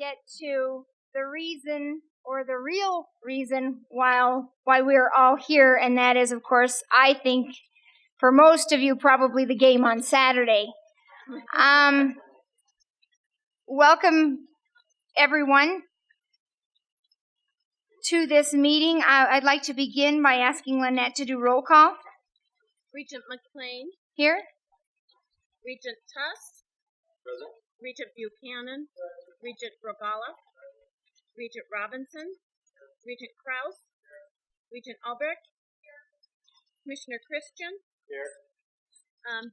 get to the reason, or the real reason why we're all here, and that is, of course, I think for most of you, probably the game on Saturday. Welcome, everyone, to this meeting. I'd like to begin by asking Lynette to do roll call. Regent McLean. Here. Regent Tuss. Present. Regent Buchanan. Regent Grabala. Regent Robinson. Regent Krause. Regent Albrecht. Commissioner Christian. Here.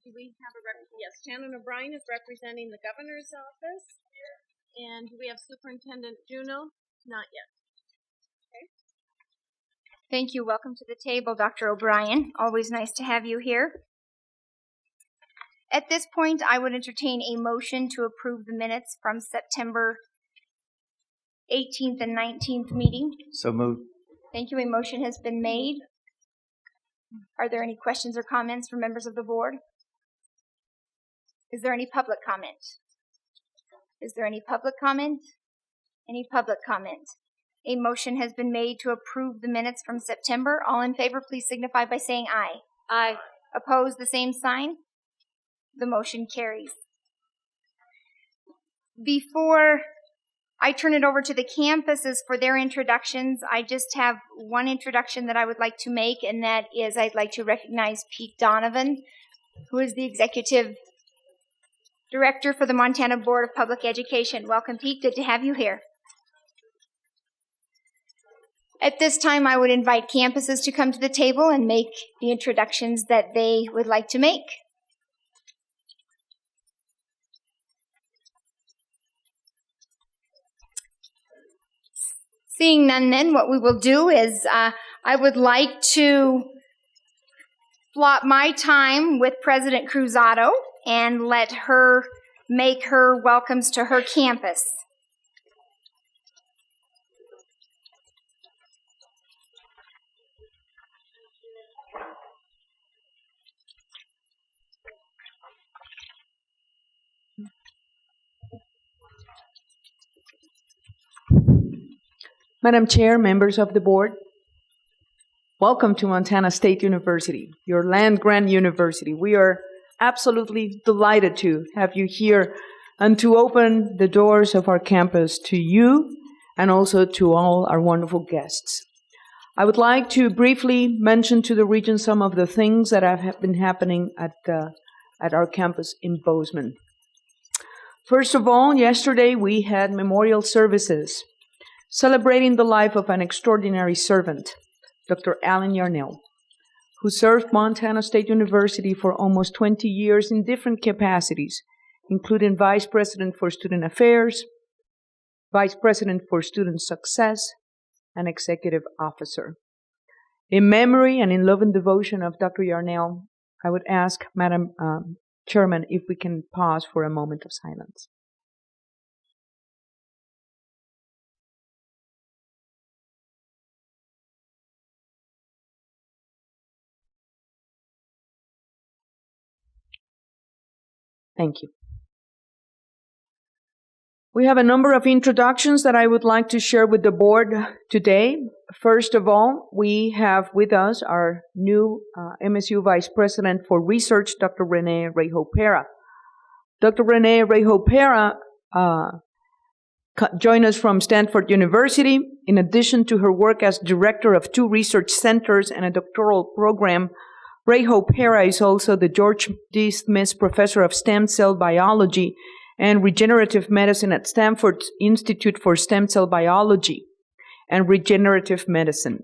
Do we have a yes, Shannon O'Brien is representing the governor's office. And do we have Superintendent Juneau? Not yet. Okay. Thank you. Welcome to the table, Dr. O'Brien. Always nice to have you here. At this point, I would entertain a motion to approve the minutes from September 18th and 19th meeting. So moved. Thank you. A motion has been made. Are there any questions or comments from members of the board? Is there any public comment? Is there any public comment? Any public comment? A motion has been made to approve the minutes from September. All in favor, please signify by saying aye. Aye. Opposed, the same sign. The motion carries. Before I turn it over to the campuses for their introductions, I just have one introduction that I would like to make, and that is I'd like to recognize Pete Donovan, who is the Executive Director for the Montana Board of Public Education. Welcome, Pete. Good to have you here. At this time, I would invite campuses to come to the table and make the introductions that they would like to make. Seeing none, then, what we will do is I would like to slot my time with President Cruzado and let her make her welcomes to her campus. Madam Chair, members of the board, welcome to Montana State University, your land-grant university. We are absolutely delighted to have you here and to open the doors of our campus to you and also to all our wonderful guests. I would like to briefly mention to the region some of the things that have been happening at our campus in Bozeman. First of all, yesterday we had memorial services celebrating the life of an extraordinary servant, Dr. Alan Yarnell, who served Montana State University for almost 20 years in different capacities, including Vice President for Student Affairs, Vice President for Student Success, and Executive Officer. In memory and in love and devotion of Dr. Yarnell, I would ask Madam Chairman if we can pause for a moment of silence. Thank you. We have a number of introductions that I would like to share with the board today. First of all, we have with us our new MSU Vice President for Research, Dr. Renee Rejo-Pera. Dr. Renee Rejo-Pera joined us from Stanford University. In addition to her work as director of 2 research centers and a doctoral program, Rejo-Pera is also the George D. Smith Professor of Stem Cell Biology and Regenerative Medicine at Stanford's Institute for Stem Cell Biology and Regenerative Medicine.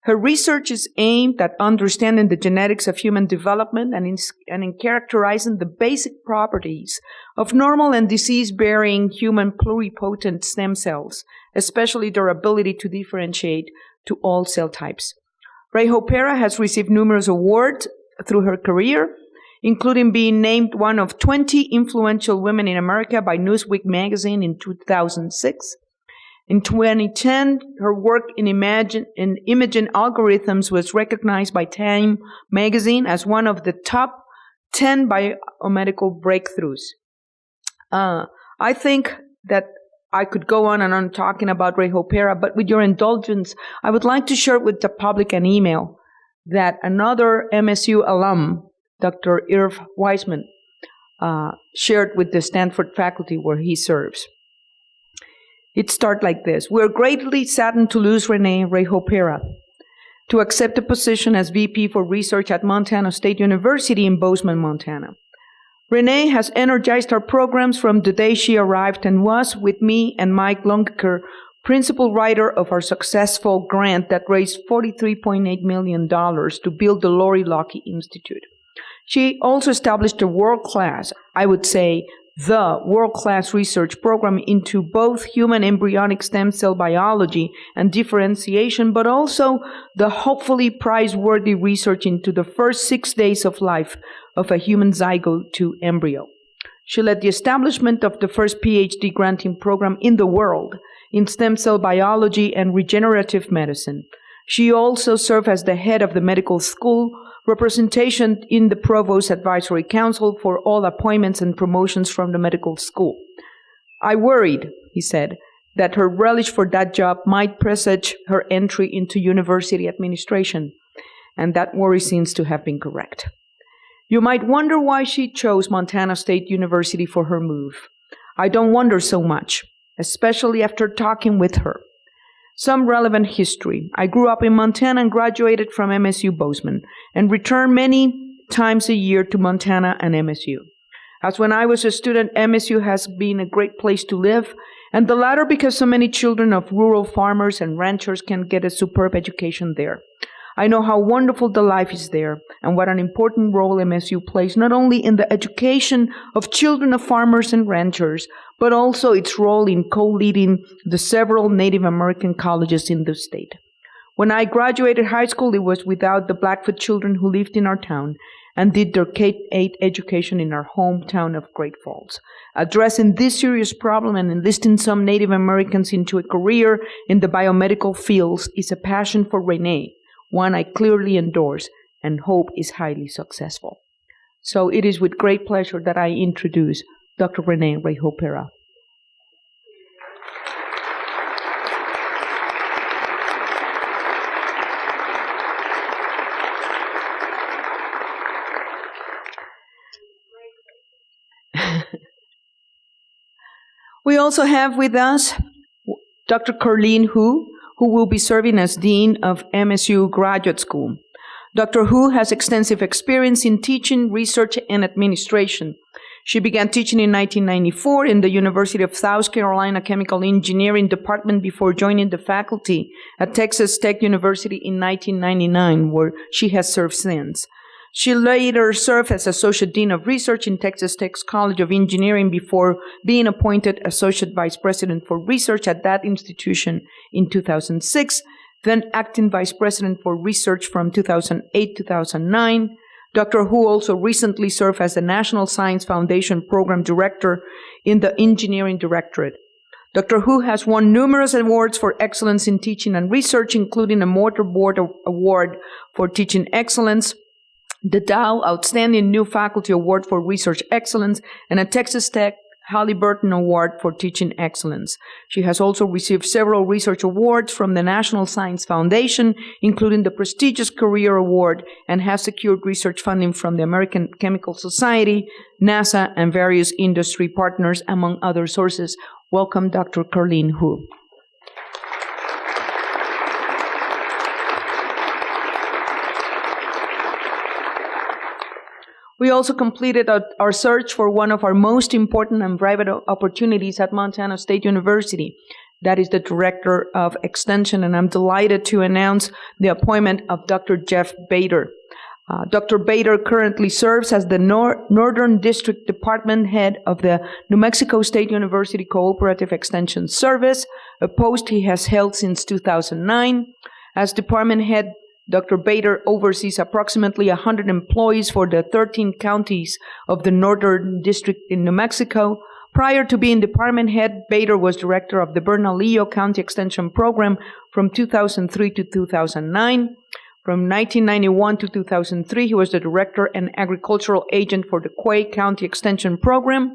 Her research is aimed at understanding the genetics of human development and in characterizing the basic properties of normal and disease-bearing human pluripotent stem cells, especially their ability to differentiate to all cell types. Rejo-Pera has received numerous awards through her career, including being named one of 20 influential women in America by Newsweek magazine in 2006. In 2010, her work in imaging algorithms was recognized by Time magazine as one of the top 10 biomedical breakthroughs. I think that I could go on and on talking about Rehopera, but with your indulgence, I would like to share with the public an email that another MSU alum, Dr. Irv Weisman, shared with the Stanford faculty where he serves. It starts like this. We're greatly saddened to lose Renee Rehopera to accept a position as VP for Research at Montana State University in Bozeman, Montana. Renee has energized our programs from the day she arrived and was, with me and Mike Longeker, principal writer of our successful grant that raised $43.8 million to build the Lori Lockey Institute. She also established a world-class, I would say, the world-class research program into both human embryonic stem cell biology and differentiation, but also the hopefully prize-worthy research into the first 6 days of life of a human zygote to embryo. She led the establishment of the first PhD granting program in the world in stem cell biology and regenerative medicine. She also served as the head of the medical school representation in the Provost Advisory Council for all appointments and promotions from the medical school. I worried, he said, that her relish for that job might presage her entry into university administration, and that worry seems to have been correct. You might wonder why she chose Montana State University for her move. I don't wonder so much, especially after talking with her. Some relevant history. I grew up in Montana and graduated from MSU Bozeman and returned many times a year to Montana and MSU. As when I was a student, MSU has been a great place to live, and the latter because so many children of rural farmers and ranchers can get a superb education there. I know how wonderful the life is there and what an important role MSU plays not only in the education of children of farmers and ranchers, but also its role in co-leading the several Native American colleges in the state. When I graduated high school, it was without the Blackfoot children who lived in our town and did their K-8 education in our hometown of Great Falls. Addressing this serious problem and enlisting some Native Americans into a career in the biomedical fields is a passion for Renee, one I clearly endorse and hope is highly successful. So it is with great pleasure that I introduce Dr. Renee Rehopera. We also have with us Dr. Carleen Hu will be serving as Dean of MSU Graduate School. Dr. Hu has extensive experience in teaching, research, and administration. She began teaching in 1994 in the University of South Carolina Chemical Engineering Department before joining the faculty at Texas Tech University in 1999, where she has served since. She later served as Associate Dean of Research in Texas Tech's College of Engineering before being appointed Associate Vice President for Research at that institution in 2006, then Acting Vice President for Research from 2008-2009. Dr. Hu also recently served as the National Science Foundation Program Director in the Engineering Directorate. Dr. Hu has won numerous awards for excellence in teaching and research, including a Motor Board Award for Teaching Excellence, the Dow Outstanding New Faculty Award for Research Excellence, and a Texas Tech Halliburton Award for Teaching Excellence. She has also received several research awards from the National Science Foundation, including the prestigious Career Award, and has secured research funding from the American Chemical Society, NASA, and various industry partners, among other sources. Welcome, Dr. Carleen Hu. We also completed our search for one of our most important and private opportunities at Montana State University. That is the Director of Extension, and I'm delighted to announce the appointment of Dr. Jeff Bader. Dr. Bader currently serves as the Northern District Department Head of the New Mexico State University Cooperative Extension Service, a post he has held since 2009. As Department Head, Dr. Bader oversees approximately 100 employees for the 13 counties of the Northern District in New Mexico. Prior to being department head, Bader was director of the Bernalillo County Extension Program from 2003 to 2009. From 1991 to 2003, he was the director and agricultural agent for the Quay County Extension Program.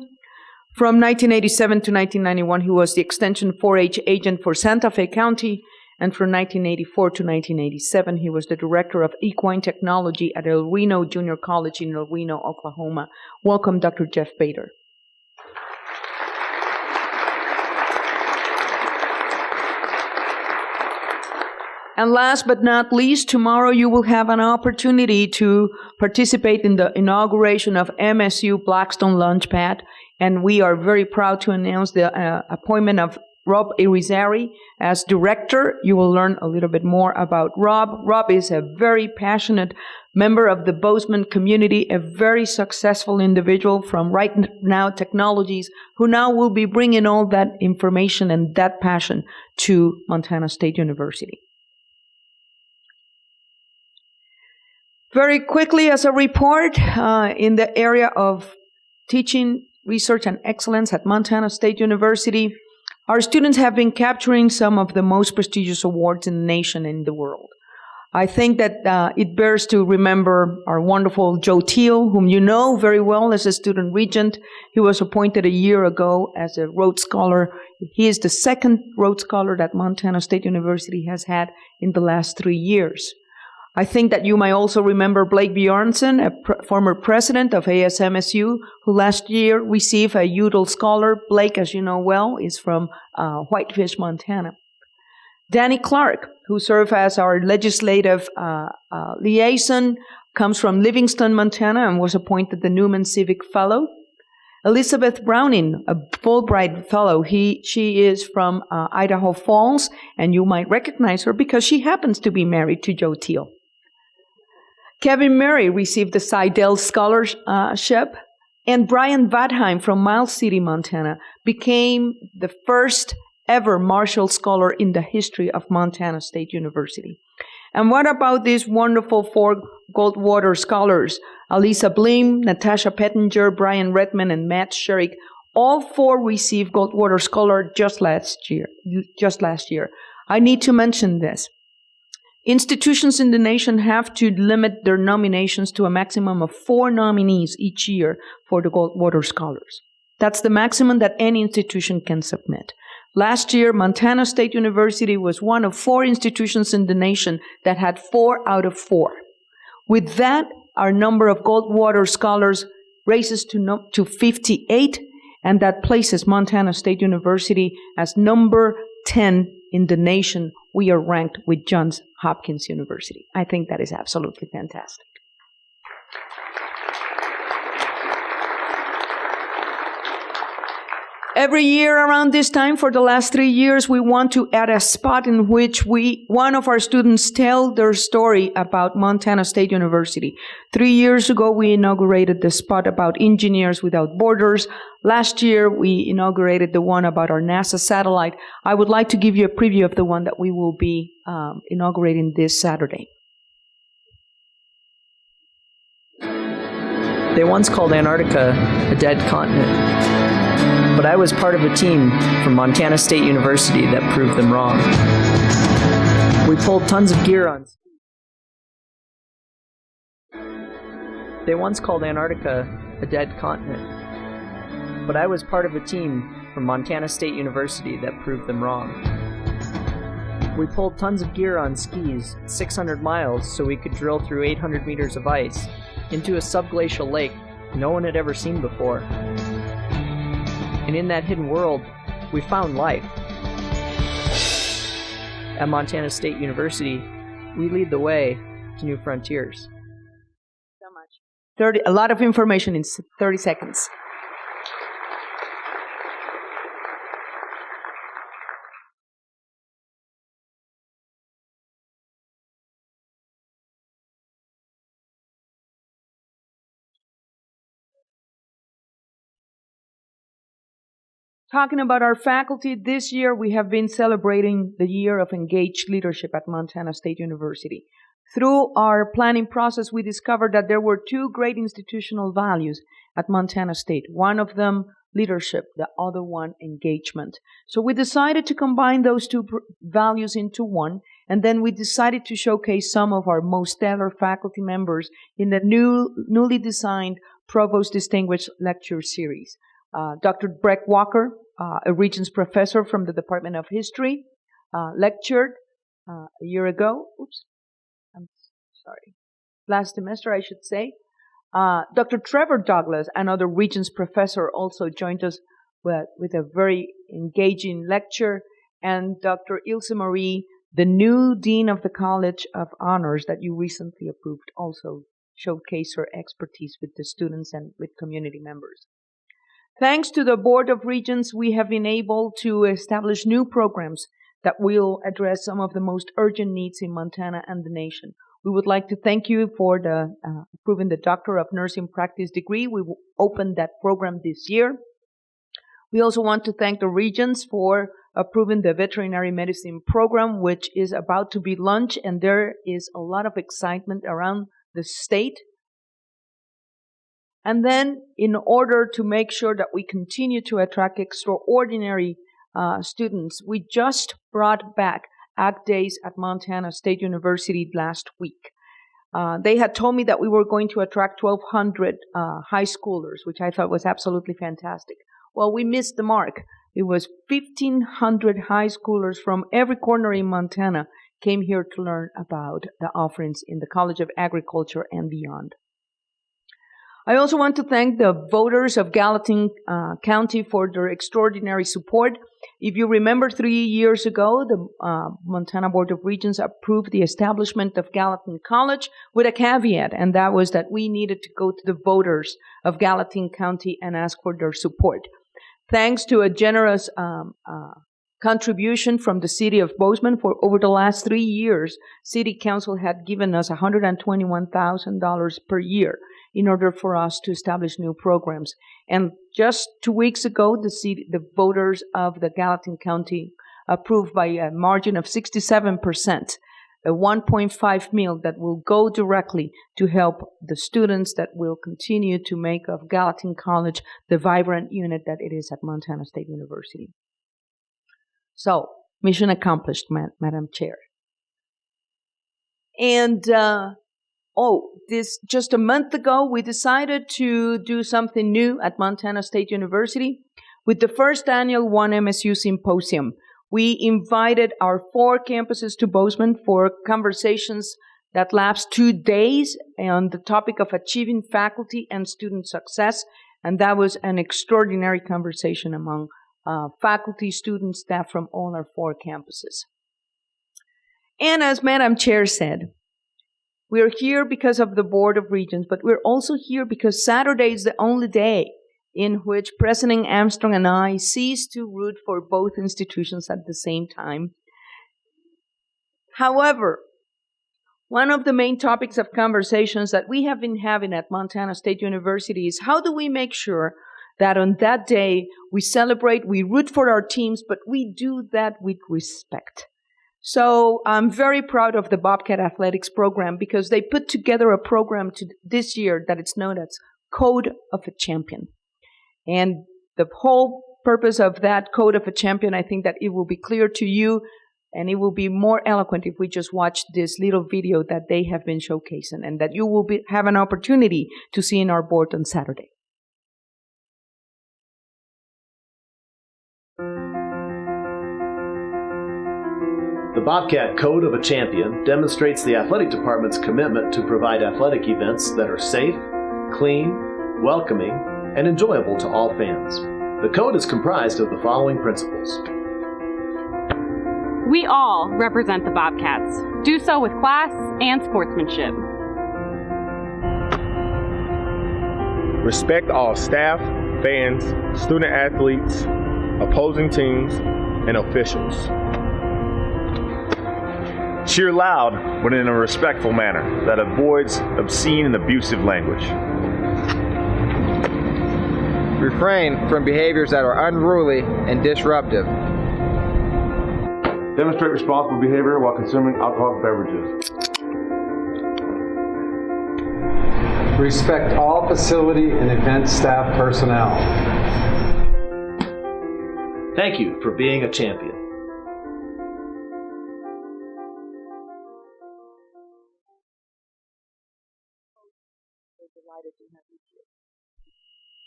From 1987 to 1991, he was the Extension 4-H agent for Santa Fe County, and from 1984 to 1987, he was the Director of Equine Technology at El Reno Junior College in El Reno, Oklahoma. Welcome, Dr. Jeff Bader. And last but not least, tomorrow you will have an opportunity to participate in the inauguration of MSU Blackstone Launchpad, and we are very proud to announce the appointment of Rob Irizarry as director. You will learn a little bit more about Rob. Rob is a very passionate member of the Bozeman community, a very successful individual from Right Now Technologies, who now will be bringing all that information and that passion to Montana State University. Very quickly, as a report, in the area of teaching, research, and excellence at Montana State University, our students have been capturing some of the most prestigious awards in the nation and in the world. I think that it bears to remember our wonderful Joe Teal, whom you know very well as a student regent. He was appointed a year ago as a Rhodes Scholar. He is the second Rhodes Scholar that Montana State University has had in the last 3 years. I think that you might also remember Blake Bjornson, a former president of ASMSU, who last year received a Udall Scholar. Blake, as you know well, is from Whitefish, Montana. Danny Clark, who served as our legislative liaison, comes from Livingston, Montana, and was appointed the Newman Civic Fellow. Elizabeth Browning, a Fulbright Fellow, she is from Idaho Falls, and you might recognize her because she happens to be married to Joe Teal. Kevin Murray received the Seidel Scholarship, and Brian Vadheim from Miles City, Montana, became the first ever Marshall Scholar in the history of Montana State University. And what about these wonderful 4 Goldwater Scholars? Alisa Bleem, Natasha Pettinger, Brian Redman, and Matt Sherrick. All 4 received Goldwater Scholar just last year. I need to mention this. Institutions in the nation have to limit their nominations to a maximum of 4 nominees each year for the Goldwater Scholars. That's the maximum that any institution can submit. Last year, Montana State University was one of 4 institutions in the nation that had 4 out of 4. With that, our number of Goldwater Scholars raises to 58, and that places Montana State University as number 10 in the nation. We are ranked with Johns Hopkins University. I think that is absolutely fantastic. Every year around this time, for the last 3 years, we want to add a spot in which one of our students tell their story about Montana State University. 3 years ago, we inaugurated the spot about Engineers Without Borders. Last year, we inaugurated the one about our NASA satellite. I would like to give you a preview of the one that we will be inaugurating this Saturday. They once called Antarctica a dead continent. But I was part of a team from Montana State University that proved them wrong. We pulled tons of gear on skis. They once called Antarctica a dead continent. But I was part of a team from Montana State University that proved them wrong. We pulled tons of gear on skis, 600 miles, so we could drill through 800 meters of ice into a subglacial lake no one had ever seen before. And in that hidden world, we found life. At Montana State University, we lead the way to new frontiers. So much. A lot of information in 30 seconds. Talking about our faculty, this year we have been celebrating the year of engaged leadership at Montana State University. Through our planning process, we discovered that there were 2 great institutional values at Montana State. One of them, leadership, the other one, engagement. So we decided to combine those 2 values into one, and then we decided to showcase some of our most stellar faculty members in the newly designed Provost Distinguished Lecture Series. Dr. Breck Walker, a Regents professor from the Department of History, lectured a year ago. Oops, I'm sorry. Last semester, I should say. Dr. Trevor Douglas, another Regents professor, also joined us with a very engaging lecture. And Dr. Ilse Marie, the new Dean of the College of Honors that you recently approved, also showcased her expertise with the students and with community members. Thanks to the Board of Regents, we have been able to establish new programs that will address some of the most urgent needs in Montana and the nation. We would like to thank you for approving the Doctor of Nursing Practice degree. We will open that program this year. We also want to thank the Regents for approving the veterinary medicine program, which is about to be launched, and there is a lot of excitement around the state. And then, in order to make sure that we continue to attract extraordinary students, we just brought back ACT Days at Montana State University last week. They had told me that we were going to attract 1,200 high schoolers, which I thought was absolutely fantastic. Well, we missed the mark. It was 1,500 high schoolers from every corner in Montana came here to learn about the offerings in the College of Agriculture and beyond. I also want to thank the voters of Gallatin County for their extraordinary support. If you remember, 3 years ago, the Montana Board of Regents approved the establishment of Gallatin College with a caveat, and that was that we needed to go to the voters of Gallatin County and ask for their support. Thanks to a generous contribution from the city of Bozeman, for over the last 3 years, City Council had given us $121,000 per year in order for us to establish new programs. And just 2 weeks ago, the voters of the Gallatin County approved by a margin of 67%, a $1.5 million that will go directly to help the students that will continue to make of Gallatin College the vibrant unit that it is at Montana State University. So, mission accomplished, Madam Chair. And just a month ago, we decided to do something new at Montana State University with the first annual One MSU Symposium. We invited our 4 campuses to Bozeman for conversations that lapsed 2 days on the topic of achieving faculty and student success, and that was an extraordinary conversation among faculty, students, staff from all our 4 campuses. And as Madam Chair said, we're here because of the Board of Regents, but we're also here because Saturday is the only day in which President Armstrong and I cease to root for both institutions at the same time. However, one of the main topics of conversations that we have been having at Montana State University is how do we make sure that on that day we celebrate, we root for our teams, but we do that with respect. So I'm very proud of the Bobcat Athletics program because they put together a program this year that it's known as Code of a Champion. And the whole purpose of that Code of a Champion, I think that it will be clear to you, and it will be more eloquent if we just watch this little video that they have been showcasing and that you will have an opportunity to see in our board on Saturday. The Bobcat Code of a Champion demonstrates the athletic department's commitment to provide athletic events that are safe, clean, welcoming, and enjoyable to all fans. The code is comprised of the following principles. We all represent the Bobcats. Do so with class and sportsmanship. Respect all staff, fans, student athletes, opposing teams, and officials. Cheer loud, but in a respectful manner that avoids obscene and abusive language. Refrain from behaviors that are unruly and disruptive. Demonstrate responsible behavior while consuming alcoholic beverages. Respect all facility and event staff personnel. Thank you for being a champion.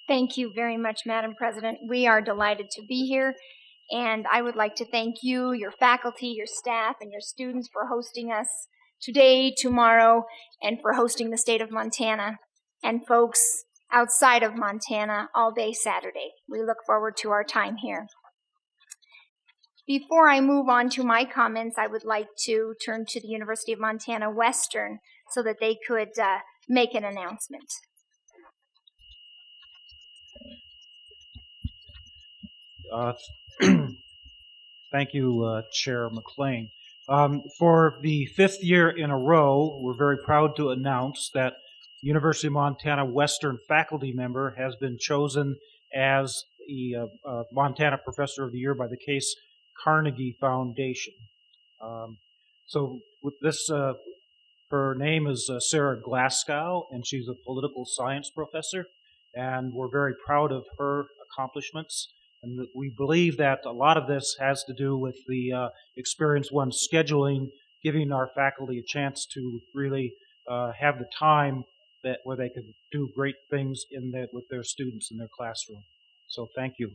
Thank you very much, Madam President. We are delighted to be here, and I would like to thank you, your faculty, your staff, and your students for hosting us today, tomorrow, and for hosting the state of Montana, and folks outside of Montana all day Saturday. We look forward to our time here. Before I move on to my comments, I would like to turn to the University of Montana Western so that they could make an announcement. Thank you, Chair McLean. For the 5th year in a row, we're very proud to announce that University of Montana Western faculty member has been chosen as the Montana Professor of the Year by the Case Carnegie Foundation. So with this, her name is Sarah Glasgow, and she's a political science professor, and we're very proud of her accomplishments. And we believe that a lot of this has to do with the Experience One scheduling, giving our faculty a chance to really have the time where they can do great things with their students in their classroom. So thank you.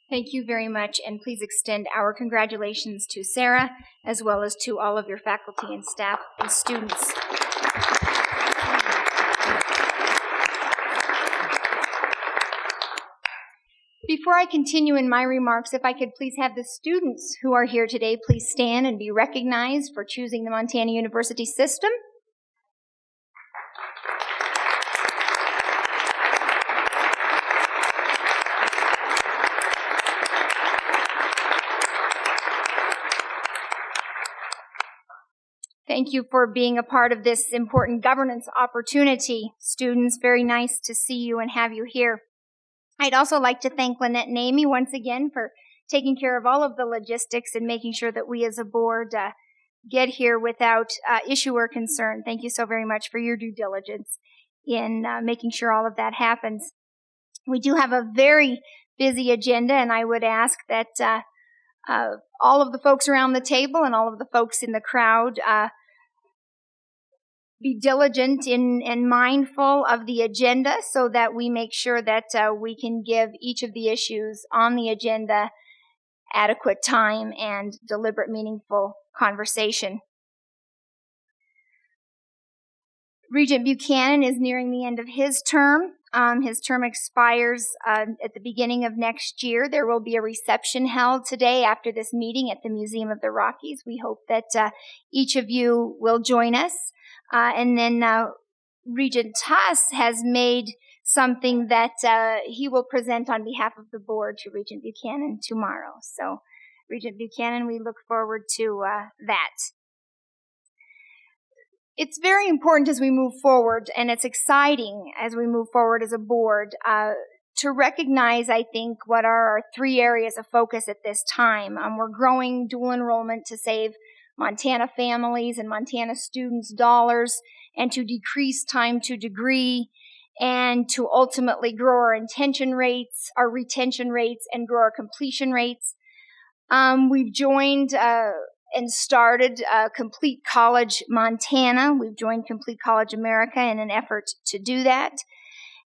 Thank you very much, and please extend our congratulations to Sarah, as well as to all of your faculty and staff and students. Before I continue in my remarks, if I could please have the students who are here today please stand and be recognized for choosing the Montana University system. Thank you for being a part of this important governance opportunity. Students, very nice to see you and have you here. I'd also like to thank Lynette and Amy once again for taking care of all of the logistics and making sure that we as a board get here without issue or concern. Thank you so very much for your due diligence in making sure all of that happens. We do have a very busy agenda, and I would ask that all of the folks around the table and all of the folks in the crowd be diligent and mindful of the agenda so that we make sure that we can give each of the issues on the agenda adequate time and deliberate, meaningful conversation. Regent Buchanan is nearing the end of his term. His term expires at the beginning of next year. There will be a reception held today after this meeting at the Museum of the Rockies. We hope that each of you will join us. And then Regent Tuss has made something that he will present on behalf of the board to Regent Buchanan tomorrow. So, Regent Buchanan, we look forward to that. It's very important as we move forward, and it's exciting as we move forward as a board, to recognize, I think, what are our 3 areas of focus at this time. We're growing dual enrollment to save Montana families and Montana students dollars, and to decrease time to degree, and to ultimately grow our retention rates, and grow our completion rates. We've joined and started Complete College Montana. We've joined Complete College America in an effort to do that.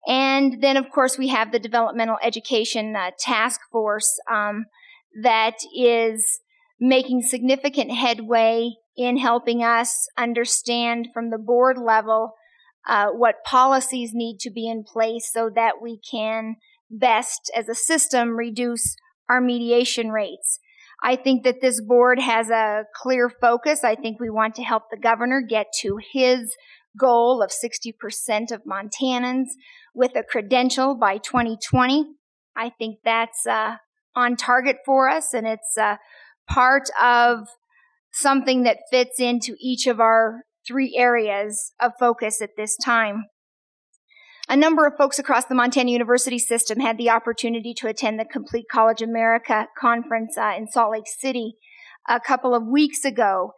And then, of course, we have the Developmental Education Task Force that is making significant headway in helping us understand from the board level what policies need to be in place so that we can best, as a system, reduce our mediation rates. I think that this board has a clear focus. I think we want to help the governor get to his goal of 60% of Montanans with a credential by 2020. I think that's on target for us, and it's part of something that fits into each of our 3 areas of focus at this time. A number of folks across the Montana University system had the opportunity to attend the Complete College America conference in Salt Lake City a couple of weeks ago,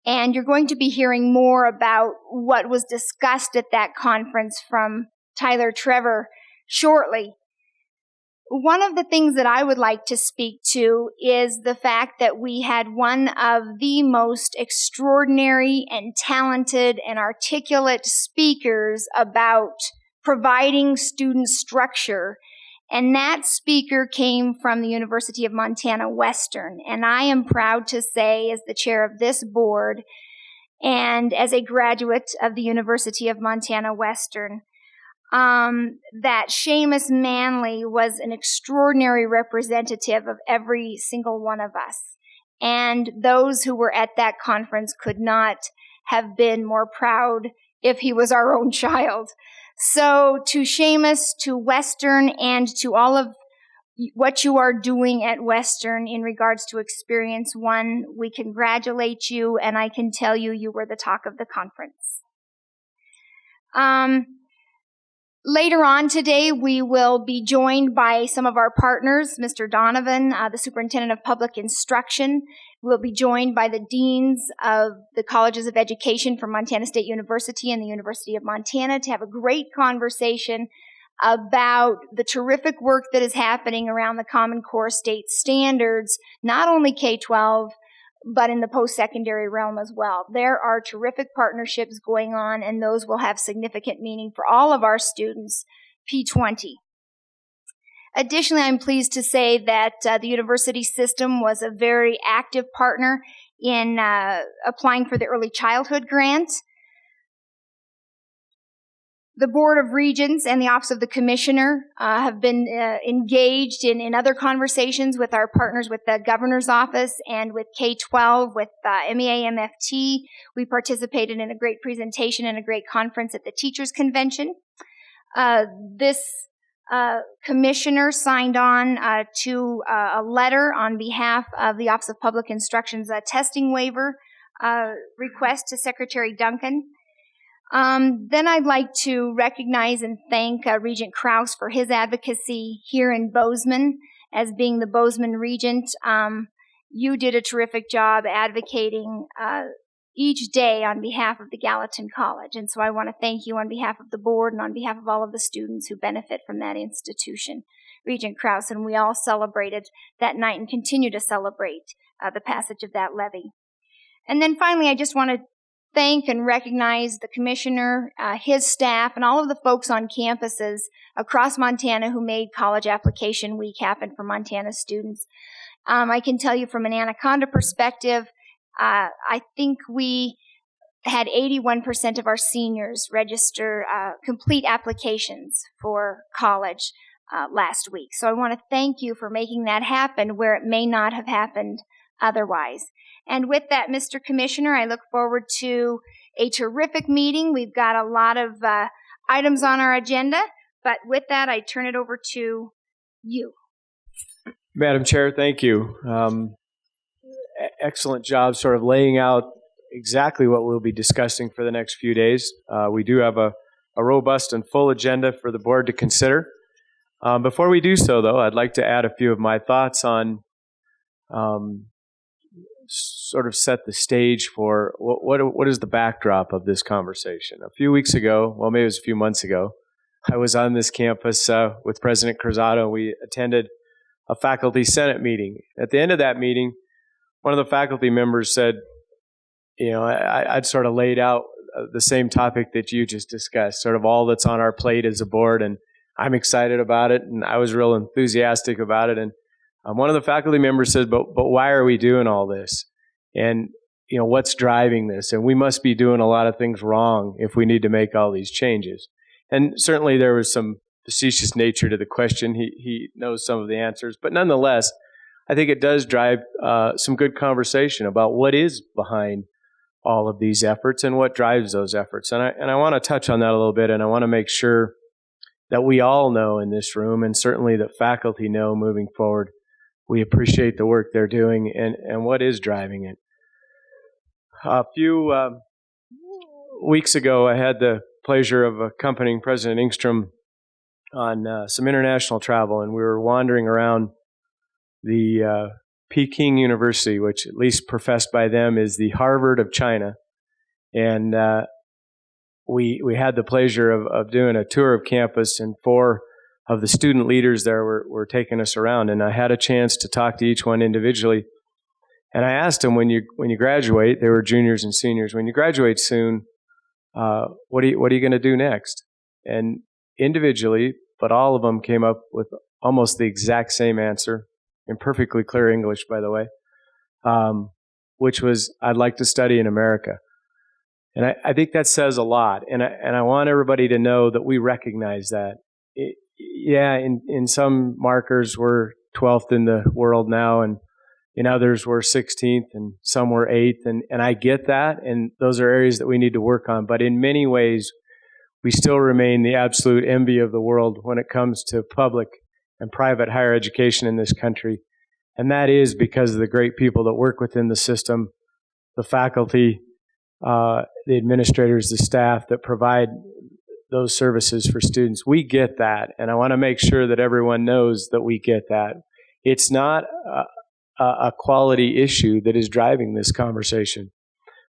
and you're going to be hearing more about what was discussed at that conference from Tyler Trevor shortly. One of the things that I would like to speak to is the fact that we had one of the most extraordinary and talented and articulate speakers about providing student structure. And that speaker came from the University of Montana Western. And I am proud to say, as the chair of this board and as a graduate of the University of Montana Western, that Seamus Manley was an extraordinary representative of every single one of us. And those who were at that conference could not have been more proud if he was our own child. So to Seamus, to Western, and to all of what you are doing at Western in regards to Experience One, we congratulate you, and I can tell you, you were the talk of the conference. Later on today, we will be joined by some of our partners, Mr. Donovan, the Superintendent of Public Instruction. We'll be joined by the deans of the colleges of education from Montana State University and the University of Montana to have a great conversation about the terrific work that is happening around the Common Core state standards, not only K-12, but in the post-secondary realm as well. There are terrific partnerships going on, and those will have significant meaning for all of our students, P20. Additionally, I'm pleased to say that the university system was a very active partner in applying for the Early Childhood Grant. The Board of Regents and the Office of the Commissioner have been engaged in other conversations with our partners with the Governor's Office and with K-12, with MEA, MFT. We participated in a great presentation and a great conference at the Teachers Convention. This commissioner signed on to a letter on behalf of the Office of Public Instruction's testing waiver request to Secretary Duncan. Then I'd like to recognize and thank Regent Krause for his advocacy here in Bozeman. As being the Bozeman Regent, you did a terrific job advocating each day on behalf of the Gallatin College. And so I want to thank you on behalf of the board and on behalf of all of the students who benefit from that institution, Regent Krause. And we all celebrated that night and continue to celebrate the passage of that levy. And then finally, I just want to thank and recognize the commissioner, his staff, and all of the folks on campuses across Montana who made College Application Week happen for Montana students. I can tell you from an Anaconda perspective, I think we had 81% of our seniors register complete applications for college last week. So I want to thank you for making that happen where it may not have happened otherwise. And with that, Mr. Commissioner, I look forward to a terrific meeting. We've got a lot of items on our agenda, but with that, I turn it over to you. Madam Chair, thank you. Excellent job sort of laying out exactly what we'll be discussing for the next few days. We do have a robust and full agenda for the board to consider. Before we do so, though, I'd like to add a few of my thoughts on sort of set the stage for what is the backdrop of this conversation. A few weeks ago, well, maybe it was a few months ago, I was on this campus with President Cruzado. We attended a faculty senate meeting. At the end of that meeting, one of the faculty members said, you know, I'd sort of laid out the same topic that you just discussed, sort of all that's on our plate as a board, and I'm excited about it, and I was real enthusiastic about it. And one of the faculty members said, but why are we doing all this? And, you know, what's driving this? And we must be doing a lot of things wrong if we need to make all these changes. And certainly there was some facetious nature to the question. He knows some of the answers. But nonetheless, I think it does drive some good conversation about what is behind all of these efforts and what drives those efforts. And I want to touch on that a little bit, and I want to make sure that we all know in this room, and certainly the faculty know moving forward, we appreciate the work they're doing and what is driving it. A few weeks ago, I had the pleasure of accompanying President Engstrom on some international travel, and we were wandering around the Peking University, which at least professed by them is the Harvard of China. And we had the pleasure of doing a tour of campus, and 4 of the student leaders there were taking us around, and I had a chance to talk to each one individually. And I asked them, when you graduate, they were juniors and seniors, when you graduate soon, what are you going to do next? And individually, but all of them came up with almost the exact same answer, in perfectly clear English, by the way, which was, I'd like to study in America. And I think that says a lot. And I want everybody to know that we recognize that. In some markers, we're 12th in the world now, and in others, we're 16th, and some were 8th. And I get that, and those are areas that we need to work on. But in many ways, we still remain the absolute envy of the world when it comes to public and private higher education in this country. And that is because of the great people that work within the system, the faculty, the administrators, the staff that provide those services for students. We get that, and I want to make sure that everyone knows that we get that. It's not a quality issue that is driving this conversation.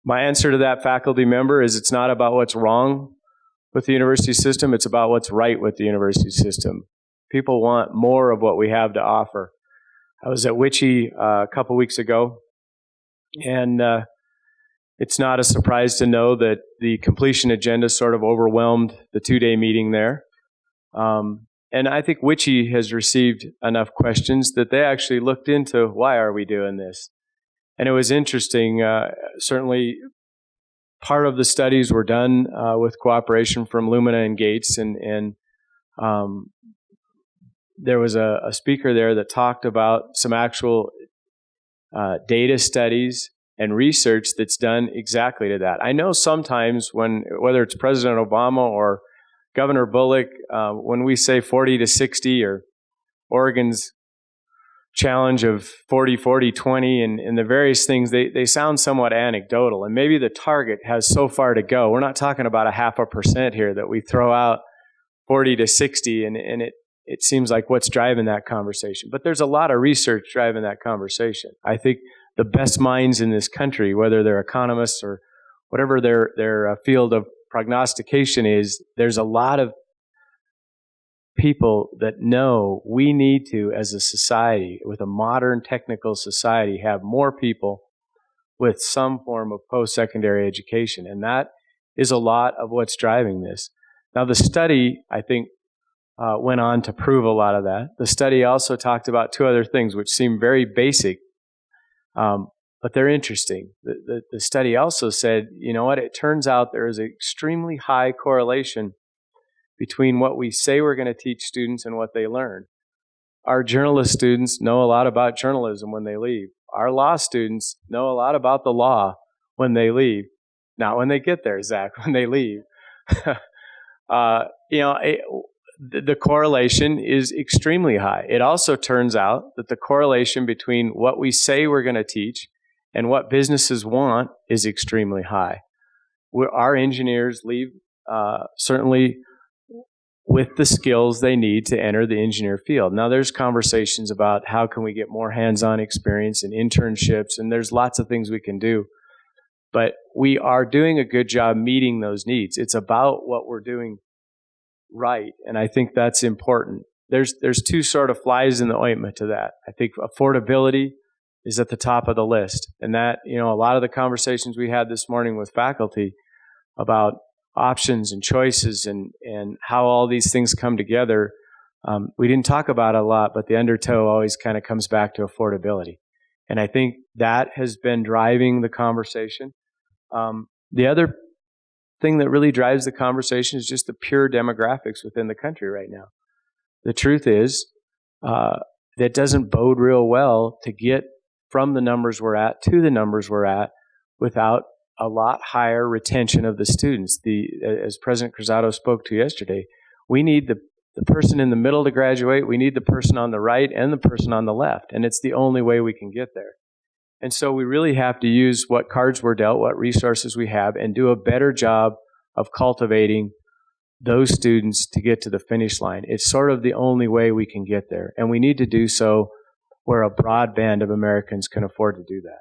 My answer to that faculty member is it's not about what's wrong with the university system, it's about what's right with the university system. People want more of what we have to offer. I was at Wichita a couple weeks ago, and it's not a surprise to know that the completion agenda sort of overwhelmed the 2-day meeting there. And I think Wichita has received enough questions that they actually looked into why are we doing this. And it was interesting. Certainly, part of the studies were done with cooperation from Lumina and Gates, and there was a speaker there that talked about some actual data studies and research that's done exactly to that. I know sometimes whether it's President Obama or Governor Bullock, when we say 40 to 60 or Oregon's challenge of 40-40-20 and the various things, they sound somewhat anecdotal. And maybe the target has so far to go. We're not talking about a 0.5% here that we throw out 40 to 60 and it seems like what's driving that conversation. But there's a lot of research driving that conversation. I think the best minds in this country, whether they're economists or whatever their field of prognostication is, there's a lot of people that know we need to, as a society, with a modern technical society, have more people with some form of post-secondary education. And that is a lot of what's driving this. Now, the study, I think, went on to prove a lot of that. The study also talked about 2 other things which seem very basic, but they're interesting. The study also said, you know what, it turns out there is an extremely high correlation between what we say we're going to teach students and what they learn. Our journalist students know a lot about journalism when they leave. Our law students know a lot about the law when they leave. Not when they get there, Zach, when they leave. The correlation is extremely high. It also turns out that the correlation between what we say we're going to teach and what businesses want is extremely high. Our engineers leave certainly with the skills they need to enter the engineer field. Now, there's conversations about how can we get more hands-on experience and internships, and there's lots of things we can do. But we are doing a good job meeting those needs. It's about what we're doing right, and I think that's important. There's 2 sort of flies in the ointment to that. I think affordability is at the top of the list, and that, a lot of the conversations we had this morning with faculty about options and choices and how all these things come together, we didn't talk about it a lot, but the undertow always kind of comes back to affordability, and I think that has been driving the conversation. The other thing that really drives the conversation is just the pure demographics within the country right now. The truth is, that doesn't bode real well to get from the numbers we're at to the numbers we're at without a lot higher retention of the students. As President Cruzado spoke to yesterday, we need the person in the middle to graduate, we need the person on the right and the person on the left, and it's the only way we can get there. And so we really have to use what cards we're dealt, what resources we have, and do a better job of cultivating those students to get to the finish line. It's sort of the only way we can get there. And we need to do so where a broad band of Americans can afford to do that.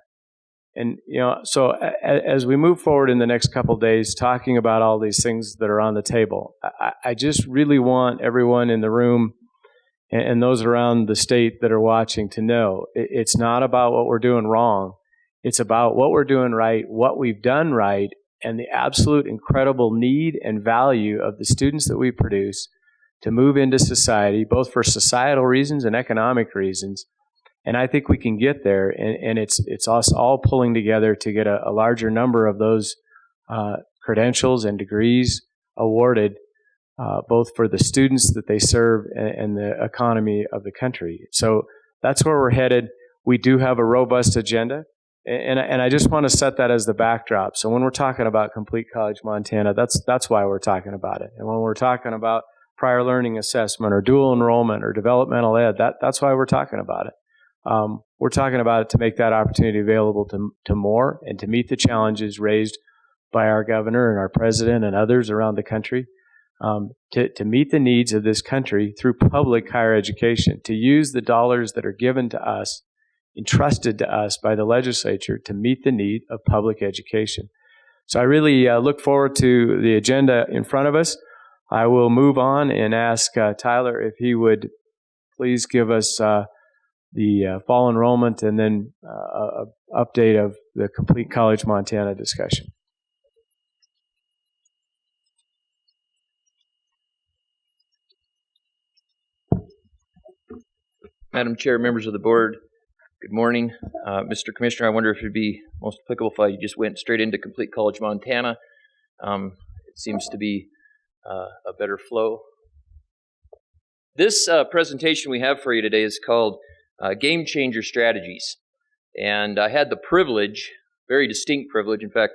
And, so as we move forward in the next couple of days, talking about all these things that are on the table, I just really want everyone in the room and those around the state that are watching to know it's not about what we're doing wrong. It's about what we're doing right, what we've done right, and the absolute incredible need and value of the students that we produce to move into society, both for societal reasons and economic reasons. And I think we can get there, and it's us all pulling together to get a larger number of those credentials and degrees awarded, both for the students that they serve and the economy of the country. So that's where we're headed. We do have a robust agenda, and I just want to set that as the backdrop. So when we're talking about Complete College Montana, that's why we're talking about it. And when we're talking about prior learning assessment or dual enrollment or developmental ed, that's why we're talking about it. We're talking about it to make that opportunity available to more and to meet the challenges raised by our governor and our president and others around the country, to meet the needs of this country through public higher education, to use the dollars that are given to us, entrusted to us by the legislature, to meet the need of public education. So I really look forward to the agenda in front of us. I will move on and ask Tyler if he would please give us the fall enrollment and then an update of the Complete College Montana discussion. Madam Chair, members of the board, good morning. Mr. Commissioner, I wonder if it would be most applicable if I just went straight into Complete College Montana. It seems to be a better flow. This presentation we have for you today is called Game Changer Strategies. And I had the privilege, very distinct privilege, in fact,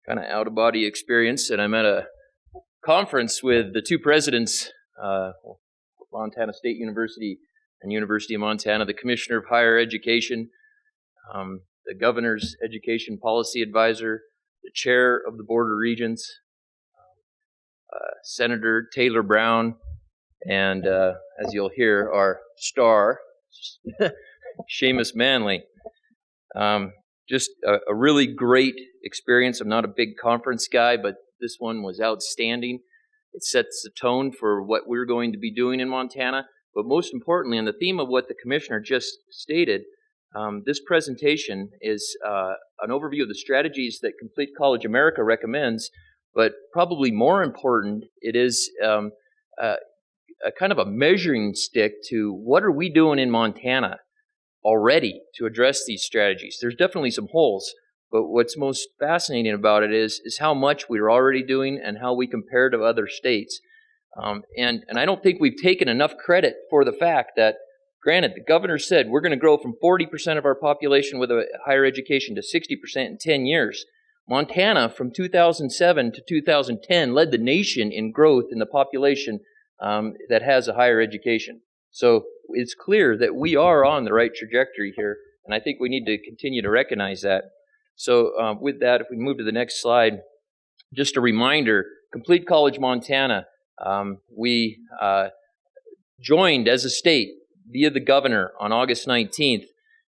kind of out-of-body experience, and I'm at a conference with the two presidents, Montana State University and University of Montana, the Commissioner of Higher Education, the Governor's Education Policy Advisor, the Chair of the Board of Regents, Senator Taylor Brown, and as you'll hear, our star, Seamus Manley. Just a really great experience. I'm not a big conference guy, but this one was outstanding. It sets the tone for what we're going to be doing in Montana. But most importantly, on the theme of what the Commissioner just stated, this presentation is an overview of the strategies that Complete College America recommends, but probably more important, it is a kind of a measuring stick to what are we doing in Montana already to address these strategies. There's definitely some holes, but what's most fascinating about it is how much we're already doing and how we compare to other states. And I don't think we've taken enough credit for the fact that, granted, the governor said we're going to grow from 40% of our population with a higher education to 60% in 10 years. Montana, from 2007 to 2010, led the nation in growth in the population that has a higher education. So it's clear that we are on the right trajectory here, and I think we need to continue to recognize that. So with that, if we move to the next slide, just a reminder, Complete College Montana, we joined as a state via the governor on August 19th,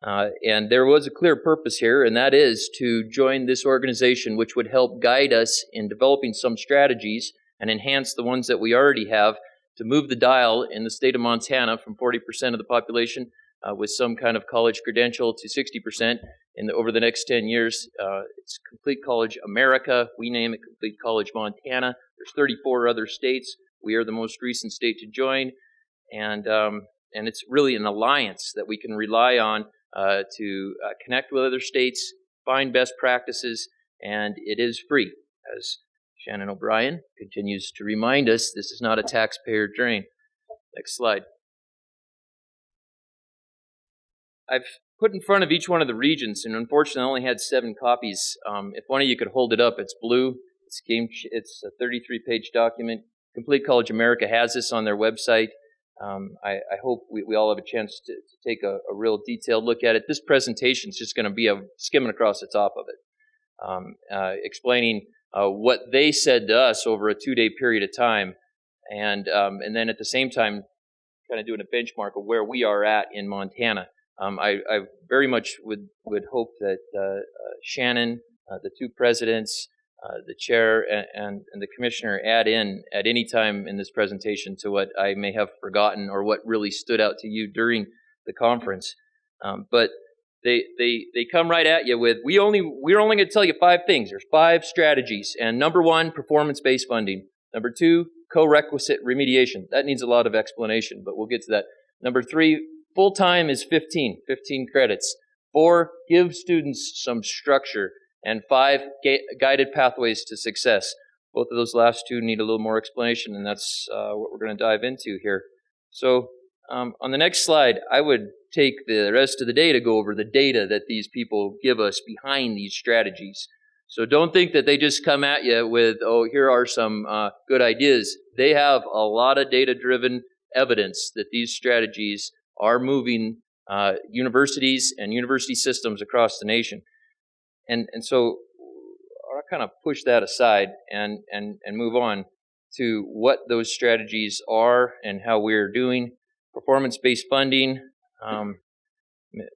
and there was a clear purpose here, and that is to join this organization which would help guide us in developing some strategies and enhance the ones that we already have to move the dial in the state of Montana from 40% of the population with some kind of college credential to 60% over the next 10 years. It's Complete College America. We name it Complete College Montana. There's 34 other states. We are the most recent state to join, and it's really an alliance that we can rely on to connect with other states, find best practices, and it is free. As Shannon O'Brien continues to remind us, this is not a taxpayer drain. Next slide. I've put in front of each one of the regions, and unfortunately I only had 7 copies. If one of you could hold it up, it's blue. It's a 33-page document. Complete College America has this on their website. I hope we all have a chance to take a real detailed look at it. This presentation is just going to be skimming across the top of it, explaining what they said to us over a 2-day period of time, and then at the same time kind of doing a benchmark of where we are at in Montana. I very much would hope that Shannon, the two presidents, the chair, and the commissioner add in at any time in this presentation to what I may have forgotten or what really stood out to you during the conference. But they come right at you with, we're only going to tell you 5 things. There's 5 strategies. And number 1, performance-based funding. Number 2, co-requisite remediation. That needs a lot of explanation, but we'll get to that. Number 3, full-time is 15 credits. 4, give students some structure. And 5, guided pathways to success. Both of those last 2 need a little more explanation, and that's what we're going to dive into here. So on the next slide, I would take the rest of the day to go over the data that these people give us behind these strategies. So don't think that they just come at you with, oh, here are some good ideas. They have a lot of data-driven evidence that these strategies are moving universities and university systems across the nation. And so I'll kind of push that aside and move on to what those strategies are and how we're doing. Performance-based funding.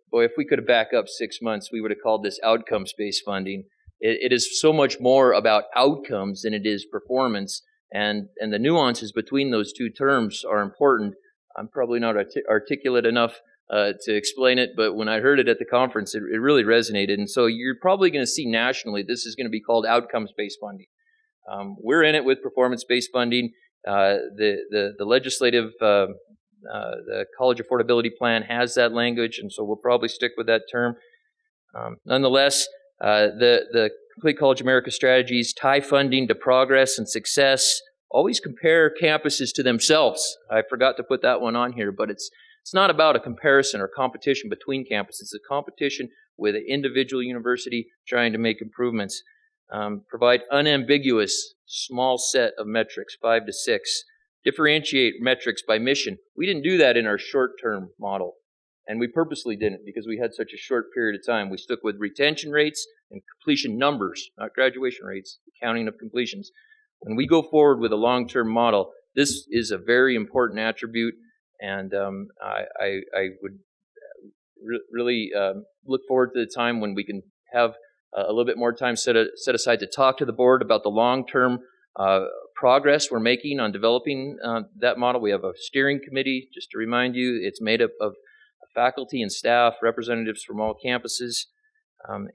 Boy, if we could have back up 6 months, we would have called this outcomes-based funding. It is so much more about outcomes than it is performance, and the nuances between those two terms are important. I'm probably not articulate enough to explain it, but when I heard it at the conference, it really resonated. And so you're probably going to see nationally, this is going to be called outcomes-based funding. We're in it with performance-based funding. The legislative, the college affordability plan has that language, and so we'll probably stick with that term. Nonetheless, the Complete College America strategies tie funding to progress and success. Always compare campuses to themselves. I forgot to put that one on here, but it's not about a comparison or competition between campuses. It's a competition with an individual university trying to make improvements. Provide unambiguous small set of metrics, 5 to 6. Differentiate metrics by mission. We didn't do that in our short-term model, and we purposely didn't because we had such a short period of time. We stuck with retention rates and completion numbers, not graduation rates, counting of completions. When we go forward with a long-term model, this is a very important attribute, and I would really look forward to the time when we can have a little bit more time set aside to talk to the board about the long-term progress we're making on developing that model. We have a steering committee, just to remind you. It's made up of faculty and staff, representatives from all campuses,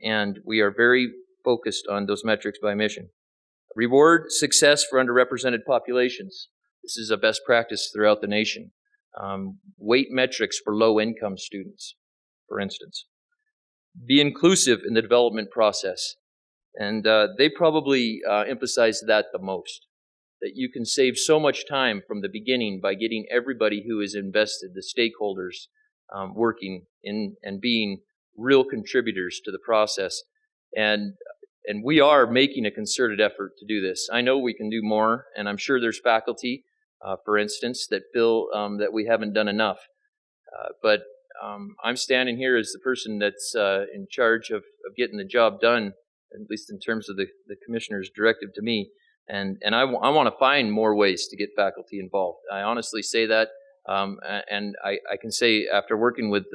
and we are very focused on those metrics by mission. Reward success for underrepresented populations. This is a best practice throughout the nation. Weight metrics for low-income students, for instance. Be inclusive in the development process. And they probably emphasize that the most, that you can save so much time from the beginning by getting everybody who is invested, the stakeholders, working in and being real contributors to the process. And we are making a concerted effort to do this. I know we can do more, and I'm sure there's faculty, for instance, that feel that we haven't done enough. But I'm standing here as the person that's in charge of getting the job done, at least in terms of the commissioner's directive to me. And I want to find more ways to get faculty involved. I honestly say that, and I can say after working with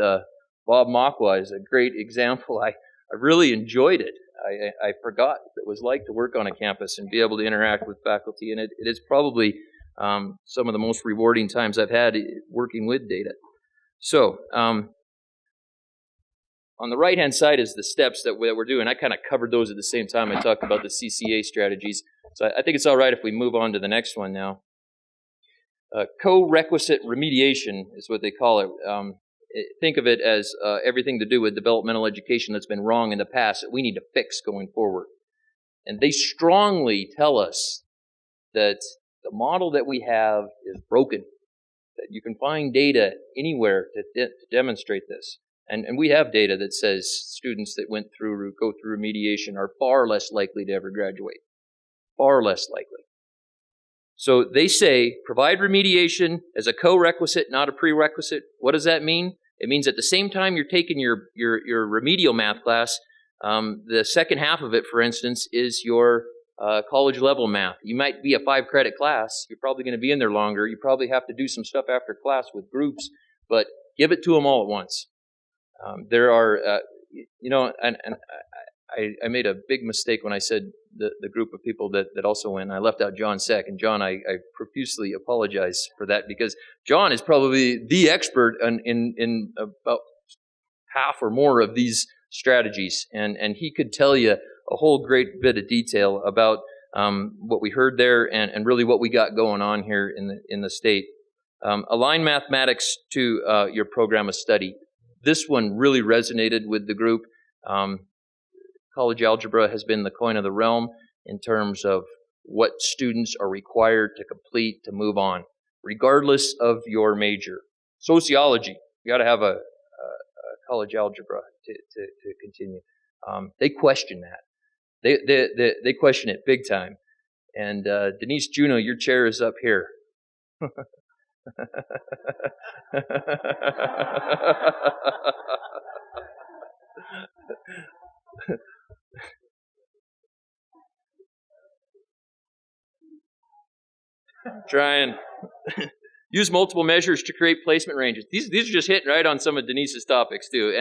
Bob Makwa is a great example. I really enjoyed it. I forgot what it was like to work on a campus and be able to interact with faculty, and it is probably some of the most rewarding times I've had working with data. So, on the right-hand side is the steps that we're doing. I kind of covered those at the same time I talked about the CCA strategies. So I think it's all right if we move on to the next one now. Co-requisite remediation is what they call it. Think of it as everything to do with developmental education that's been wrong in the past that we need to fix going forward. And they strongly tell us that the model that we have is broken, that you can find data anywhere to demonstrate this. And we have data that says students that go through remediation are far less likely to ever graduate. Far less likely. So they say, provide remediation as a co-requisite, not a prerequisite. What does that mean? It means at the same time you're taking your remedial math class, the second half of it, for instance, is your college level math. You might be a 5-credit class. You're probably going to be in there longer. You probably have to do some stuff after class with groups, but give it to them all at once. There are, and I made a big mistake when I said the group of people that also went. I left out John Seck, and John, I profusely apologize for that because John is probably the expert in about half or more of these strategies, and he could tell you a whole great bit of detail about what we heard there and really what we got going on here in the state. Align mathematics to your program of study. This one really resonated with the group. College algebra has been the coin of the realm in terms of what students are required to complete to move on, regardless of your major. Sociology, you got to have a college algebra to continue. They question that. They question it big time. And Denise Juneau, your chair is up here. Try and use multiple measures to create placement ranges. These are just hitting right on some of Denise's topics too.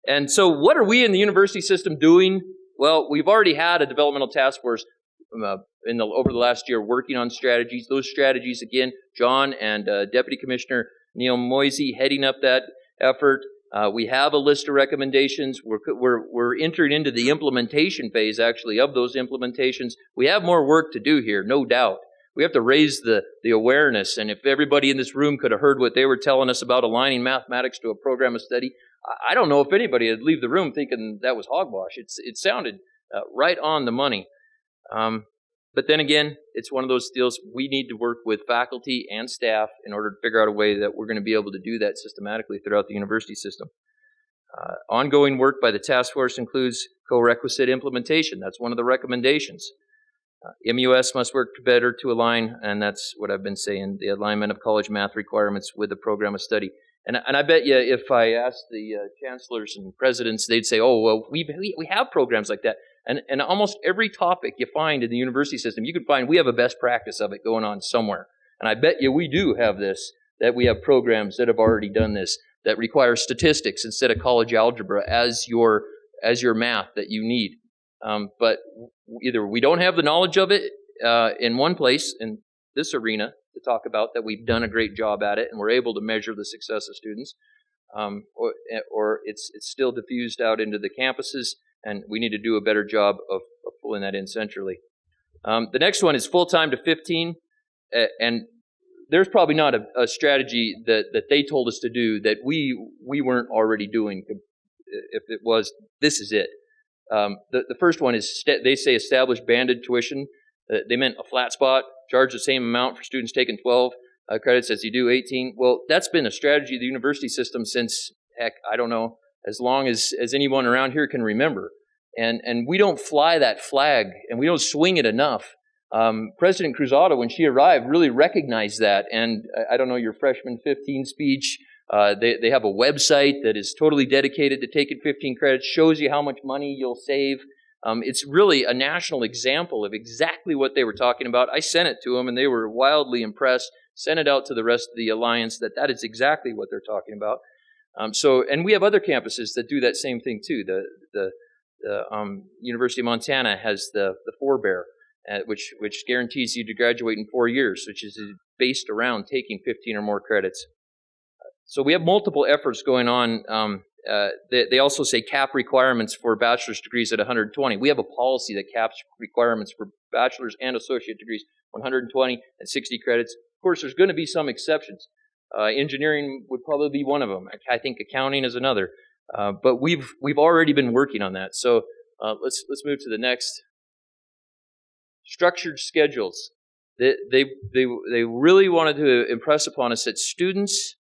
And so what are we in the university system doing? Well, we've already had a developmental task force over the last year working on strategies. Those strategies, again, John and Deputy Commissioner Neil Moisey heading up that effort. We have a list of recommendations. We're entering into the implementation phase, actually, of those implementations. We have more work to do here, no doubt. We have to raise the awareness, and if everybody in this room could have heard what they were telling us about aligning mathematics to a program of study, I don't know if anybody would leave the room thinking that was hogwash. It sounded right on the money. But then again, it's one of those deals. We need to work with faculty and staff in order to figure out a way that we're going to be able to do that systematically throughout the university system. Ongoing work by the task force includes co-requisite implementation. That's one of the recommendations. MUS must work better to align, and that's what I've been saying, the alignment of college math requirements with the program of study. And I bet you if I asked the chancellors and presidents, they'd say, oh, well, we have programs like that. And almost every topic you find in the university system, you can find we have a best practice of it going on somewhere. And I bet you we do have this, that we have programs that have already done this, that require statistics instead of college algebra as your math that you need. But either we don't have the knowledge of it in one place, in this arena, to talk about that we've done a great job at it and we're able to measure the success of students, or it's still diffused out into the campuses, and we need to do a better job of pulling that in centrally. The next one is full-time to 15, and there's probably not a strategy that they told us to do that we weren't already doing. If it was, this is it. The first one is, they say establish banded tuition. They meant a flat spot, charge the same amount for students taking 12 credits as you do 18. Well, that's been a strategy of the university system since, heck, I don't know, as long as anyone around here can remember. And we don't fly that flag, and we don't swing it enough. President Cruzado, when she arrived, really recognized that. And I don't know, your freshman 15 speech, they have a website that is totally dedicated to taking 15 credits, shows you how much money you'll save. It's really a national example of exactly what they were talking about. I sent it to them, and they were wildly impressed. Sent it out to the rest of the alliance that is exactly what they're talking about. And we have other campuses that do that same thing too. The University of Montana has the Forebear, which guarantees you to graduate in 4 years, which is based around taking 15 or more credits. So we have multiple efforts going on. They also say cap requirements for bachelor's degrees at 120. We have a policy that caps requirements for bachelor's and associate degrees 120 and 60 credits. Of course, there's going to be some exceptions. Engineering would probably be one of them. I think accounting is another. But we've already been working on that. So let's move to the next. Structured schedules. They really wanted to impress upon us that students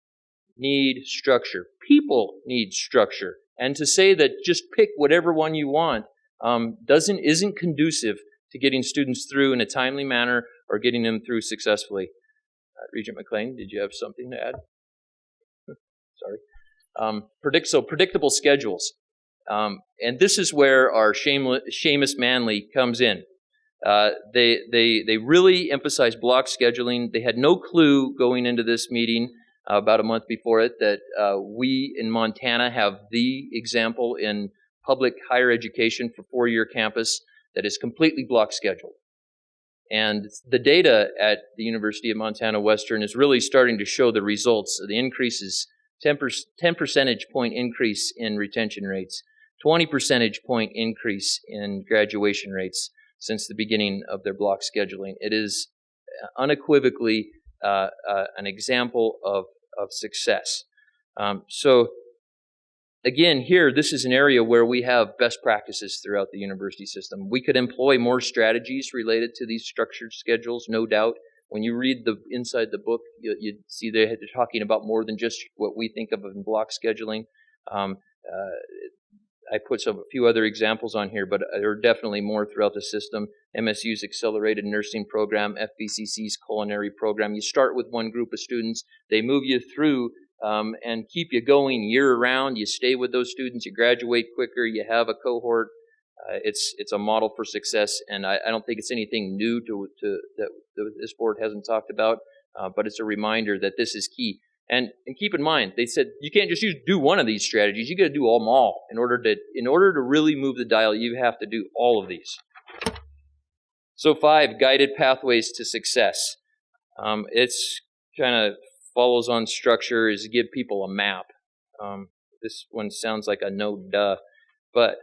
need structure. People need structure. And to say that just pick whatever one you want isn't conducive to getting students through in a timely manner or getting them through successfully. Regent McLean, did you have something to add? Sorry. Predictable schedules. And this is where our Seamus Manley comes in. They really emphasize block scheduling. They had no clue going into this meeting about a month before it that we in Montana have the example in public higher education for four-year campus that is completely block scheduled. And the data at the University of Montana Western is really starting to show the results of the increases, 10 percentage point increase in retention rates, 20 percentage point increase in graduation rates. since the beginning of their block scheduling. It is unequivocally an example of success. So again, here, this is an area where we have best practices throughout the university system. We could employ more strategies related to these structured schedules, no doubt. When you read inside the book, you see they're talking about more than just what we think of in block scheduling. I put a few other examples on here, but there are definitely more throughout the system. MSU's Accelerated Nursing Program, FVCC's Culinary Program. You start with one group of students, they move you through and keep you going year-round. You stay with those students, you graduate quicker, you have a cohort. It's a model for success, and I don't think it's anything new that this board hasn't talked about, but it's a reminder that this is key. And keep in mind, they said you can't just do one of these strategies. You got to do them all in order to really move the dial. You have to do all of these. So 5, guided pathways to success. It's kind of follows on structure, is to give people a map. This one sounds like a no duh, but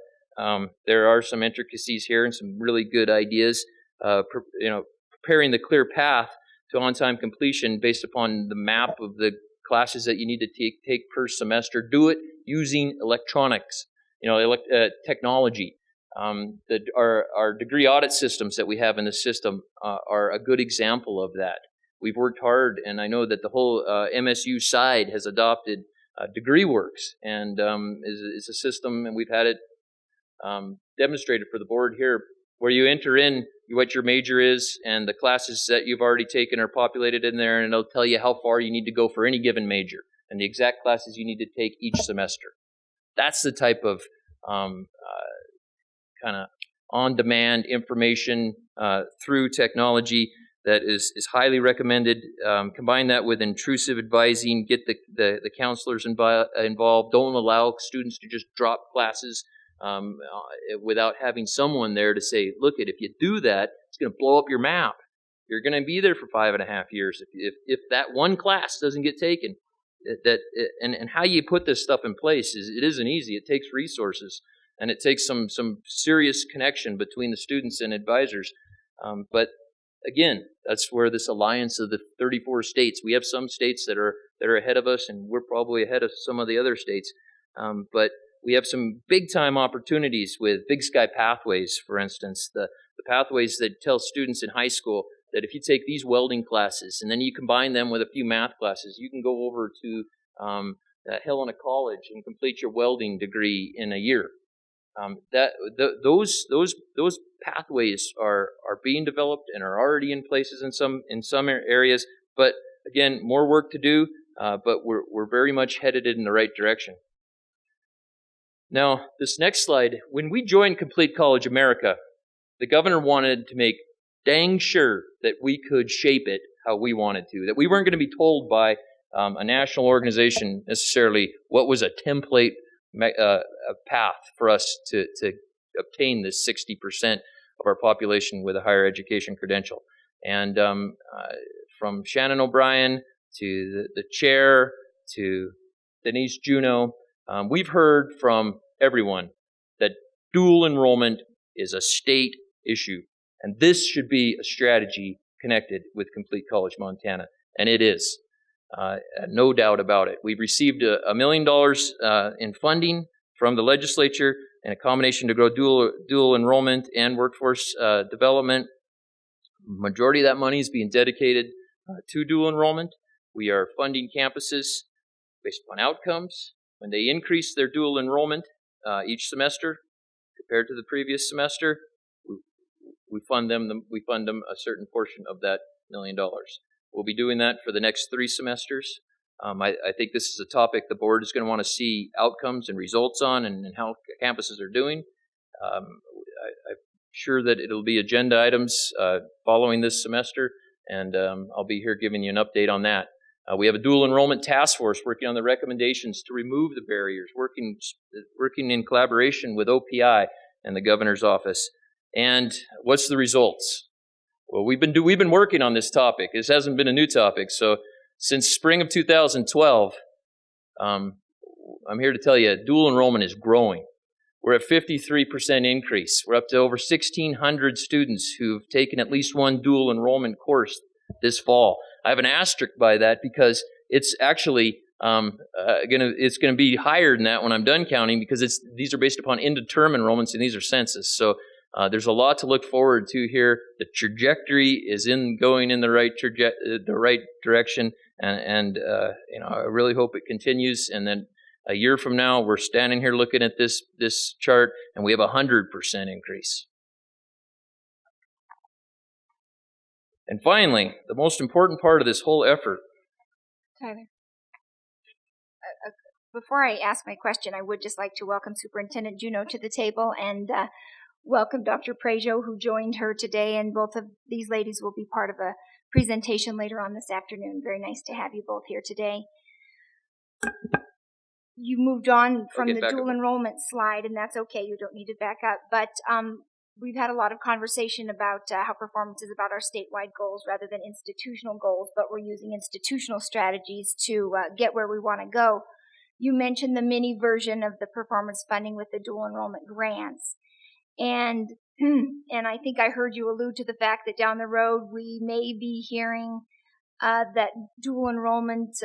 there are some intricacies here and some really good ideas. Preparing the clear path to on-time completion based upon the map of the classes that you need to take per semester. Do it using electronics, technology. Our degree audit systems that we have in the system are a good example of that. We've worked hard, and I know that the whole MSU side has adopted DegreeWorks, and is a system, and we've had it demonstrated for the board here, where you enter in what your major is, and the classes that you've already taken are populated in there, and it'll tell you how far you need to go for any given major, and the exact classes you need to take each semester. That's the type of kind of on-demand information through technology that is highly recommended. Combine that with intrusive advising, get the counselors involved. Don't allow students to just drop classes without having someone there to say, look, if you do that, it's going to blow up your map. You're going to be there for 5.5 years if that one class doesn't get taken. And how you put this stuff in place it isn't easy. It takes resources, and it takes some serious connection between the students and advisors. But again, that's where this alliance of the 34 states. We have some states that are ahead of us, and we're probably ahead of some of the other states. But we have some big-time opportunities with Big Sky Pathways, for instance, the pathways that tell students in high school that if you take these welding classes and then you combine them with a few math classes, you can go over to Helena College and complete your welding degree in a year. Those pathways are being developed and are already in places in some areas. But again, more work to do. But we're very much headed in the right direction. Now, this next slide, when we joined Complete College America, the governor wanted to make dang sure that we could shape it how we wanted to, that we weren't going to be told by a national organization necessarily what was a template path for us to obtain this 60% of our population with a higher education credential. And from Shannon O'Brien to the chair to Denise Juneau, we've heard from everyone that dual enrollment is a state issue, and this should be a strategy connected with Complete College Montana, and it is. No doubt about it. We've received $1 million in funding from the legislature in a combination to grow dual enrollment and workforce development. Majority of that money is being dedicated to dual enrollment. We are funding campuses based upon outcomes. When they increase their dual enrollment each semester compared to the previous semester, we fund them a certain portion of that $1 million. We'll be doing that for the next 3 semesters. I think this is a topic the board is going to want to see outcomes and results on, and how campuses are doing. I'm sure that it'll be agenda items following this semester, and I'll be here giving you an update on that. We have a dual enrollment task force working on the recommendations to remove the barriers, working in collaboration with OPI and the governor's office. And what's the results? Well, we've been working on this topic. This hasn't been a new topic. So since spring of 2012, I'm here to tell you dual enrollment is growing. we're at 53% increase. We're up to over 1,600 students who've taken at least one dual enrollment course this fall. I have an asterisk by that because it's actually it's gonna be higher than that when I'm done counting, because these are based upon indeterminate enrollments and these are census. So there's a lot to look forward to here. The trajectory is going in the right direction, and I really hope it continues. And then a year from now, we're standing here looking at this chart, and we have 100% increase. And finally, the most important part of this whole effort. Tyler. Before I ask my question, I would just like to welcome Superintendent Juneau to the table and welcome Dr. Prejo, who joined her today, and both of these ladies will be part of a presentation later on this afternoon. Very nice to have you both here today. You moved on from the dual enrollment slide, and that's okay. You don't need to back up. But we've had a lot of conversation about how performance is about our statewide goals rather than institutional goals, but we're using institutional strategies to get where we want to go. You mentioned the mini version of the performance funding with the dual enrollment grants. And I think I heard you allude to the fact that down the road we may be hearing that dual enrollment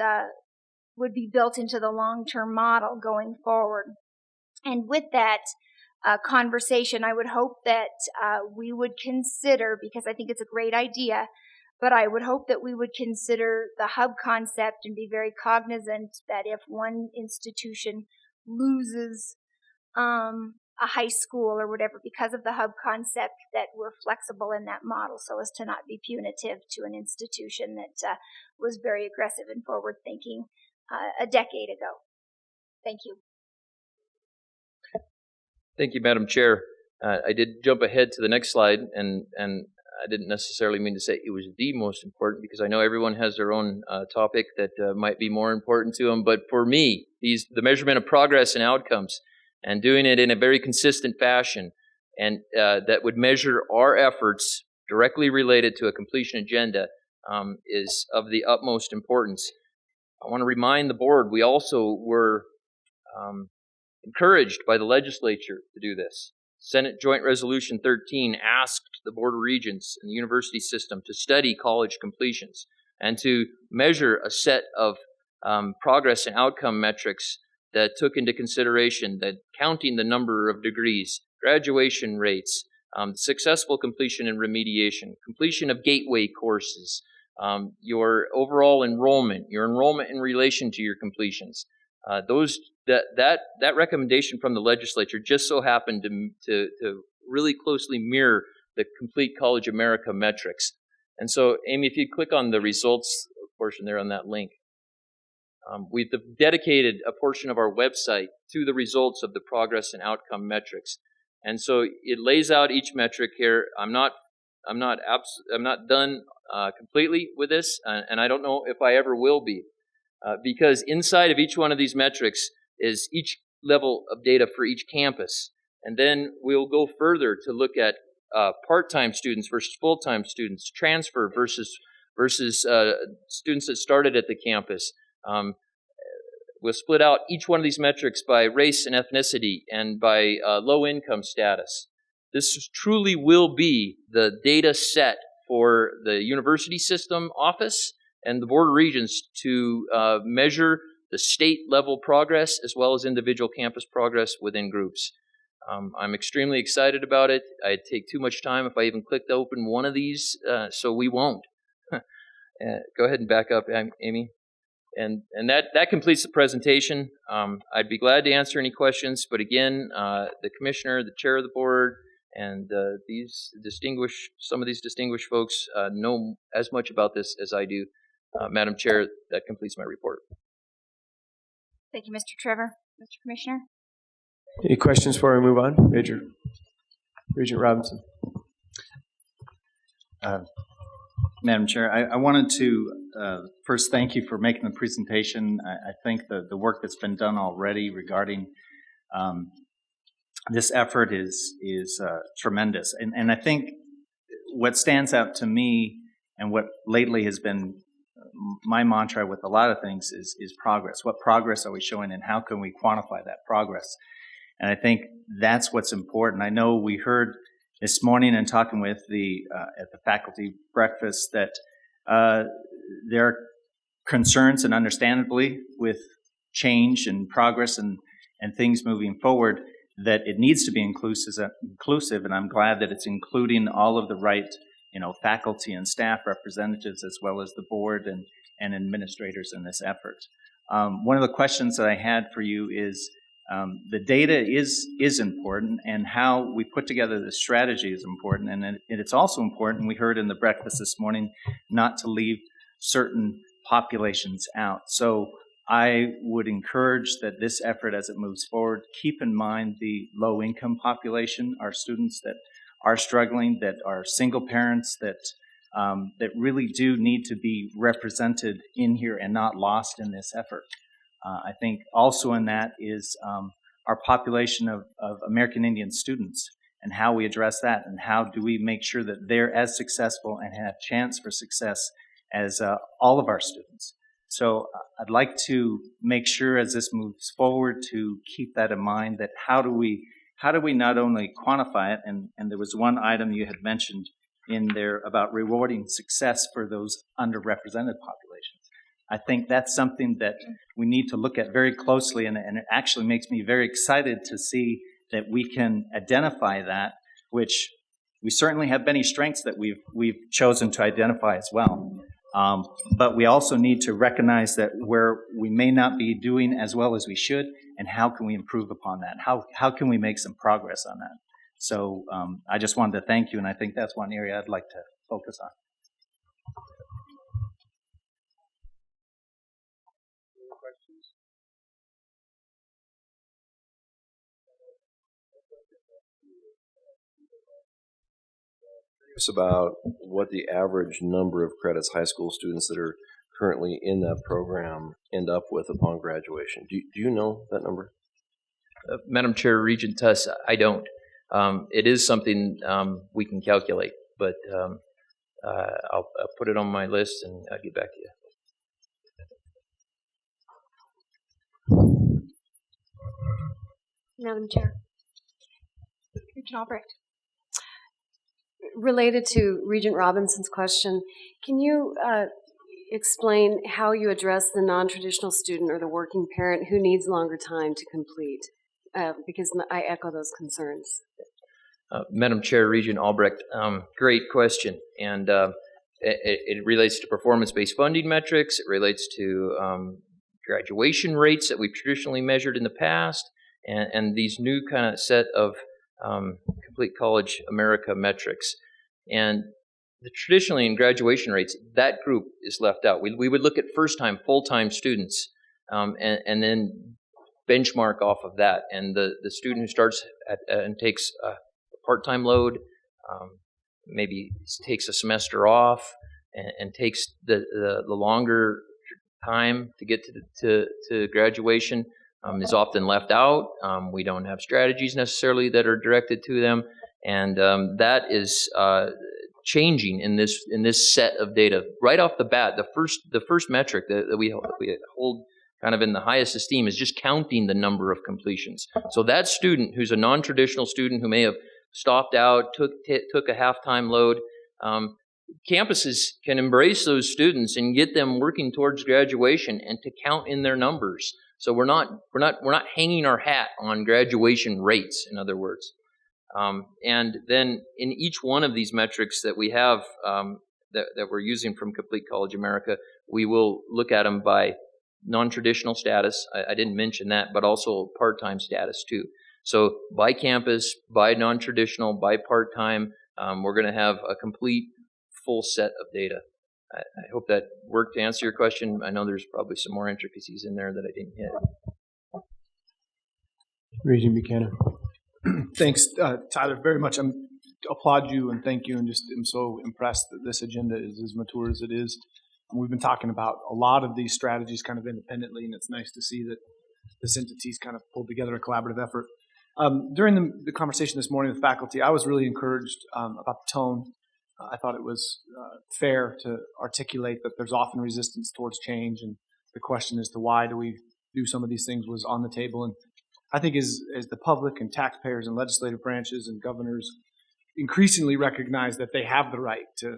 would be built into the long-term model going forward. And with that conversation, I would hope that we would consider, because I think it's a great idea, but I would hope that we would consider the hub concept and be very cognizant that if one institution loses a high school or whatever because of the hub concept, that we're flexible in that model so as to not be punitive to an institution that was very aggressive and forward-thinking a decade ago. Thank you. Thank you, Madam Chair. I did jump ahead to the next slide, and I didn't necessarily mean to say it was the most important, because I know everyone has their own topic that might be more important to them. But for me, the measurement of progress and outcomes, and doing it in a very consistent fashion, and that would measure our efforts directly related to a completion agenda, is of the utmost importance. I want to remind the board, we also were encouraged by the legislature to do this. Senate Joint Resolution 13 asked the Board of Regents and the university system to study college completions and to measure a set of progress and outcome metrics that took into consideration that counting the number of degrees, graduation rates, successful completion and remediation, completion of gateway courses, your overall enrollment, your enrollment in relation to your completions. That recommendation from the legislature just so happened to really closely mirror the Complete College America metrics. And so, Amy, if you click on the results portion there on that link, we've dedicated a portion of our website to the results of the progress and outcome metrics. And so it lays out each metric here. I'm not done completely with this, and I don't know if I ever will be, because inside of each one of these metrics is each level of data for each campus. And then we'll go further to look at part-time students versus full-time students, transfer versus students that started at the campus. We'll split out each one of these metrics by race and ethnicity and by low-income status. This truly will be the data set for the university system office and the Board of Regents to measure the state-level progress as well as individual campus progress within groups. I'm extremely excited about it. I'd take too much time if I even clicked open one of these, so we won't. Go ahead and back up, Amy. And that completes the presentation. I'd be glad to answer any questions, but again, the commissioner, the chair of the board, and some of these distinguished folks know as much about this as I do. Madam Chair, that completes my report. Thank you, Mr. Trevor. Mr. Commissioner? Any questions before we move on? Regent Robinson. Madam Chair, I wanted to first thank you for making the presentation. I think the work that's been done already regarding this effort is tremendous. And I think what stands out to me and what lately has been my mantra with a lot of things is progress. What progress are we showing and how can we quantify that progress? And I think that's what's important. I know we heard this morning and talking with at the faculty breakfast that there are concerns, and understandably, with change and progress and things moving forward, that it needs to be inclusive, and I'm glad that it's including all of the right, faculty and staff representatives, as well as the board and administrators in this effort. One of the questions that I had for you is, the data is important, and how we put together the strategy is important, and it's also important, we heard in the breakfast this morning, not to leave certain populations out. So I would encourage that this effort, as it moves forward, keep in mind the low-income population, our students that are struggling, that are single parents, that really do need to be represented in here and not lost in this effort. I think also in that is our population of American Indian students, and how we address that, and how do we make sure that they're as successful and have chance for success as all of our students. So I'd like to make sure, as this moves forward, to keep that in mind, that how do we not only quantify it, and there was one item you had mentioned in there about rewarding success for those underrepresented populations. I think that's something that we need to look at very closely, and it actually makes me very excited to see that we can identify that, which we certainly have many strengths that we've chosen to identify as well. But we also need to recognize that where we may not be doing as well as we should, and how can we improve upon that? How can we make some progress on that? So I just wanted to thank you, and I think that's one area I'd like to focus on. About what the average number of credits high school students that are currently in that program end up with upon graduation. Do you know that number? Madam Chair, Regent Tuss, I don't. It is something we can calculate, but I'll put it on my list and I'll get back to you. Madam Chair. Regent Albrecht. Related to Regent Robinson's question, can you explain how you address the non-traditional student or the working parent who needs longer time to complete? Because I echo those concerns. Madam Chair, Regent Albrecht, great question. And it relates to performance-based funding metrics. It relates to graduation rates that we've traditionally measured in the past, and these new kind of set of Complete College America metrics. And traditionally in graduation rates, that group is left out. We would look at first-time, full-time students and then benchmark off of that. And the student who starts and takes a part-time load, maybe takes a semester off and takes the longer time to get to graduation, is often left out. We don't have strategies necessarily that are directed to them, and that is changing in this set of data right off the bat. The first metric that we hold kind of in the highest esteem is just counting the number of completions. So that student who's a non-traditional student who may have stopped out, took a half-time load, campuses can embrace those students and get them working towards graduation and to count in their numbers. So we're not hanging our hat on graduation rates, in other words. And then in each one of these metrics that we have that we're using from Complete College America, we will look at them by non-traditional status. I didn't mention that, but also part-time status too. So by campus, by non-traditional, by part-time, we're going to have a complete full set of data. I hope that worked to answer your question. I know there's probably some more intricacies in there that I didn't hit. Regent Buchanan. Thanks, Tyler, very much. I applaud you and thank you, and just am so impressed that this agenda is as mature as it is. We've been talking about a lot of these strategies kind of independently, and it's nice to see that this entity's kind of pulled together a collaborative effort. During the conversation this morning with faculty, I was really encouraged about the tone. I thought it was fair to articulate that there's often resistance towards change, and the question as to why do we do some of these things was on the table. And I think as the public and taxpayers and legislative branches and governors increasingly recognize that they have the right to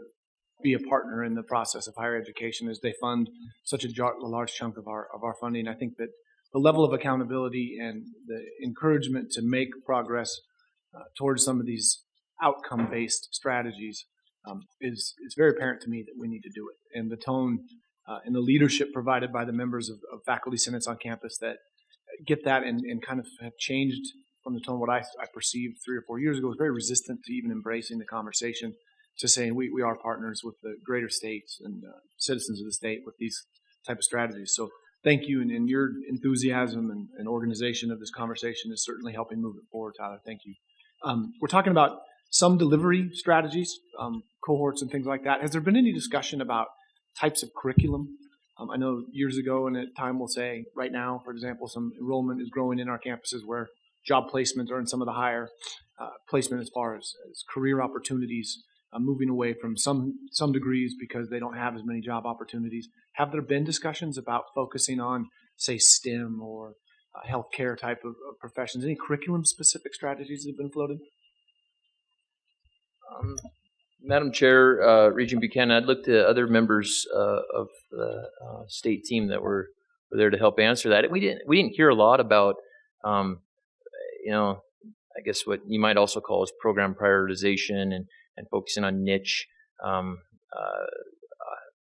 be a partner in the process of higher education as they fund such a large chunk of our funding, I think that the level of accountability and the encouragement to make progress towards some of these outcome-based strategies is very apparent to me that we need to do it. And the tone and the leadership provided by the members of faculty senates on campus that get that and kind of have changed from the tone what I perceived 3 or 4 years ago was very resistant to even embracing the conversation, to saying we are partners with the greater states and citizens of the state with these type of strategies. So thank you, and your enthusiasm and organization of this conversation is certainly helping move it forward, Tyler. Thank you. We're talking about some delivery strategies, cohorts and things like that. Has there been any discussion about types of curriculum? I know years ago, and at time we'll say right now, for example, some enrollment is growing in our campuses where job placements are in some of the higher placement as far as career opportunities, moving away from some degrees because they don't have as many job opportunities. Have there been discussions about focusing on, say, STEM or healthcare type of professions? Any curriculum-specific strategies that have been floated? Madam Chair, Regent Buchanan, I'd look to other members of the state team that were there to help answer that. We didn't hear a lot about, I guess what you might also call is program prioritization and focusing on niche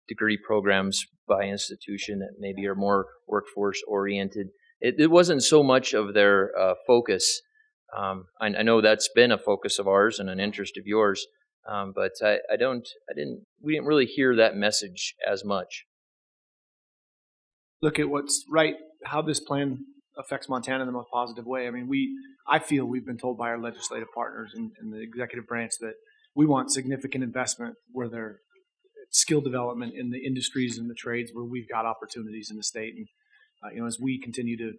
degree programs by institution that maybe are more workforce oriented. It wasn't so much of their focus. I know that's been a focus of ours and an interest of yours. But we didn't really hear that message as much. Look at what's right, how this plan affects Montana in the most positive way. I mean, I feel we've been told by our legislative partners in the executive branch that we want significant investment where there's skill development in the industries and the trades where we've got opportunities in the state. And, as we continue to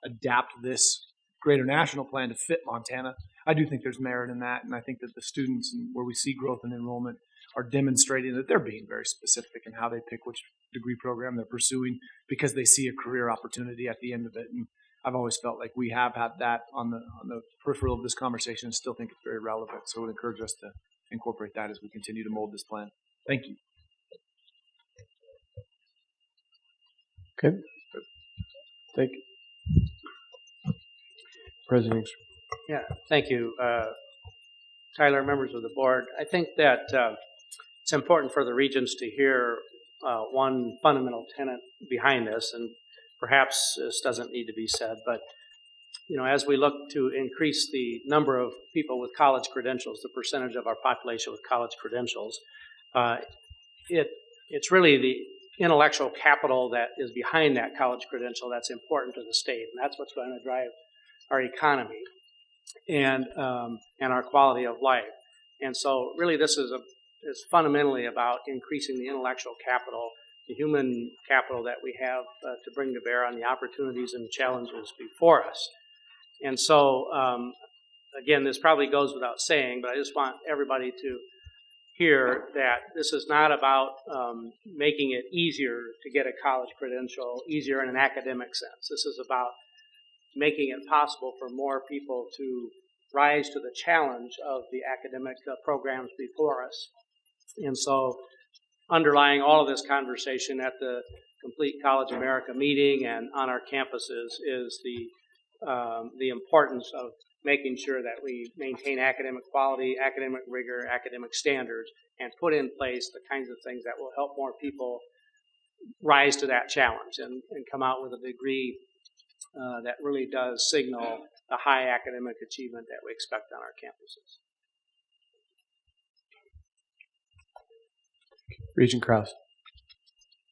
adapt this greater national plan to fit Montana, I do think there's merit in that, and I think that the students and where we see growth in enrollment are demonstrating that they're being very specific in how they pick which degree program they're pursuing because they see a career opportunity at the end of it. And I've always felt like we have had that on the peripheral of this conversation and still think it's very relevant. So I would encourage us to incorporate that as we continue to mold this plan. Thank you. Okay. Thank you. President. Yeah, thank you, Tyler, members of the board. I think that it's important for the regents to hear one fundamental tenet behind this, and perhaps this doesn't need to be said, but as we look to increase the number of people with college credentials, the percentage of our population with college credentials, it's really the intellectual capital that is behind that college credential that's important to the state, and that's what's going to drive our economy and our quality of life. And so really this is fundamentally about increasing the intellectual capital, the human capital that we have to bring to bear on the opportunities and challenges before us. And so, again, this probably goes without saying, but I just want everybody to hear that this is not about making it easier to get a college credential, easier in an academic sense. This is about making it possible for more people to rise to the challenge of the academic programs before us. And so underlying all of this conversation at the Complete College America meeting and on our campuses is the importance of making sure that we maintain academic quality, academic rigor, academic standards, and put in place the kinds of things that will help more people rise to that challenge and come out with a degree that really does signal the high academic achievement that we expect on our campuses. Regent Krause.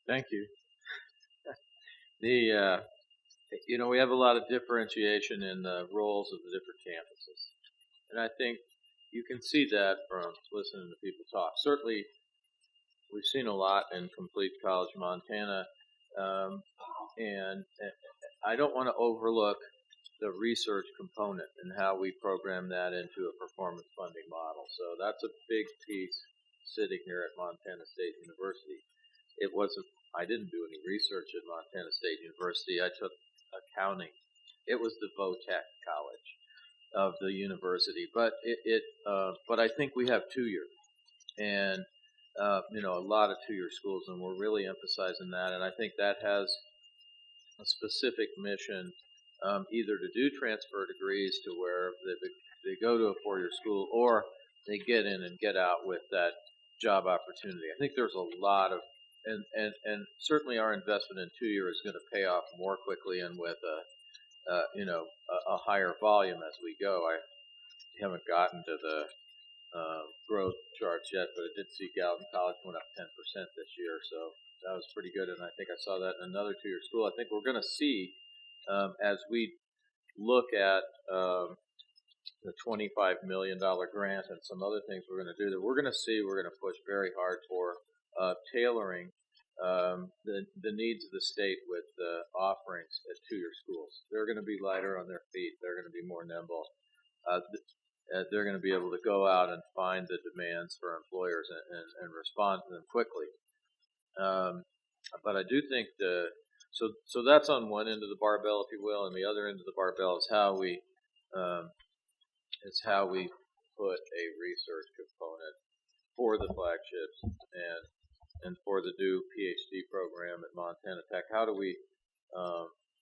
Thank you. We have a lot of differentiation in the roles of the different campuses. And I think you can see that from listening to people talk. Certainly, we've seen a lot in Complete College Montana, and I don't want to overlook the research component and how we program that into a performance funding model. So that's a big piece sitting here at Montana State University. I didn't do any research at Montana State University. I took accounting It was the VOTEC college of the university, but but I think we have 2-year, and a lot of 2-year schools, and we're really emphasizing that. And I think that has a specific mission, either to do transfer degrees to where they go to a 4-year school, or they get in and get out with that job opportunity. I think there's a lot of, and certainly our investment in 2-year is going to pay off more quickly and with a higher volume as we go. I haven't gotten to the growth charts yet, but I did see Gallatin College went up 10% this year, so that was pretty good. And I think I saw that in another 2-year school. I think we're going to see, as we look at the $25 million grant and some other things we're going to do, that we're going to push very hard for tailoring the needs of the state with offerings at 2-year schools. They're going to be lighter on their feet. They're going to be more nimble. They're going to be able to go out and find the demands for employers and respond to them quickly. But I do think so that's on one end of the barbell, if you will, and the other end of the barbell is how we put a research component for the flagships and for the new PhD program at Montana Tech. How do we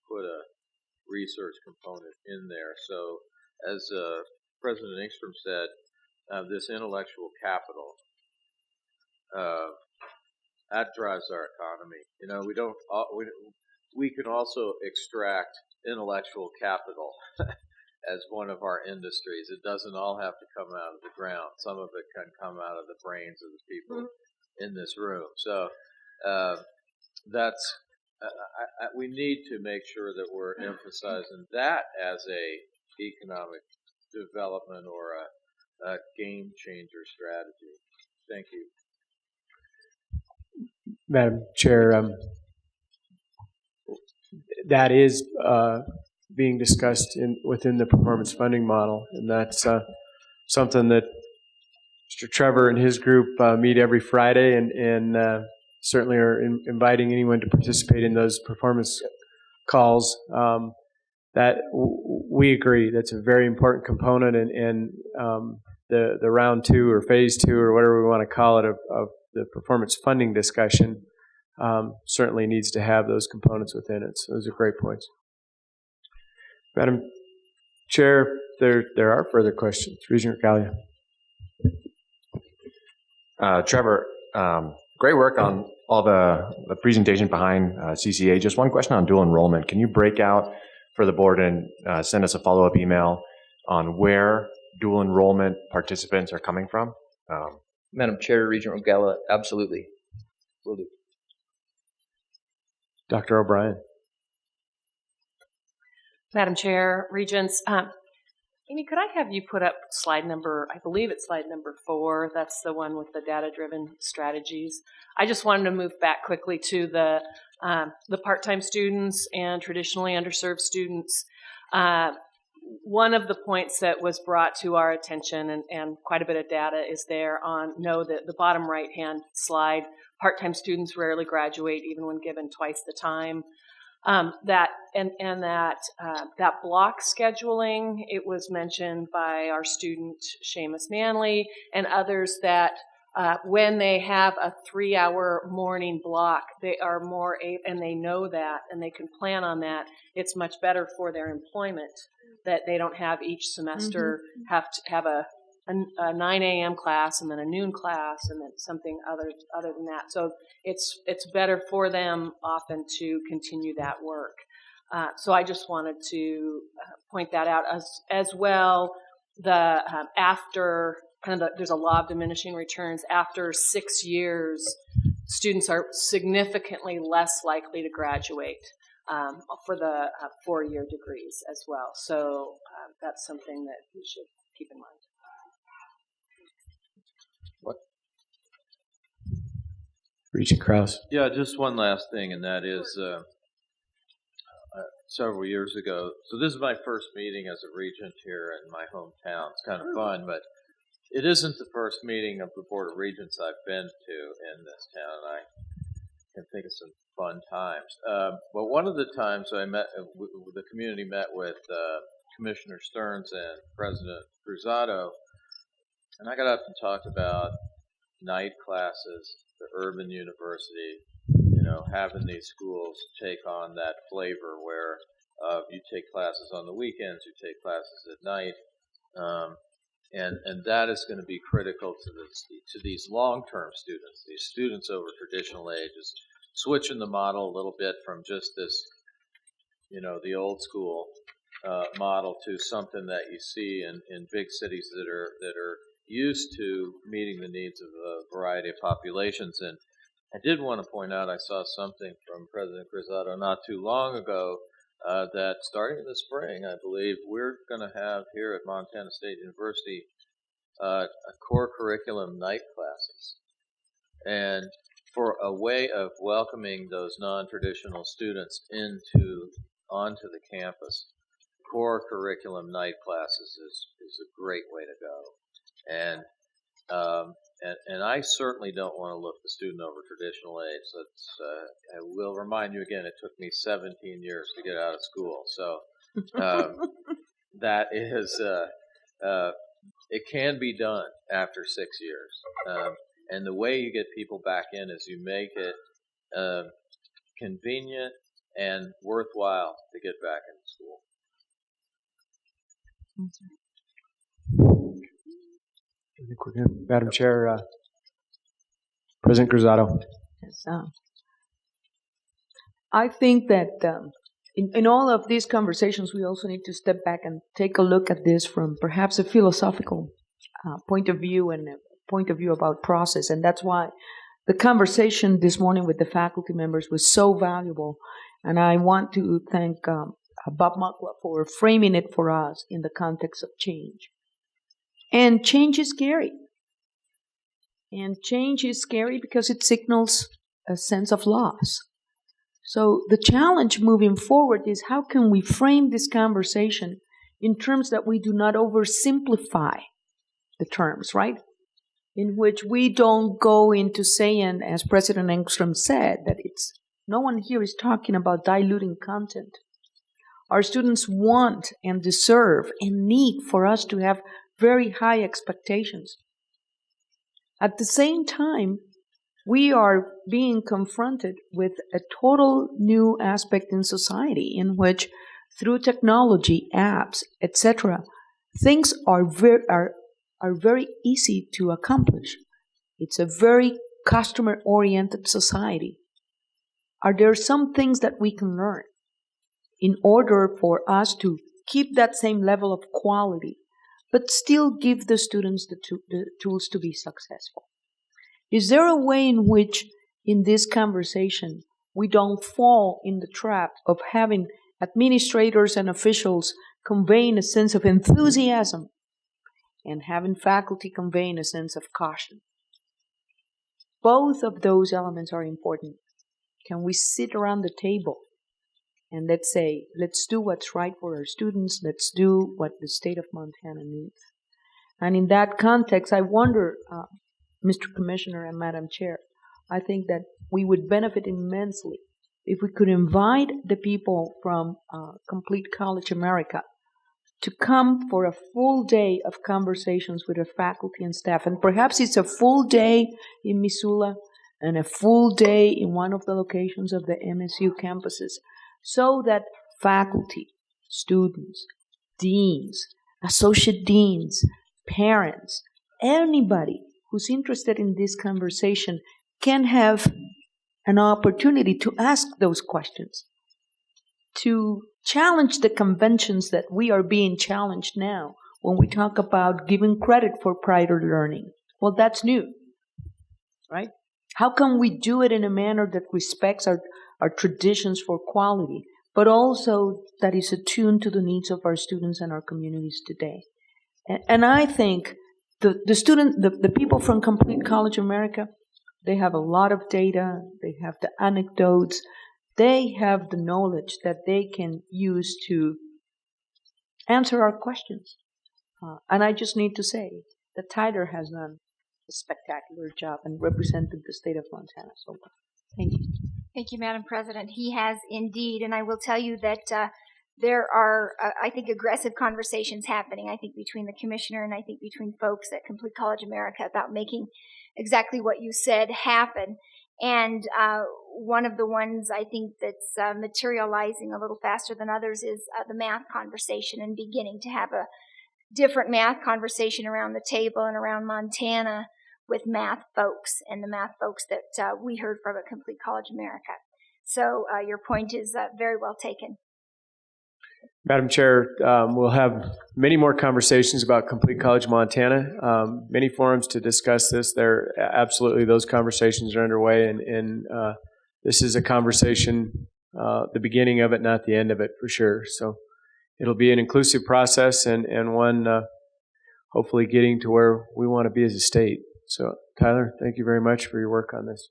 put a research component in there? So as President Engstrom said, this intellectual capital, that drives our economy. We can also extract intellectual capital as one of our industries. It doesn't all have to come out of the ground. Some of it can come out of the brains of the people in this room. So we need to make sure that we're emphasizing that as a economic development or a game changer strategy. Thank you. Madam Chair, that is being discussed within the performance funding model, and that's something that Mr. Trevor and his group meet every Friday, and certainly are inviting anyone to participate in those performance calls. That we agree that's a very important component, and the round 2 or phase 2 or whatever we want to call it of the performance funding discussion certainly needs to have those components within it. So those are great points. Madam Chair, there are further questions. Regent Regalia. Trevor, great work on all the presentation behind CCA. Just one question on dual enrollment. Can you break out for the board and send us a follow-up email on where dual enrollment participants are coming from? Madam Chair, Regent Regalia, absolutely. Will do. Dr. O'Brien. Madam Chair, Regents, Amy, could I have you put up slide number, I believe it's slide number 4. That's the one with the data-driven strategies. I just wanted to move back quickly to the part-time students and traditionally underserved students. One of the points that was brought to our attention, and quite a bit of data is there on the bottom right-hand slide, part-time students rarely graduate even when given twice the time. That block scheduling, it was mentioned by our student Seamus Manley and others that when they have a 3-hour morning block, they are more and they know that and they can plan on that. It's much better for their employment that they don't have each semester have to have a 9 a.m. class and then a noon class and then something other than that. So it's better for them often to continue that work. So I just wanted to point that out as well. There's a law of diminishing returns. After 6 years, students are significantly less likely to graduate for the 4-year degrees as well. So that's something that we should keep in mind. Regent Krause. Yeah, just one last thing, and that is several years ago. So this is my first meeting as a regent here in my hometown. It's kind of fun, but it isn't the first meeting of the Board of Regents I've been to in this town. I can think of some fun times. But one of the times I met, the community met with Commissioner Stearns and President Cruzado, and I got up and talked about night classes, the urban university, having these schools take on that flavor where you take classes on the weekends, you take classes at night, and that is going to be critical to these long-term students, these students over traditional ages, switching the model a little bit from just this, the old school model to something that you see in big cities that are used to meeting the needs of a variety of populations. And I did want to point out, I saw something from President Cruzado not too long ago that starting in the spring, I believe, we're going to have here at Montana State University a core curriculum night classes. And for a way of welcoming those non-traditional students onto the campus, core curriculum night classes is a great way to go. And I certainly don't want to look the student over traditional age. I will remind you again, it took me 17 years to get out of school. So that is, it can be done after 6 years. And the way you get people back in is you make it convenient and worthwhile to get back into school. I think we're good. Madam Chair, President Cruzado. Yes, I think that in all of these conversations, we also need to step back and take a look at this from perhaps a philosophical point of view and a point of view about process. And that's why the conversation this morning with the faculty members was so valuable. And I want to thank Bob Makwa for framing it for us in the context of change. And change is scary. And change is scary because it signals a sense of loss. So the challenge moving forward is how can we frame this conversation in terms that we do not oversimplify the terms, right? In which we don't go into saying, as President Engstrom said, that no one here is talking about diluting content. Our students want and deserve and need for us to have very high expectations. At the same time, we are being confronted with a total new aspect in society in which, through technology, apps, etc., things are very easy to accomplish. It's a very customer-oriented society. Are there some things that we can learn in order for us to keep that same level of quality, but still give the students the tools to be successful? Is there a way in which, in this conversation, we don't fall in the trap of having administrators and officials conveying a sense of enthusiasm and having faculty conveying a sense of caution? Both of those elements are important. Can we sit around the table and let's say, let's do what's right for our students, let's do what the state of Montana needs? And in that context, I wonder, Mr. Commissioner and Madam Chair, I think that we would benefit immensely if we could invite the people from Complete College America to come for a full day of conversations with our faculty and staff. And perhaps it's a full day in Missoula and a full day in one of the locations of the MSU campuses, so that faculty, students, deans, associate deans, parents, anybody who's interested in this conversation can have an opportunity to ask those questions, to challenge the conventions that we are being challenged now when we talk about giving credit for prior learning. Well, that's new, right? How can we do it in a manner that respects our traditions for quality, but also that is attuned to the needs of our students and our communities today? And I think the people from Complete College America, they have a lot of data, they have the anecdotes, they have the knowledge that they can use to answer our questions. And I just need to say that Tyler has done a spectacular job and represented the state of Montana so well. Thank you. Thank you, Madam President. He has indeed, and I will tell you that there are, I think, aggressive conversations happening, I think, between the commissioner and I think between folks at Complete College America about making exactly what you said happen. And one of the ones I think that's materializing a little faster than others is the math conversation, and beginning to have a different math conversation around the table and around Montana with math folks and the math folks that we heard from at Complete College America. So your point is very well taken. Madam Chair, we'll have many more conversations about Complete College Montana, many forums to discuss this. Those conversations are underway, and this is a conversation, the beginning of it, not the end of it, for sure. So it'll be an inclusive process and one hopefully getting to where we want to be as a state. So, Tyler, thank you very much for your work on this.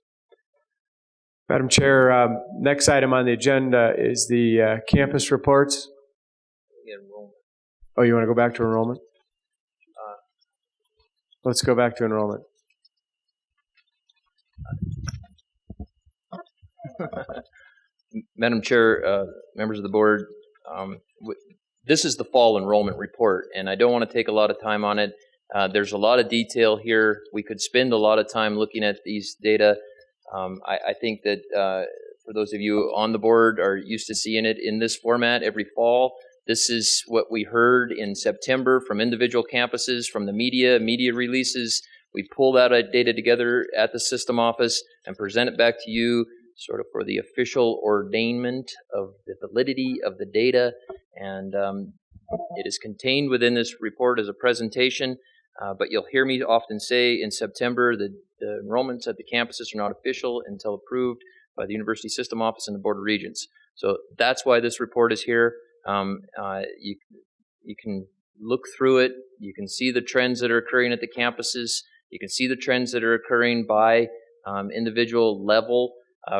Madam Chair, next item on the agenda is the campus reports. Enrollment. Oh, you want to go back to enrollment? Let's go back to enrollment. Madam Chair, members of the board, this is the fall enrollment report, and I don't want to take a lot of time on it. There's a lot of detail here. We could spend a lot of time looking at these data. I think that for those of you on the board are used to seeing it in this format every fall. This is what we heard in September from individual campuses, from the media releases. We pull that data together at the system office and present it back to you sort of for the official ordainment of the validity of the data. And it is contained within this report as a presentation. But you'll hear me often say in September that the enrollments at the campuses are not official until approved by the University System Office and the Board of Regents. So that's why this report is here. You can look through it. You can see the trends that are occurring at the campuses. You can see the trends that are occurring by individual level.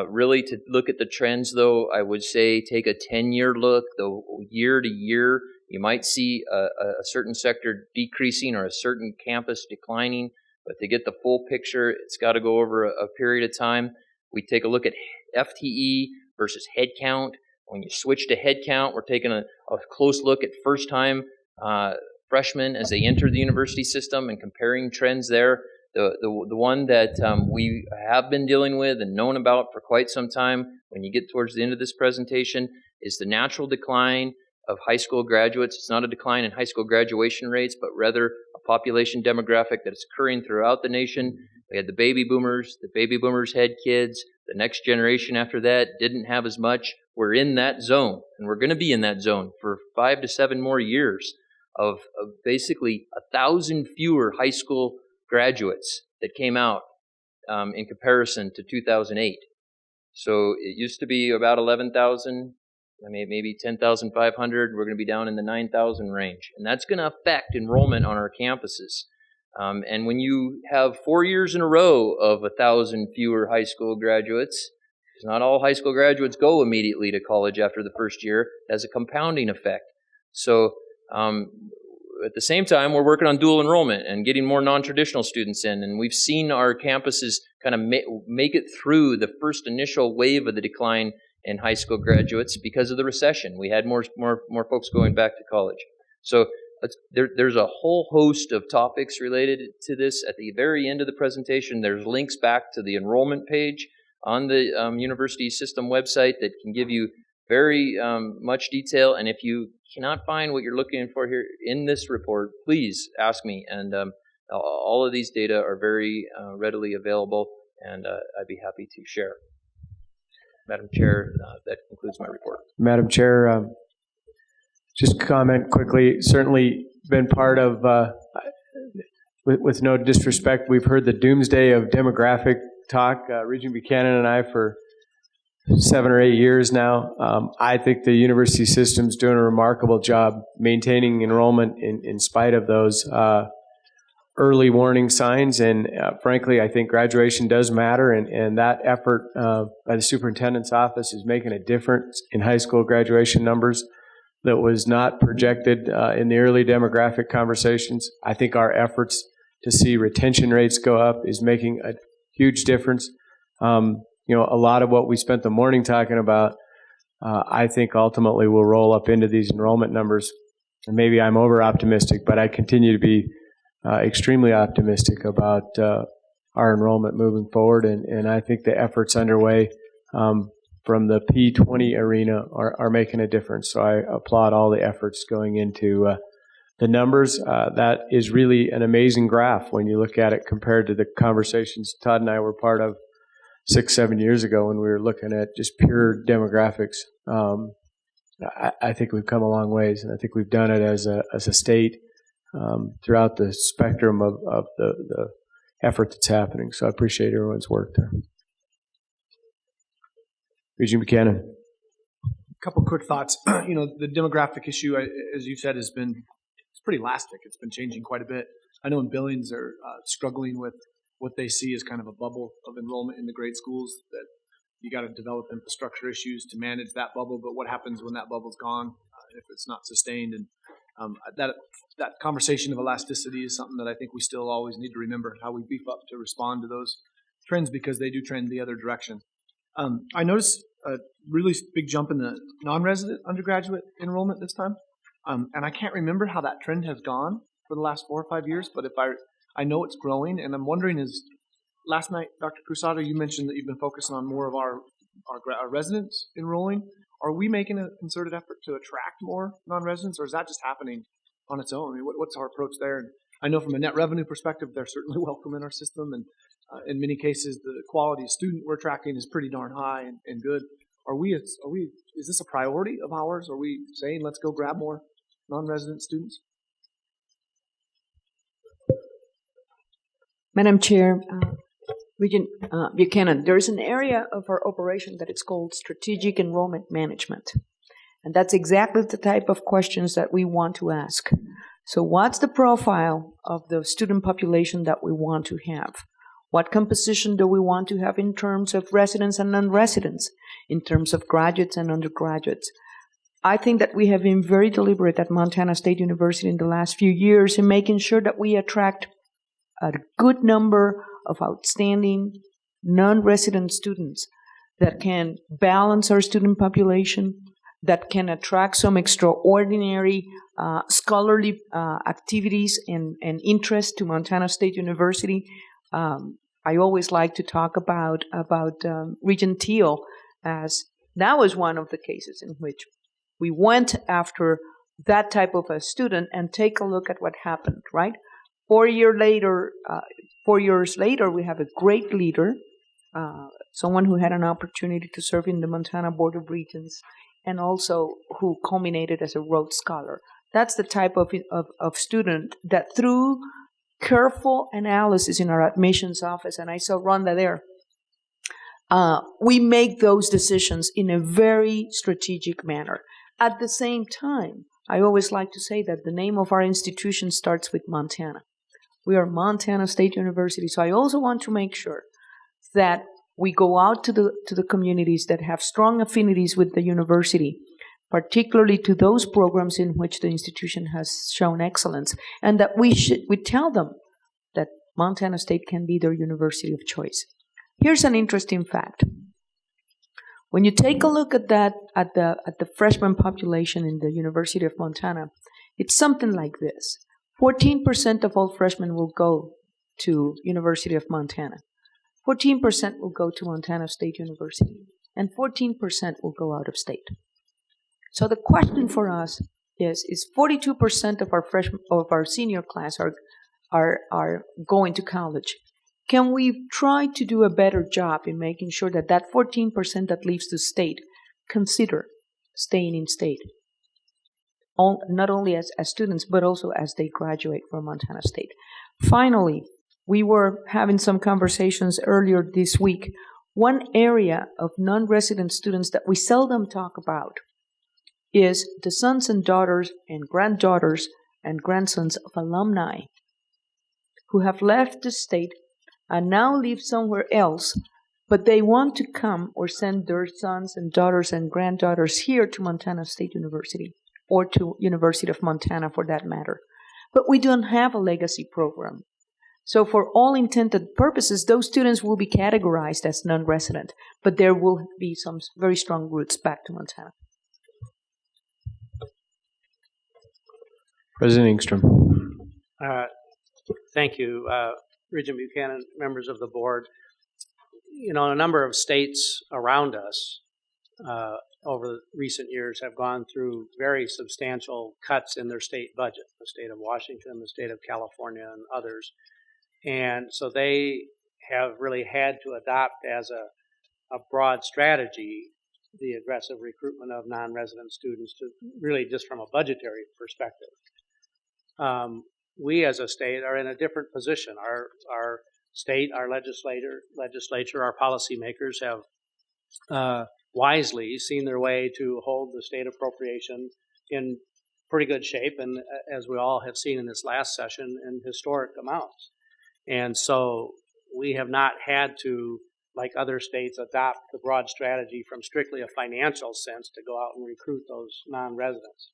Really, to look at the trends, though, I would say take a 10-year look. Though year to year, you might see a certain sector decreasing or a certain campus declining. But to get the full picture, it's got to go over a period of time. We take a look at FTE versus headcount. When you switch to headcount, we're taking a close look at first-time freshmen as they enter the university system and comparing trends there. The one that we have been dealing with and known about for quite some time, when you get towards the end of this presentation, is the natural decline of high school graduates. It's not a decline in high school graduation rates, but rather a population demographic that is occurring throughout the nation. We had the baby boomers. The baby boomers had kids. The next generation after that didn't have as much. We're in that zone, and we're going to be in that zone for 5 to 7 more years of basically 1,000 fewer high school graduates that came out in comparison to 2008. So it used to be about 11,000, maybe 10,500. We're going to be down in the 9,000 range. And that's going to affect enrollment on our campuses. And when you have 4 years in a row of 1,000 fewer high school graduates, because not all high school graduates go immediately to college after the first year, it has a compounding effect. So at the same time, we're working on dual enrollment and getting more non-traditional students in. And we've seen our campuses kind of make it through the first initial wave of the decline in high school graduates because of the recession. We had more folks going back to college. So there's a whole host of topics related to this. At the very end of the presentation, there's links back to the enrollment page on the university system website that can give you very much detail. And if you cannot find what you're looking for here in this report, please ask me. And all of these data are very readily available, and I'd be happy to share. Madam Chair, that concludes my report. Madam Chair, just comment quickly. Certainly been part of, with no disrespect, we've heard the doomsday of demographic talk, Regent Buchanan and I, for 7 or 8 years now. I think the university system's doing a remarkable job maintaining enrollment in spite of those early warning signs. And frankly, I think graduation does matter. And that effort by the superintendent's office is making a difference in high school graduation numbers that was not projected in the early demographic conversations. I think our efforts to see retention rates go up is making a huge difference. a lot of what we spent the morning talking about, I think ultimately will roll up into these enrollment numbers. And maybe I'm over optimistic, but I continue to be extremely optimistic about our enrollment moving forward. And I think the efforts underway from the P20 arena are making a difference. So I applaud all the efforts going into the numbers. That is really an amazing graph when you look at it compared to the conversations Todd and I were part of 6-7 years ago when we were looking at just pure demographics. I think we've come a long ways, and I think we've done it as a state throughout the spectrum of the effort that's happening. So I appreciate everyone's work there. Regent Buchanan. A couple quick thoughts. The demographic issue, as you said, it's pretty elastic. It's been changing quite a bit. I know in Billings they're struggling with what they see as kind of a bubble of enrollment in the grade schools, that you got to develop infrastructure issues to manage that bubble. But what happens when that bubble's gone if it's not sustained? And that conversation of elasticity is something that I think we still always need to remember, how we beef up to respond to those trends, because they do trend the other direction. I noticed a really big jump in the non-resident undergraduate enrollment this time. And I can't remember how that trend has gone for the last 4 or 5 years, but if I know it's growing, and I'm wondering last night, Dr. Cruzado, you mentioned that you've been focusing on more of our residents enrolling. Are we making a concerted effort to attract more non-residents, or is that just happening on its own? I mean, what's our approach there? And I know from a net revenue perspective, they're certainly welcome in our system, and in many cases, the quality of student we're attracting is pretty darn high and good. Is this a priority of ours? Are we saying let's go grab more non-resident students? Madam Chair, Regent Buchanan, there is an area of our operation that is called strategic enrollment management. And that's exactly the type of questions that we want to ask. So what's the profile of the student population that we want to have? What composition do we want to have in terms of residents and non-residents, in terms of graduates and undergraduates? I think that we have been very deliberate at Montana State University in the last few years in making sure that we attract a good number of outstanding non-resident students that can balance our student population, that can attract some extraordinary scholarly activities and interest to Montana State University. I always like to talk about Regent Teal, as that was one of the cases in which we went after that type of a student and take a look at what happened, right? 4 years later, we have a great leader, someone who had an opportunity to serve in the Montana Board of Regents, and also who culminated as a Rhodes Scholar. That's the type of student that through careful analysis in our admissions office, and I saw Rhonda there, we make those decisions in a very strategic manner. At the same time, I always like to say that the name of our institution starts with Montana. We are Montana State University, so I also want to make sure that we go out to the communities that have strong affinities with the university, particularly to those programs in which the institution has shown excellence, and that we tell them that Montana State can be their university of choice. Here's an interesting fact. When you take a look at the freshman population in the University of Montana, it's something like this. 14% of all freshmen will go to University of Montana. 14% will go to Montana State University, and 14% will go out of state. So the question for us is 42% of our senior class are going to college. Can we try to do a better job in making sure that 14% that leaves the state consider staying in state, not only as students, but also as they graduate from Montana State? Finally, we were having some conversations earlier this week. One area of non-resident students that we seldom talk about is the sons and daughters and granddaughters and grandsons of alumni who have left the state and now live somewhere else, but they want to come or send their sons and daughters and granddaughters here to Montana State University, or to University of Montana for that matter. But we don't have a legacy program. So for all intended purposes, those students will be categorized as non-resident, but there will be some very strong roots back to Montana. President Engstrom. Thank you, Regent Buchanan, members of the board. You know, a number of states around us over recent years have gone through very substantial cuts in their state budget, the state of Washington, the state of California, and others. And so they have really had to adopt as a broad strategy the aggressive recruitment of non-resident students to really just from a budgetary perspective. We as a state are in a different position. Our state, our legislature, our policymakers have wisely seen their way to hold the state appropriation in pretty good shape, and as we all have seen in this last session, in historic amounts. And so we have not had to, like other states, adopt the broad strategy from strictly a financial sense to go out and recruit those non-residents.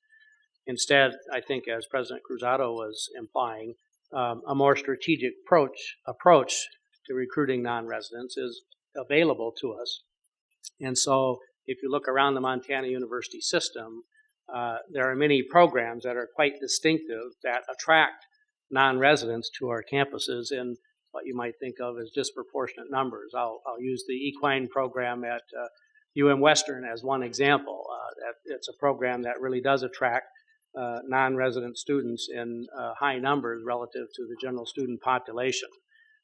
Instead, I think, as President Cruzado was implying, a more strategic approach to recruiting non-residents is available to us. And so if you look around the Montana University system, there are many programs that are quite distinctive that attract non-residents to our campuses in what you might think of as disproportionate numbers. I'll use the equine program at Western as one example. It's a program that really does attract non-resident students in high numbers relative to the general student population.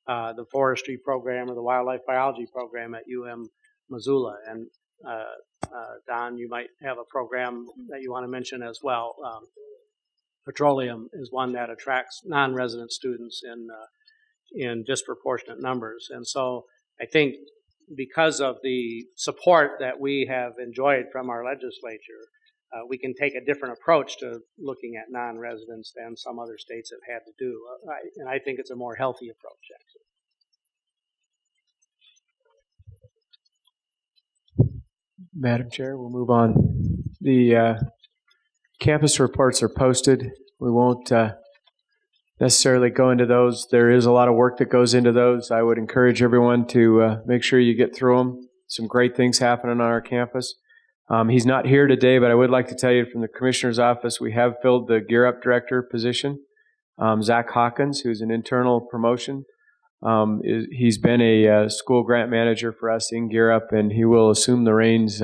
The forestry program or the wildlife biology program at Missoula. And Don, you might have a program that you want to mention as well. Petroleum is one that attracts non-resident students in disproportionate numbers. And so I think because of the support that we have enjoyed from our legislature, we can take a different approach to looking at non-residents than some other states have had to do. And I think it's a more healthy approach, actually. Madam Chair, we'll move on. The campus reports are posted. We won't necessarily go into those. There is a lot of work that goes into those. I would encourage everyone to make sure you get through them. Some great things happening on our campus. He's not here today, but I would like to tell you from the Commissioner's office, we have filled the Gear Up Director position. Zach Hawkins, who's an internal promotion, he's been a school grant manager for us in Gear Up, and he will assume the reins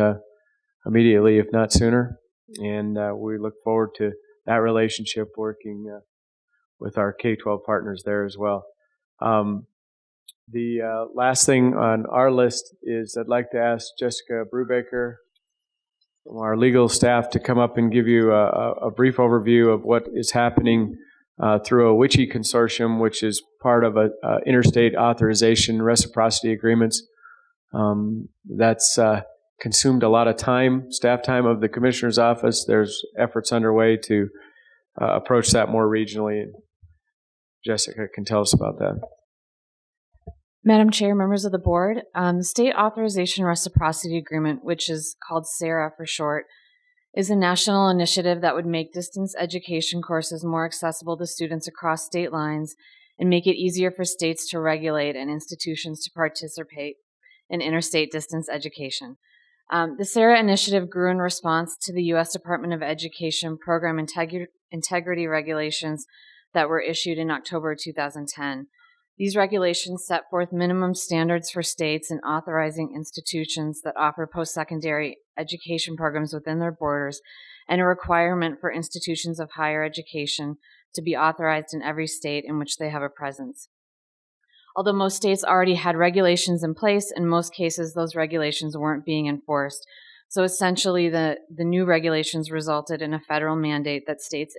immediately, if not sooner. And we look forward to that relationship working with our K-12 partners there as well. The last thing on our list is I'd like to ask Jessica Brubaker from our legal staff to come up and give you a brief overview of what is happening through a WICHE consortium, which is part of a interstate authorization reciprocity agreements. That's consumed a lot of time, staff time of the Commissioner's office. There's efforts underway to approach that more regionally. Jessica can tell us about that. Madam Chair, members of the board, the State Authorization Reciprocity Agreement, which is called SARA for short, is a national initiative that would make distance education courses more accessible to students across state lines and make it easier for states to regulate and institutions to participate in interstate distance education. The SARA initiative grew in response to the U.S. Department of Education program integrity regulations that were issued in October 2010. These regulations set forth minimum standards for states in authorizing institutions that offer post-secondary education programs within their borders, and a requirement for institutions of higher education to be authorized in every state in which they have a presence. Although most states already had regulations in place, in most cases those regulations weren't being enforced. So essentially the new regulations resulted in a federal mandate that states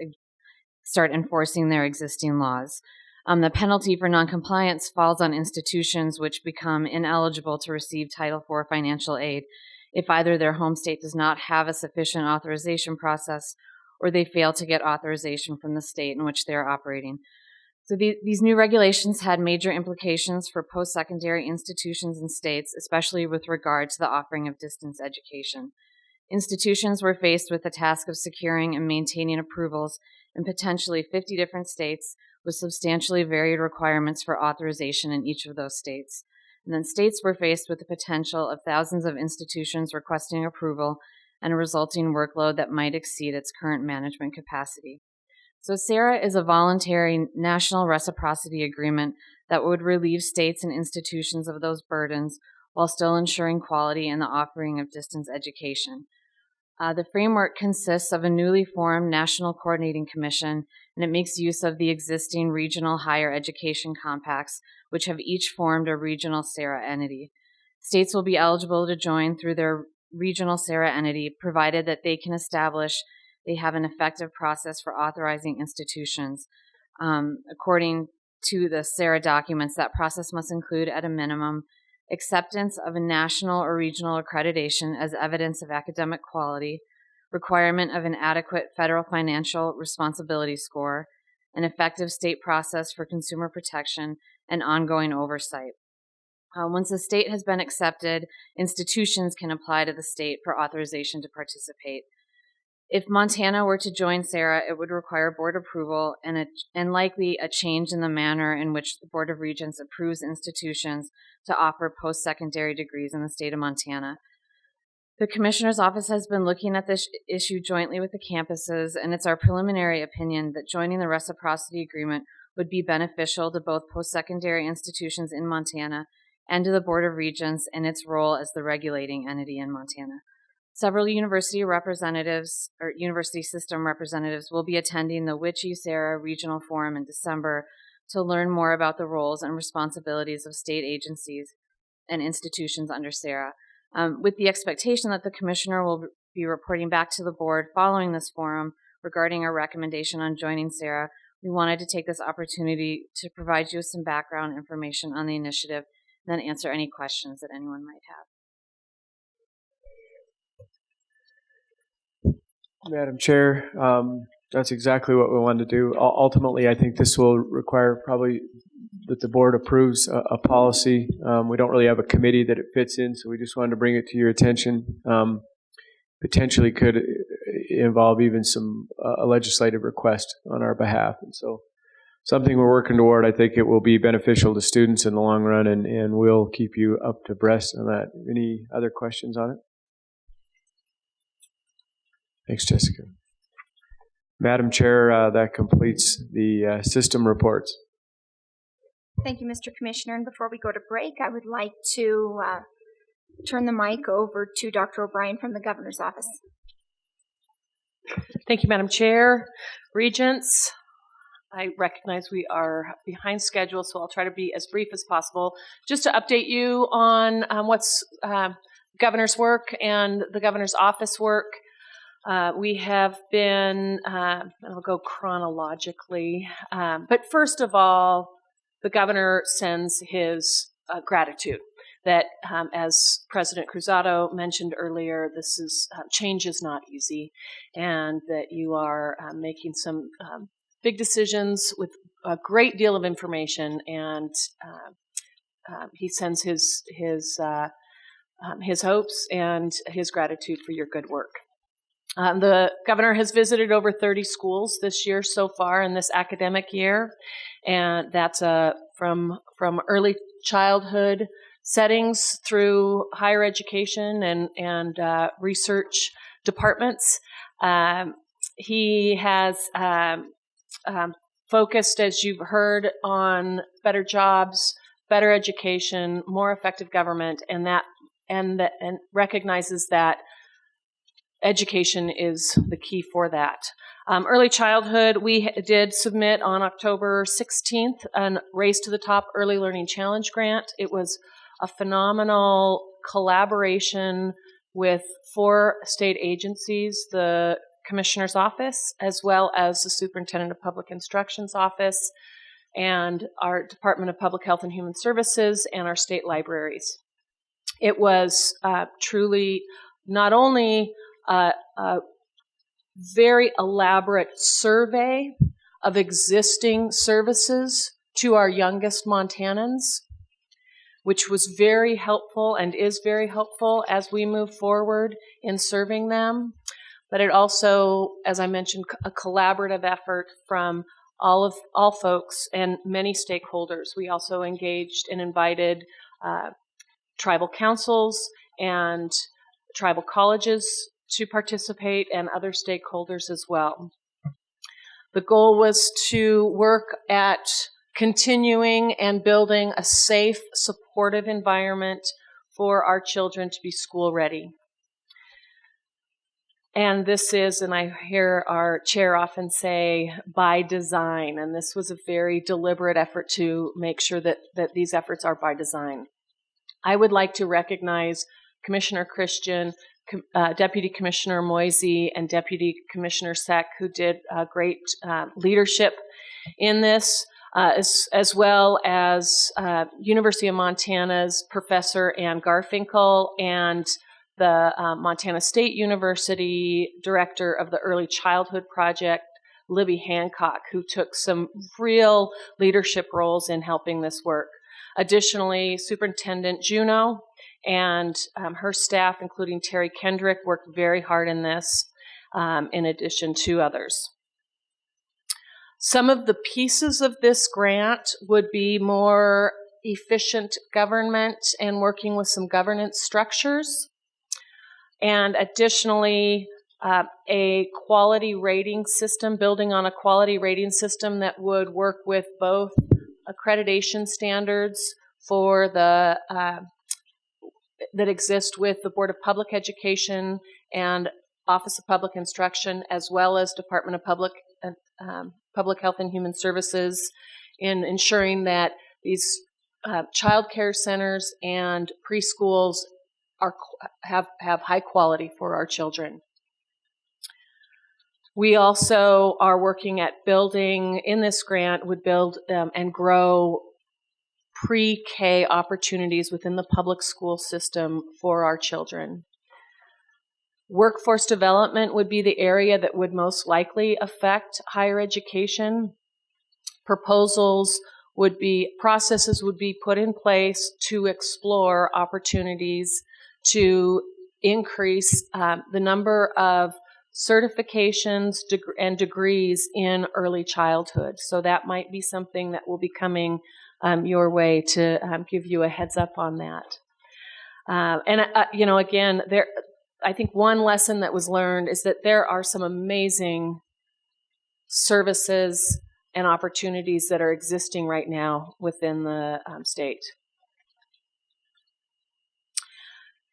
start enforcing their existing laws. The penalty for noncompliance falls on institutions which become ineligible to receive Title IV financial aid if either their home state does not have a sufficient authorization process or they fail to get authorization from the state in which they are operating. So these new regulations had major implications for post-secondary institutions and states, especially with regard to the offering of distance education. Institutions were faced with the task of securing and maintaining approvals in potentially 50 different states with substantially varied requirements for authorization in each of those states. And then states were faced with the potential of thousands of institutions requesting approval and a resulting workload that might exceed its current management capacity. So SARA is a voluntary national reciprocity agreement that would relieve states and institutions of those burdens while still ensuring quality in the offering of distance education. The framework consists of a newly formed National Coordinating Commission, and it makes use of the existing regional higher education compacts, which have each formed a regional SARA entity. States will be eligible to join through their regional SARA entity, provided that they can establish they have an effective process for authorizing institutions. According to the SARA documents, that process must include, at a minimum, acceptance of a national or regional accreditation as evidence of academic quality, requirement of an adequate federal financial responsibility score, an effective state process for consumer protection, and ongoing oversight. Once a state has been accepted, institutions can apply to the state for authorization to participate. If Montana were to join SARA, it would require board approval and likely a change in the manner in which the Board of Regents approves institutions to offer post-secondary degrees in the state of Montana. The Commissioner's Office has been looking at this issue jointly with the campuses, and it's our preliminary opinion that joining the reciprocity agreement would be beneficial to both post-secondary institutions in Montana and to the Board of Regents in its role as the regulating entity in Montana. Several university representatives or university system representatives will be attending the WICHE-SARA Regional Forum in December to learn more about the roles and responsibilities of state agencies and institutions under SARA, with the expectation that the Commissioner will be reporting back to the board following this forum regarding our recommendation on joining SARA. We wanted to take this opportunity to provide you with some background information on the initiative and then answer any questions that anyone might have. Madam Chair, that's exactly what we wanted to do. Ultimately, I think this will require probably that the board approves a policy. We don't really have a committee that it fits in, so we just wanted to bring it to your attention. Potentially could involve even a legislative request on our behalf. And so something we're working toward. I think it will be beneficial to students in the long run, and we'll keep you up to breast on that. Any other questions on it? Thanks, Jessica. Madam Chair, that completes the system reports. Thank you, Mr. Commissioner. And before we go to break, I would like to turn the mic over to Dr. O'Brien from the Governor's Office. Thank you, Madam Chair. Regents, I recognize we are behind schedule, so I'll try to be as brief as possible. Just to update you on what's Governor's work and the Governor's Office work. We have been, I'll go chronologically, but first of all, the Governor sends his gratitude that, as President Cruzado mentioned earlier, this is change is not easy, and that you are making some big decisions with a great deal of information, and he sends his hopes and his gratitude for your good work. The Governor has visited over 30 schools this year so far in this academic year, and that's from early childhood settings through higher education and research departments. He has focused, as you've heard, on better jobs, better education, more effective government, and recognizes that education is the key for that. Early childhood, we did submit on October 16th a Race to the Top Early Learning Challenge grant. It was a phenomenal collaboration with 4 state agencies, the Commissioner's Office, as well as the Superintendent of Public Instruction's Office, and our Department of Public Health and Human Services, and our state libraries. It was truly not only a very elaborate survey of existing services to our youngest Montanans, which was very helpful and is very helpful as we move forward in serving them. But it also, as I mentioned, a collaborative effort from all folks and many stakeholders. We also engaged and invited tribal councils and tribal colleges to participate and other stakeholders as well. The goal was to work at continuing and building a safe, supportive environment for our children to be school ready. And this is, and I hear our chair often say, by design. And this was a very deliberate effort to make sure that these efforts are by design. I would like to recognize Commissioner Christian, Deputy Commissioner Moisey, and Deputy Commissioner Seck, who did great leadership in this, as well as University of Montana's Professor Ann Garfinkel and the Montana State University Director of the Early Childhood Project, Libby Hancock, who took some real leadership roles in helping this work. Additionally, Superintendent Juneau and her staff, including Terry Kendrick, worked very hard in this, in addition to others. Some of the pieces of this grant would be more efficient government and working with some governance structures. And additionally, a quality rating system, building on a quality rating system that would work with both accreditation standards for the that exist with the Board of Public Education and Office of Public Instruction, as well as Department of Public Health and Human Services, in ensuring that these child care centers and preschools have high quality for our children. We also are working at building, in this grant, would build and grow pre-K opportunities within the public school system for our children. Workforce development would be the area that would most likely affect higher education. Processes would be put in place to explore opportunities to increase the number of certifications and degrees in early childhood. So that might be something that will be coming your way to give you a heads up on that. Again, I think one lesson that was learned is that there are some amazing services and opportunities that are existing right now within the state.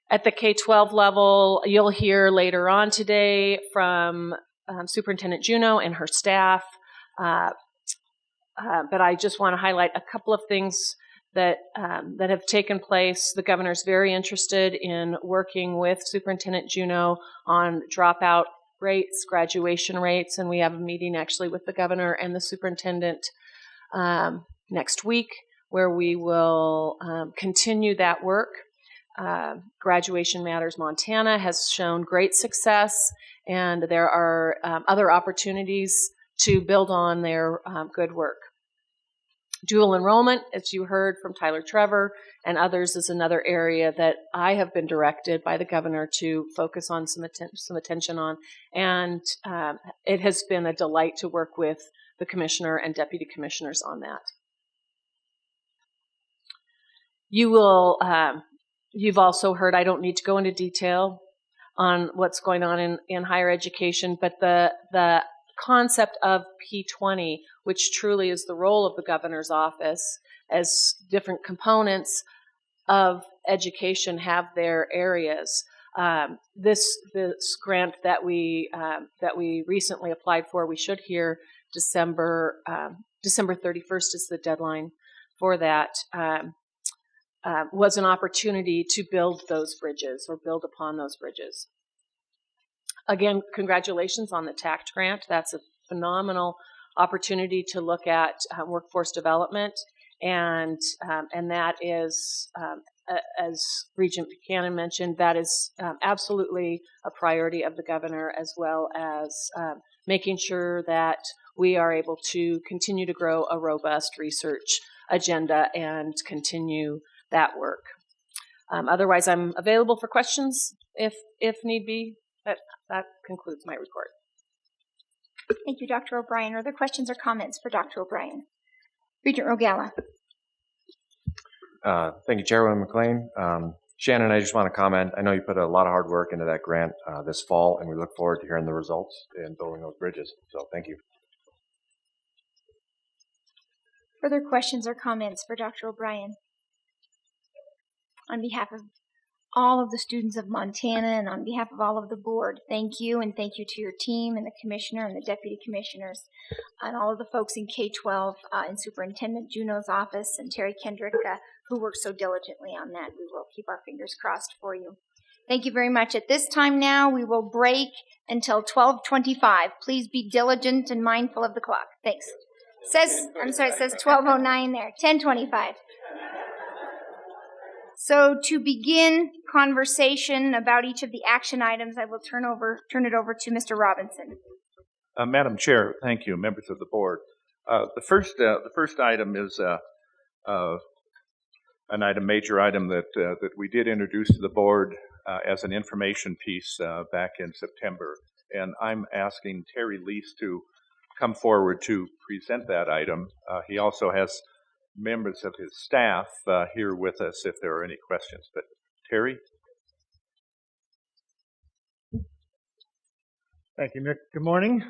At the K-12 level, you'll hear later on today from Superintendent Juneau and her staff, but I just want to highlight a couple of things that have taken place. The governor's very interested in working with Superintendent Juneau on dropout rates, graduation rates, and we have a meeting actually with the governor and the superintendent next week where we will continue that work. Graduation Matters Montana has shown great success, and there are other opportunities to build on their good work. Dual enrollment, as you heard from Tyler Trevor and others, is another area that I have been directed by the governor to focus on some attention on, and it has been a delight to work with the commissioner and deputy commissioners on that. You've also heard, I don't need to go into detail on what's going on in higher education, but the concept of P20, which truly is the role of the governor's office, as different components of education have their areas. This grant that we recently applied for, we should hear December 31st is the deadline for that. Was an opportunity to build those bridges or build upon those bridges. Again, congratulations on the TACT grant. That's a phenomenal opportunity to look at workforce development, and that is, as Regent Buchanan mentioned, that is absolutely a priority of the governor, as well as making sure that we are able to continue to grow a robust research agenda and continue that work. Otherwise, I'm available for questions if need be. That concludes my report. Thank you, Dr. O'Brien. Are there questions or comments for Dr. O'Brien? Regent Rogala. Thank you, Chairwoman McLean. Shannon, I just want to comment. I know you put a lot of hard work into that grant this fall, and we look forward to hearing the results and building those bridges. So thank you. Further questions or comments for Dr. O'Brien? On behalf of all of the students of Montana and on behalf of all of the board, thank you, and thank you to your team and the commissioner and the deputy commissioners and all of the folks in K-12 in Superintendent Juneau's office and Terry Kendrick who worked so diligently on that. We will keep our fingers crossed for you. Thank you very much. At this time now, we will break until 12:25. Please be diligent and mindful of the clock. Thanks. It says 12:09 there, 10:25. So to begin conversation about each of the action items, I will turn it over to Mr. Robinson. Madam Chair, thank you, members of the board. The first item is major item that we did introduce to the board as an information piece back in September, and I'm asking Terry Lease to come forward to present that item. He also has members of his staff here with us if there are any questions. But Terry? Thank you, Nick. Good morning,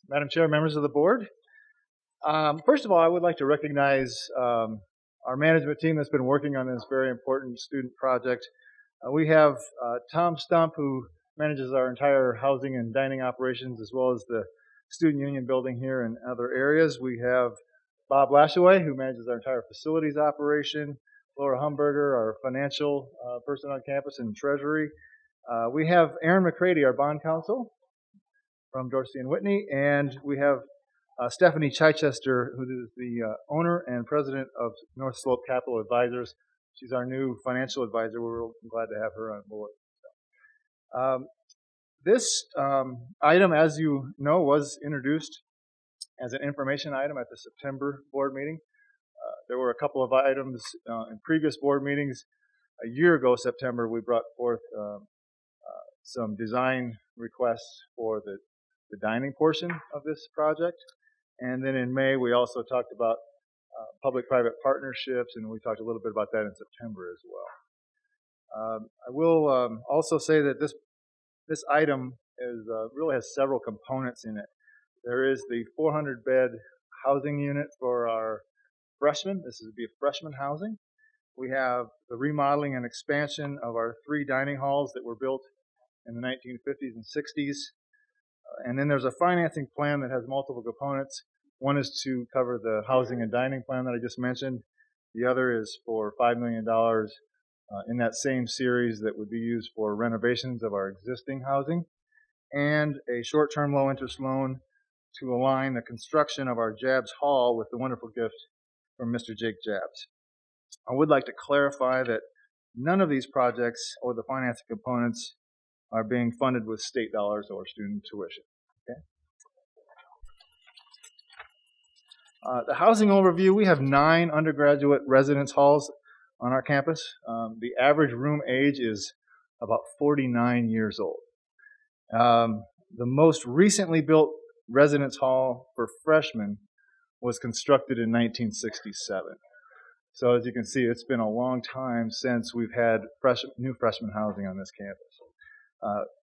Madam Chair, members of the board. First of all, I would like to recognize our management team that's been working on this very important student project. We have Tom Stump, who manages our entire housing and dining operations, as well as the student union building here and other areas. We have Bob Lashaway, who manages our entire facilities operation, Laura Humberger, our financial person on campus and treasury. We have Aaron McCready, our bond counsel from Dorsey and Whitney, and we have Stephanie Chichester, who is the owner and president of North Slope Capital Advisors. She's our new financial advisor. We're real glad to have her on board. This item, as you know, was introduced as an information item at the September board meeting. There were a couple of items in previous board meetings. A year ago, September, we brought forth some design requests for the dining portion of this project. And then in May, we also talked about public-private partnerships, and we talked a little bit about that in September as well. I will also say that this item really has several components in it. There is the 400-bed housing unit for our freshmen. This would be freshman housing. We have the remodeling and expansion of our 3 dining halls that were built in the 1950s and 60s. And then there's a financing plan that has multiple components. One is to cover the housing and dining plan that I just mentioned. The other is for $5 million in that same series that would be used for renovations of our existing housing, and a short-term low-interest loan to align the construction of our Jabs Hall with the wonderful gift from Mr. Jake Jabs. I would like to clarify that none of these projects or the financing components are being funded with state dollars or student tuition. Okay? The housing overview, we have 9 undergraduate residence halls on our campus. The average room age is about 49 years old. The most recently built residence hall for freshmen was constructed in 1967. So as you can see, it's been a long time since we've had new freshman housing on this campus.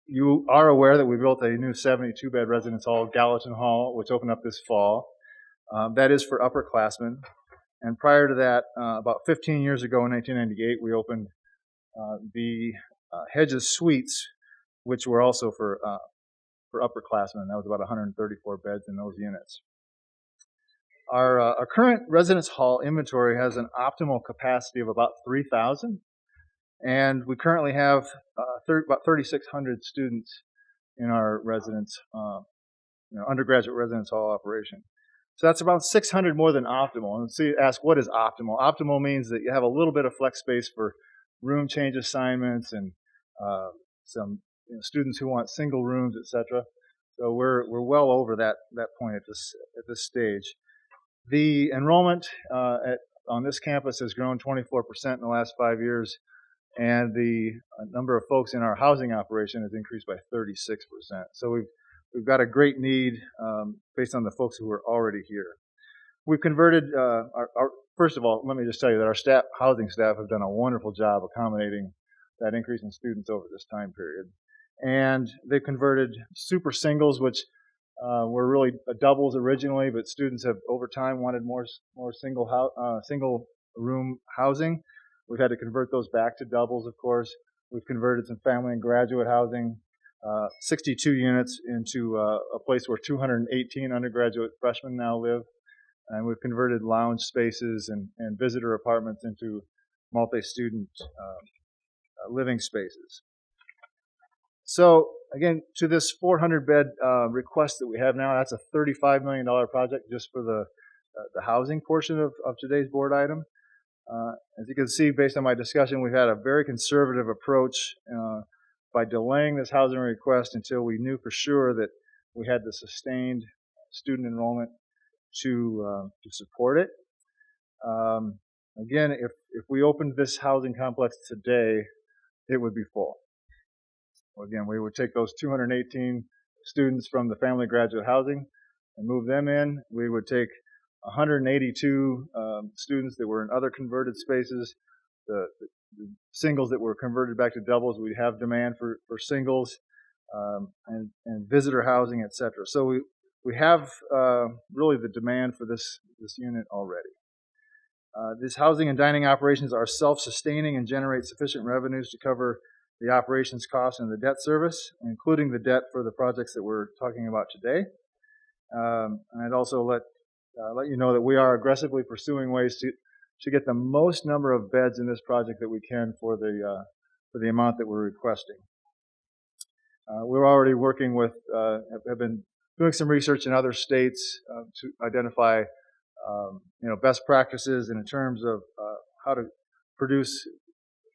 You are aware that we built a new 72-bed residence hall, Gallatin Hall, which opened up this fall. That is for upperclassmen. And prior to that, about 15 years ago in 1998, we opened the Hedges Suites, which were also for upperclassmen. That was about 134 beds in those units. Our current residence hall inventory has an optimal capacity of about 3,000, and we currently have about 3,600 students in our undergraduate residence hall operation. So that's about 600 more than optimal. And so you ask, what is optimal? Optimal means that you have a little bit of flex space for room change assignments and some students who want single rooms, etc. So we're well over that point at this stage. The enrollment on this campus has grown 24% in the last 5 years, and the number of folks in our housing operation has increased by 36%. So we've we've got a great need based on the folks who are already here. We've converted first of all, let me just tell you that our housing staff have done a wonderful job accommodating that increase in students over this time period. And they've converted super singles, which were really doubles originally, but students have over time wanted more single room housing. We've had to convert those back to doubles, of course. We've converted some family and graduate housing, 62 units into a place where 218 undergraduate freshmen now live. And we've converted lounge spaces and visitor apartments into multi-student living spaces. So again, to this 400-bed request that we have now, that's a $35 million project just for the housing portion of today's board item. As you can see, based on my discussion, we've had a very conservative approach by delaying this housing request until we knew for sure that we had the sustained student enrollment to support it. Again, if we opened this housing complex today, it would be full. Again, we would take those 218 students from the family graduate housing and move them in. We would take 182 students that were in other converted spaces. The singles that were converted back to doubles, we'd have demand for singles and visitor housing, etc. So we have really the demand for this unit already. These housing and dining operations are self-sustaining and generate sufficient revenues to cover the operations costs and the debt service, including the debt for the projects that we're talking about today. And I'd also let you know that we are aggressively pursuing ways to get the most number of beds in this project that we can for the amount that we're requesting. We're already working with, have been doing some research in other states to identify, best practices in terms of how to produce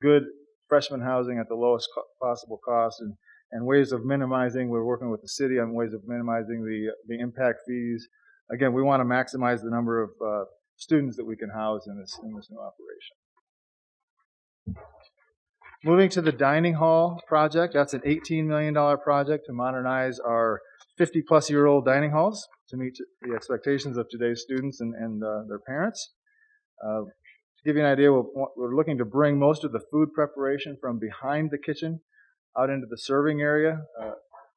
good freshman housing at the lowest possible cost and ways of minimizing. We're working with the city on ways of minimizing the impact fees. Again, we want to maximize the number of students that we can house in this new operation. Moving to the dining hall project, that's an $18 million project to modernize our 50-plus-year-old dining halls to meet the expectations of today's students and their parents. To give you an idea, we're looking to bring most of the food preparation from behind the kitchen out into the serving area.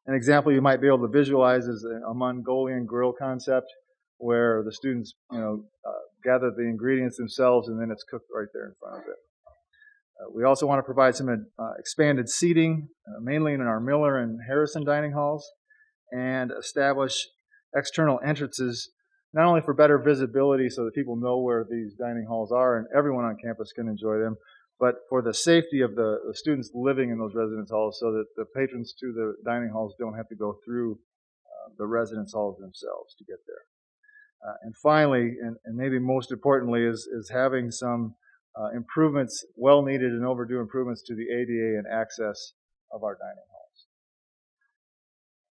An example you might be able to visualize is a Mongolian grill concept where the students, gather the ingredients themselves and then it's cooked right there in front of it. We also want to provide some expanded seating, mainly in our Miller and Harrison dining halls, and establish external entrances, not only for better visibility so that people know where these dining halls are and everyone on campus can enjoy them, but for the safety of the students living in those residence halls so that the patrons to the dining halls don't have to go through the residence halls themselves to get there. And finally, and maybe most importantly, is having some improvements, well-needed and overdue improvements to the ADA and access of our dining halls.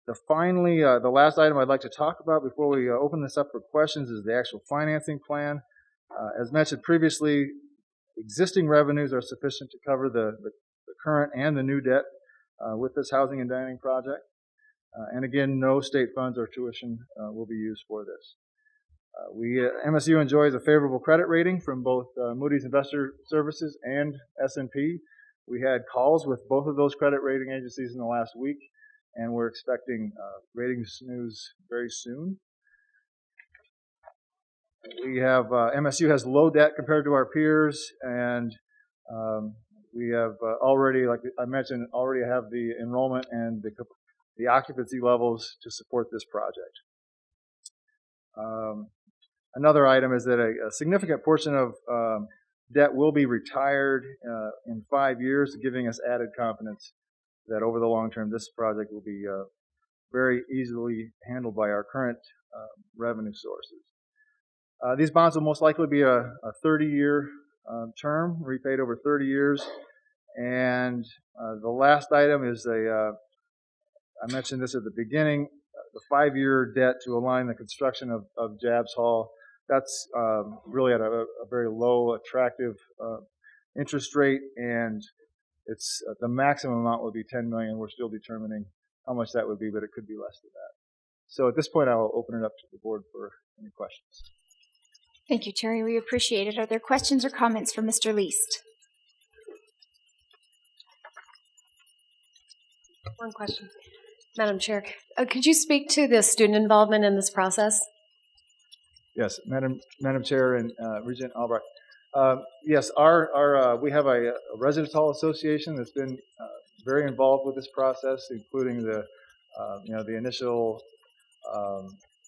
The last item I'd like to talk about before we open this up for questions is the actual financing plan. As mentioned previously, existing revenues are sufficient to cover the current and the new debt with this housing and dining project. And again, no state funds or tuition will be used for this. MSU enjoys a favorable credit rating from both Moody's Investor Services and S&P. We had calls with both of those credit rating agencies in the last week, and we're expecting ratings news very soon. We have MSU has low debt compared to our peers, and we have already, like I mentioned, already have the enrollment and the occupancy levels to support this project. Another item is that a significant portion of debt will be retired in 5 years, giving us added confidence that over the long term this project will be very easily handled by our current revenue sources. These bonds will most likely be a 30-year term, repaid over 30 years. And the last item is I mentioned this at the beginning, the 5-year debt to align the construction of Jabs Hall. That's really at a very low, attractive interest rate, and it's the maximum amount would be $10 million. We're still determining how much that would be, but it could be less than that. So at this point, I will open it up to the board for any questions. Thank you, Terry. We appreciate it. Are there questions or comments for Mr. Least? One question. Madam Chair, could you speak to the student involvement in this process? Yes, Madam Chair and Regent Albright. Yes, we have a residence hall association that's been very involved with this process, including the initial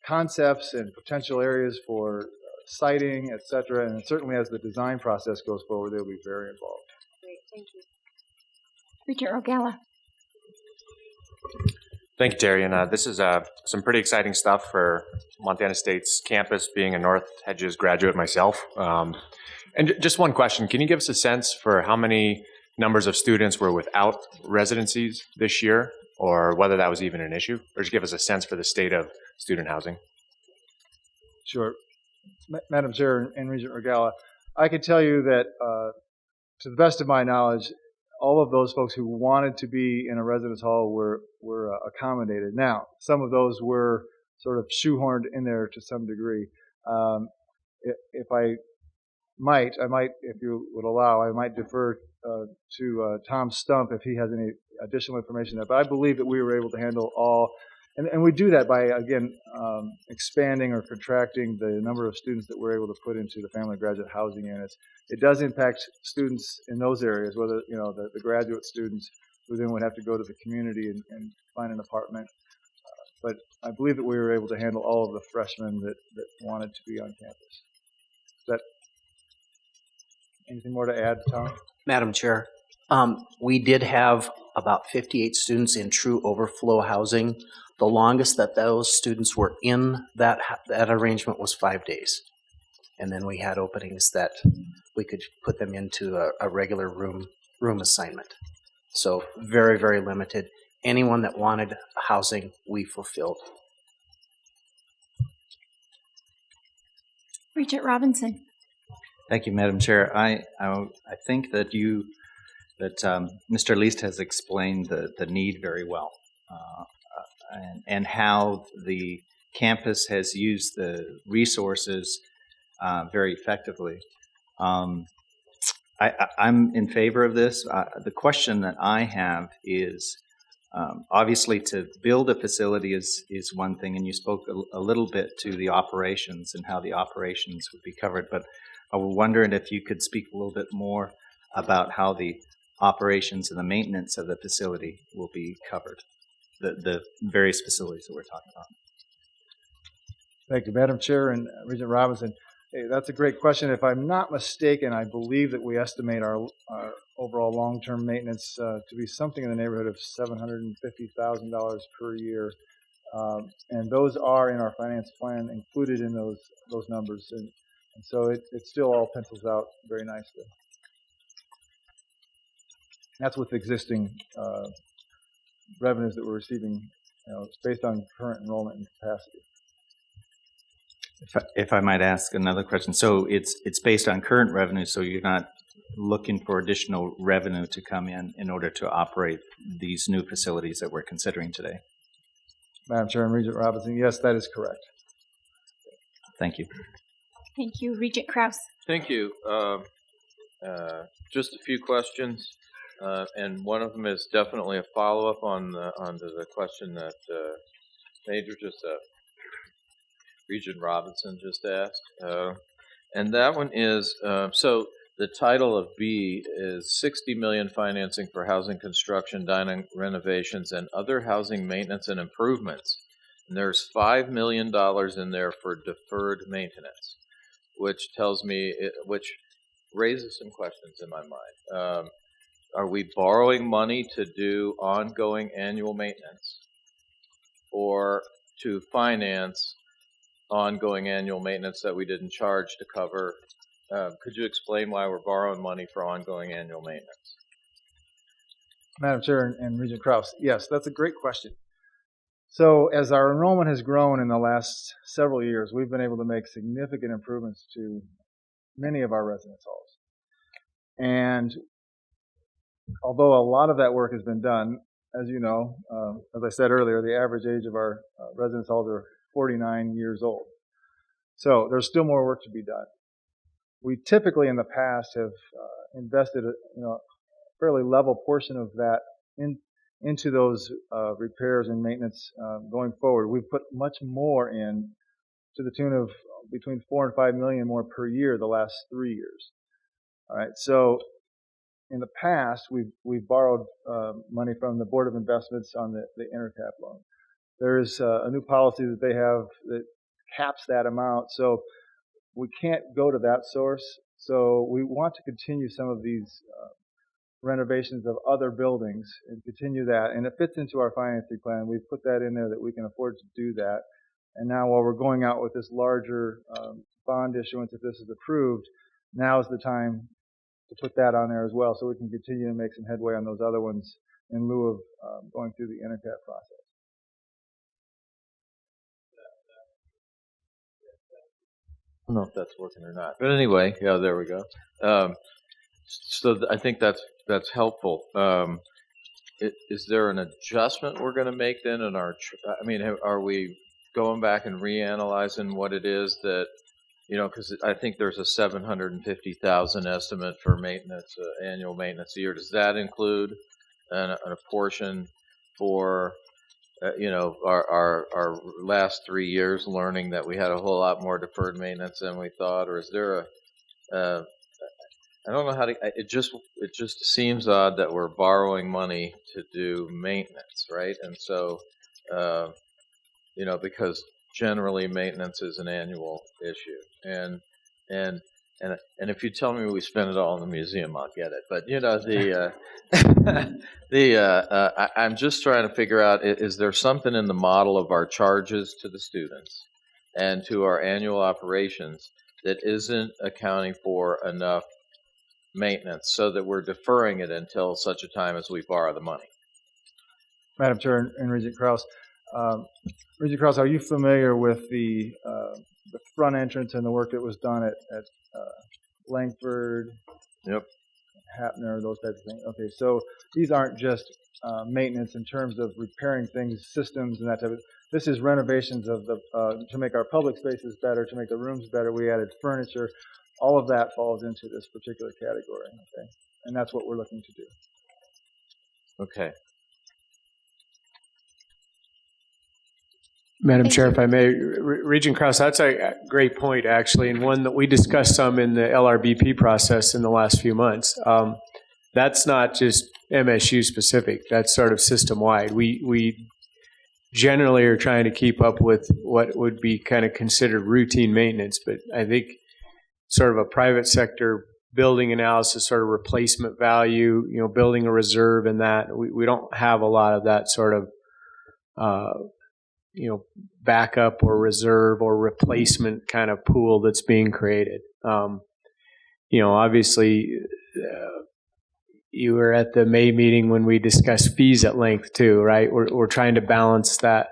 concepts and potential areas for siting, et cetera, and certainly as the design process goes forward, they'll be very involved. Great, thank you. Regent Rogala. Thank you, Terry. And this is some pretty exciting stuff for Montana State's campus, being a North Hedges graduate myself. And just one question, can you give us a sense for how many numbers of students were without residencies this year, or whether that was even an issue, or just give us a sense for the state of student housing? Sure. Madam Chair and Regent Regala, I can tell you that to the best of my knowledge, all of those folks who wanted to be in a residence hall were accommodated. Now, some of those were sort of shoehorned in there to some degree. If I might, if you would allow, I might defer to Tom Stump if he has any additional information there. But I believe that we were able to handle all, and we do that by, again, expanding or contracting the number of students that we're able to put into the family graduate housing units. It does impact students in those areas, whether, the graduate students who then would have to go to the community and find an apartment. But I believe that we were able to handle all of the freshmen that wanted to be on campus. Is that anything more to add, Tom? Madam Chair, we did have about 58 students in true overflow housing. The longest that those students were in that arrangement was 5 days. And then we had openings that we could put them into a regular room assignment. So very, very limited. Anyone that wanted housing, we fulfilled. Regent Robinson. Thank you, Madam Chair. I think that Mr. Least has explained the need very well, and how the campus has used the resources very effectively. I'm in favor of this. The question that I have is, obviously, to build a facility is one thing, and you spoke a little bit to the operations and how the operations would be covered, but I was wondering if you could speak a little bit more about how the operations and the maintenance of the facility will be covered, the various facilities that we're talking about. Thank you, Madam Chair and Regent Robinson. Hey, that's a great question. If I'm not mistaken, I believe that we estimate our overall long-term maintenance to be something in the neighborhood of $750,000 per year. And those are in our finance plan included in those numbers. And so it still all pencils out very nicely. That's with existing revenues that we're receiving. It's based on current enrollment and capacity. If I might ask another question, so it's based on current revenue, so you're not looking for additional revenue to come in order to operate these new facilities that we're considering today? Madam Chair and Regent Robinson, yes, that is correct. Thank you. Thank you. Regent Krause. Thank you. Just a few questions, and one of them is definitely a follow-up on the question that Regent Robinson just asked. And that one is, so the title of B is 60 million financing for housing construction, dining renovations, and other housing maintenance and improvements. And there's $5 million in there for deferred maintenance, which raises some questions in my mind. Are we borrowing money to do ongoing annual maintenance, or to finance ongoing annual maintenance that we didn't charge to cover? Could you explain why we're borrowing money for ongoing annual maintenance? Madam Chair and Regent Krause, yes, that's a great question. So as our enrollment has grown in the last several years, we've been able to make significant improvements to many of our residence halls. And although a lot of that work has been done, as you know, as I said earlier, the average age of our residence halls are 49 years old. So there's still more work to be done. We typically in the past have invested a fairly level portion of that into those repairs and maintenance going forward. We've put much more in, to the tune of between $4 and $5 million more per year the last 3 years. All right, so in the past we've borrowed money from the Board of Investments on the intercap loan. There is a new policy that they have that caps that amount, so we can't go to that source. So we want to continue some of these renovations of other buildings and continue that, and it fits into our financing plan. We've put that in there that we can afford to do that. And now while we're going out with this larger bond issuance, if this is approved, now is the time to put that on there as well, so we can continue to make some headway on those other ones in lieu of going through the intercap process. I don't know if that's working or not, but anyway, yeah, there we go. So I think that's helpful. Is there an adjustment we're going to make then in our? I mean, are we going back and reanalyzing what it is that, because I think there's a $750,000 estimate for maintenance, annual maintenance a year. Does that include a portion for our last 3 years, learning that we had a whole lot more deferred maintenance than we thought, or is there I don't know how to. It just seems odd that we're borrowing money to do maintenance, right? And so, because generally maintenance is an annual issue, and if you tell me we spend it all in the museum, I'll get it. But I'm just trying to figure out: is there something in the model of our charges to the students and to our annual operations that isn't accounting for enough maintenance, so that we're deferring it until such a time as we borrow the money? Madam Chair and Regent Krause. Regent Krause, are you familiar with the front entrance and the work that was done at Langford? Yep. Hapner, those types of things. Okay, so these aren't just maintenance in terms of repairing things, systems, and that type of. This is renovations of to make our public spaces better, to make the rooms better. We added furniture. All of that falls into this particular category, okay? And that's what we're looking to do. Okay. Madam Chair, if I may, Regent Krause, that's a great point, actually, and one that we discussed some in the LRBP process in the last few months. That's not just MSU specific. That's sort of system-wide. We generally are trying to keep up with what would be kind of considered routine maintenance, but I think sort of a private sector building analysis, sort of replacement value, building a reserve in that. We don't have a lot of that sort of, backup or reserve or replacement kind of pool that's being created. Obviously, you were at the May meeting when we discussed fees at length too, right? We're trying to balance that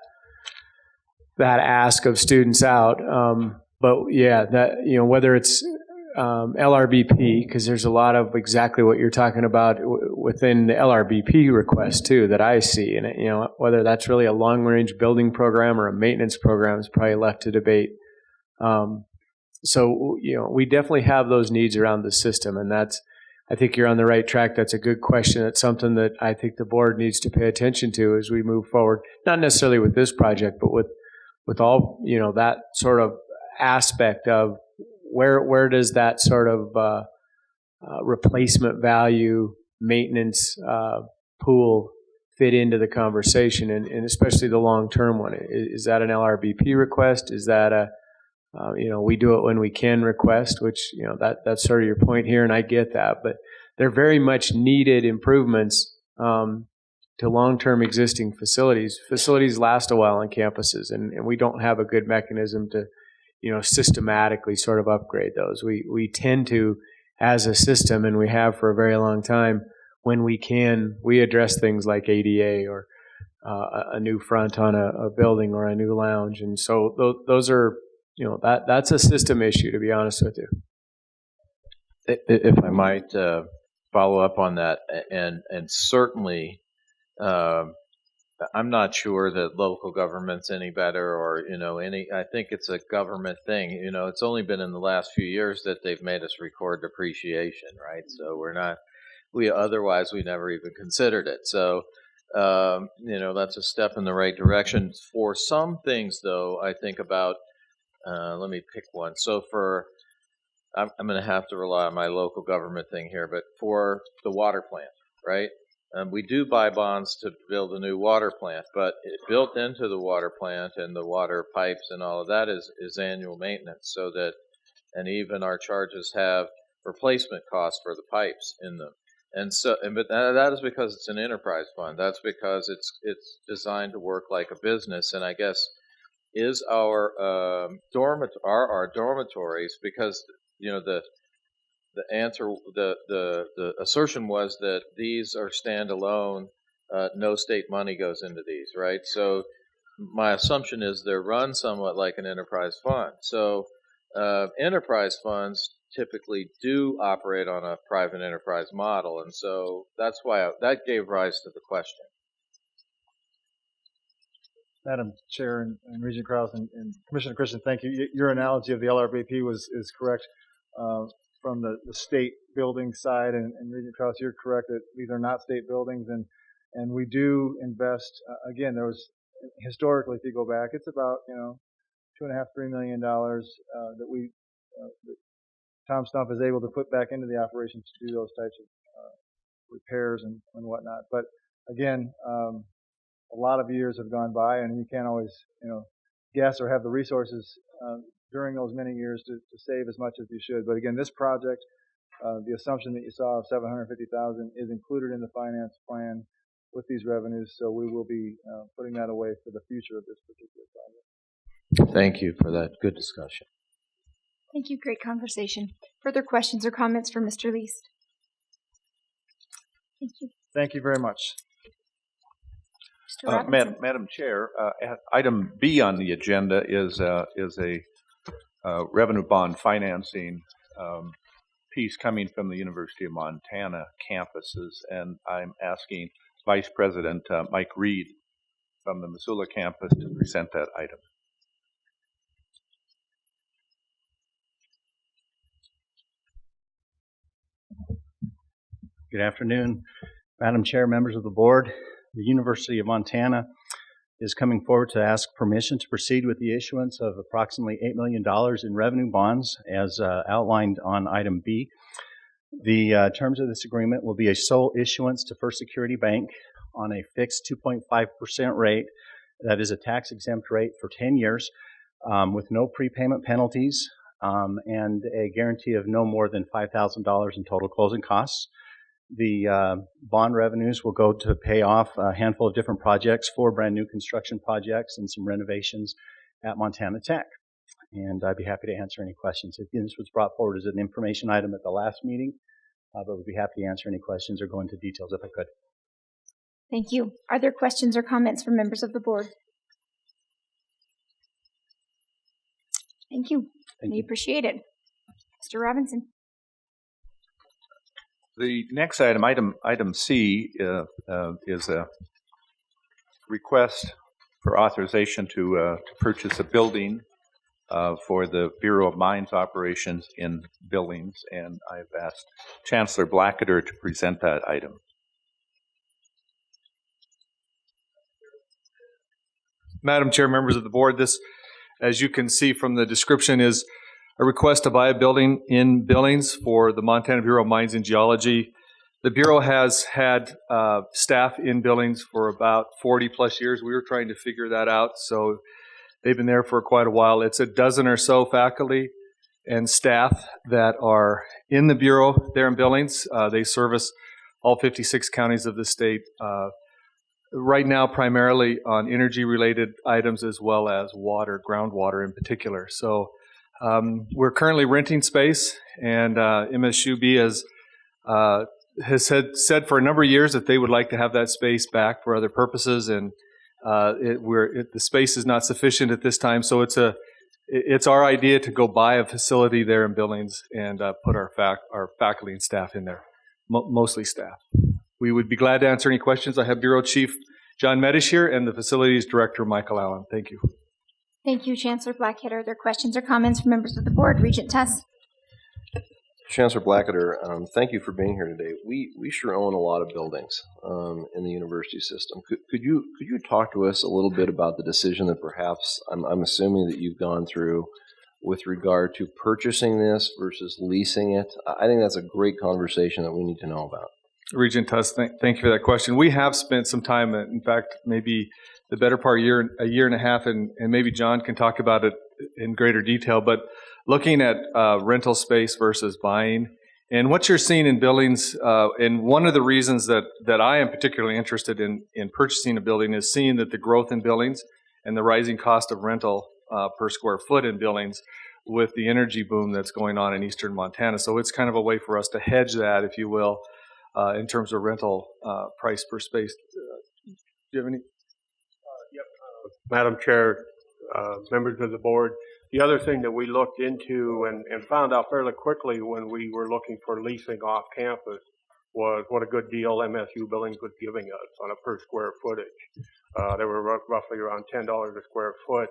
ask of students out. But yeah, that whether it's LRBP, because there's a lot of exactly what you're talking about within the LRBP request too that I see, and whether that's really a long-range building program or a maintenance program is probably left to debate. So we definitely have those needs around the system, and I think you're on the right track. That's a good question. It's something that I think the board needs to pay attention to as we move forward. Not necessarily with this project, but with all that sort of aspect of where does that sort of replacement value maintenance pool fit into the conversation, and especially the long-term one. Is that an LRBP request? Is that a we do it when we can request, which that's sort of your point here, and I get that, but they're very much needed improvements to long-term existing facilities. Facilities last a while on campuses, and we don't have a good mechanism to systematically sort of upgrade those. We tend to, as a system, and we have for a very long time, when we can, we address things like ADA or a new front on a building or a new lounge. And so those are, that's a system issue, to be honest with you. If I might follow up on that, and certainly I'm not sure that local government's any better or, I think it's a government thing. It's only been in the last few years that they've made us record depreciation, right? So otherwise we never even considered it. So, that's a step in the right direction. For some things, though, I think about, let me pick one. So I'm going to have to rely on my local government thing here, but for the water plant, right? We do buy bonds to build a new water plant, but built into the water plant and the water pipes and all of that is annual maintenance, and even our charges have replacement costs for the pipes in them. But that is because it's an enterprise fund. That's because it's designed to work like a business. And I guess is our dormitories, because the answer, the assertion was that these are standalone, no state money goes into these, right? So my assumption is they're run somewhat like an enterprise fund. So enterprise funds typically do operate on a private enterprise model, and so that's why that gave rise to the question. Madam Chair and Regent Krause and Commissioner Christian, thank you. Your analogy of the LRBP is correct. From the state building side, and Regent Krause, you're correct that these are not state buildings, and we do invest. Again, there was historically, if you go back, it's about $2.5–3 million that that Tom Stump is able to put back into the operations to do those types of repairs and whatnot. But again, a lot of years have gone by, and you can't always guess or have the resources during those many years to save as much as you should. But again, this project, the assumption that you saw of $750,000 is included in the finance plan with these revenues, so we will be putting that away for the future of this particular project. Thank you for that good discussion. Thank you. Great conversation. Further questions or comments for Mr. Least? Thank you. Thank you very much. Mr. Robinson. Madam Chair, item B on the agenda is a revenue bond financing piece coming from the University of Montana campuses, and I'm asking Vice President Mike Reed from the Missoula campus to present that item. Good afternoon, Madam Chair, members of the board. The University of Montana is coming forward to ask permission to proceed with the issuance of approximately $8 million in revenue bonds as outlined on item B. The terms of this agreement will be a sole issuance to First Security Bank on a fixed 2.5% rate that is a tax-exempt rate for 10 years with no prepayment penalties and a guarantee of no more than $5,000 in total closing costs. The bond revenues will go to pay off a handful of different projects, 4 brand new construction projects and some renovations at Montana Tech. And I'd be happy to answer any questions. Again, this was brought forward as an information item at the last meeting, but we'd be happy to answer any questions or go into details if I could. Thank you. Are there questions or comments from members of the board? Thank you. We appreciate it. Mr. Robinson. The next item C, is a request for authorization to purchase a building for the Bureau of Mines operations in Billings, and I've asked Chancellor Blackadder to present that item. Madam Chair, members of the board, this, as you can see from the description, is a request to buy a building in Billings for the Montana Bureau of Mines and Geology. The Bureau has had staff in Billings for about 40 plus years. We were trying to figure that out, so they've been there for quite a while. It's a dozen or so faculty and staff that are in the Bureau there in Billings. They service all 56 counties of the state. Right now, primarily on energy-related items as well as water, groundwater in particular. So we're currently renting space, and MSUB has said for a number of years that they would like to have that space back for other purposes, and the space is not sufficient at this time. So it's our idea to go buy a facility there in Billings and put our faculty and staff in there, mostly staff. we would be glad to answer any questions. I have Bureau Chief John Medish here and the Facilities Director, Michael Allen. Thank you. Thank you, Chancellor Blackheader. Are there questions or comments from members of the board? Regent Tuss. Chancellor Blackadder, thank you for being here today. We sure own a lot of buildings in the university system. Could you talk to us a little bit about the decision that perhaps I'm assuming that you've gone through with regard to purchasing this versus leasing it? I think that's a great conversation that we need to know about. Regent Tuss, thank you for that question. We have spent some time, in fact, maybe the better part of a year and a half, and maybe John can talk about it in greater detail, but looking at rental space versus buying. And what you're seeing in buildings, and one of the reasons that I am particularly interested in purchasing a building is seeing that the growth in buildings and the rising cost of rental per square foot in buildings with the energy boom that's going on in eastern Montana. So it's kind of a way for us to hedge that, if you will, in terms of rental price per space. Do you have any? Madam Chair, members of the board, the other thing that we looked into and found out fairly quickly when we were looking for leasing off campus was what a good deal MSU Buildings was giving us on a per square footage. They were roughly around $10 a square foot.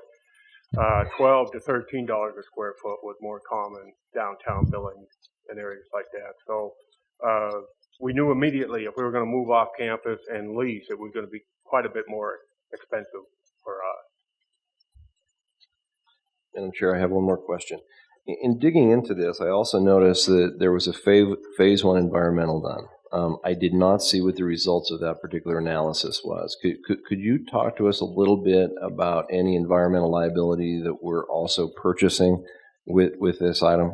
$12 to $13 a square foot was more common downtown Billings and areas like that. So we knew immediately if we were going to move off campus and lease, it was going to be quite a bit more expensive for us. Madam Chair, I have one more question. In digging into this, I also noticed that there was a phase one environmental done. I did not see what the results of that particular analysis was. Could you talk to us a little bit about any environmental liability that we're also purchasing with this item?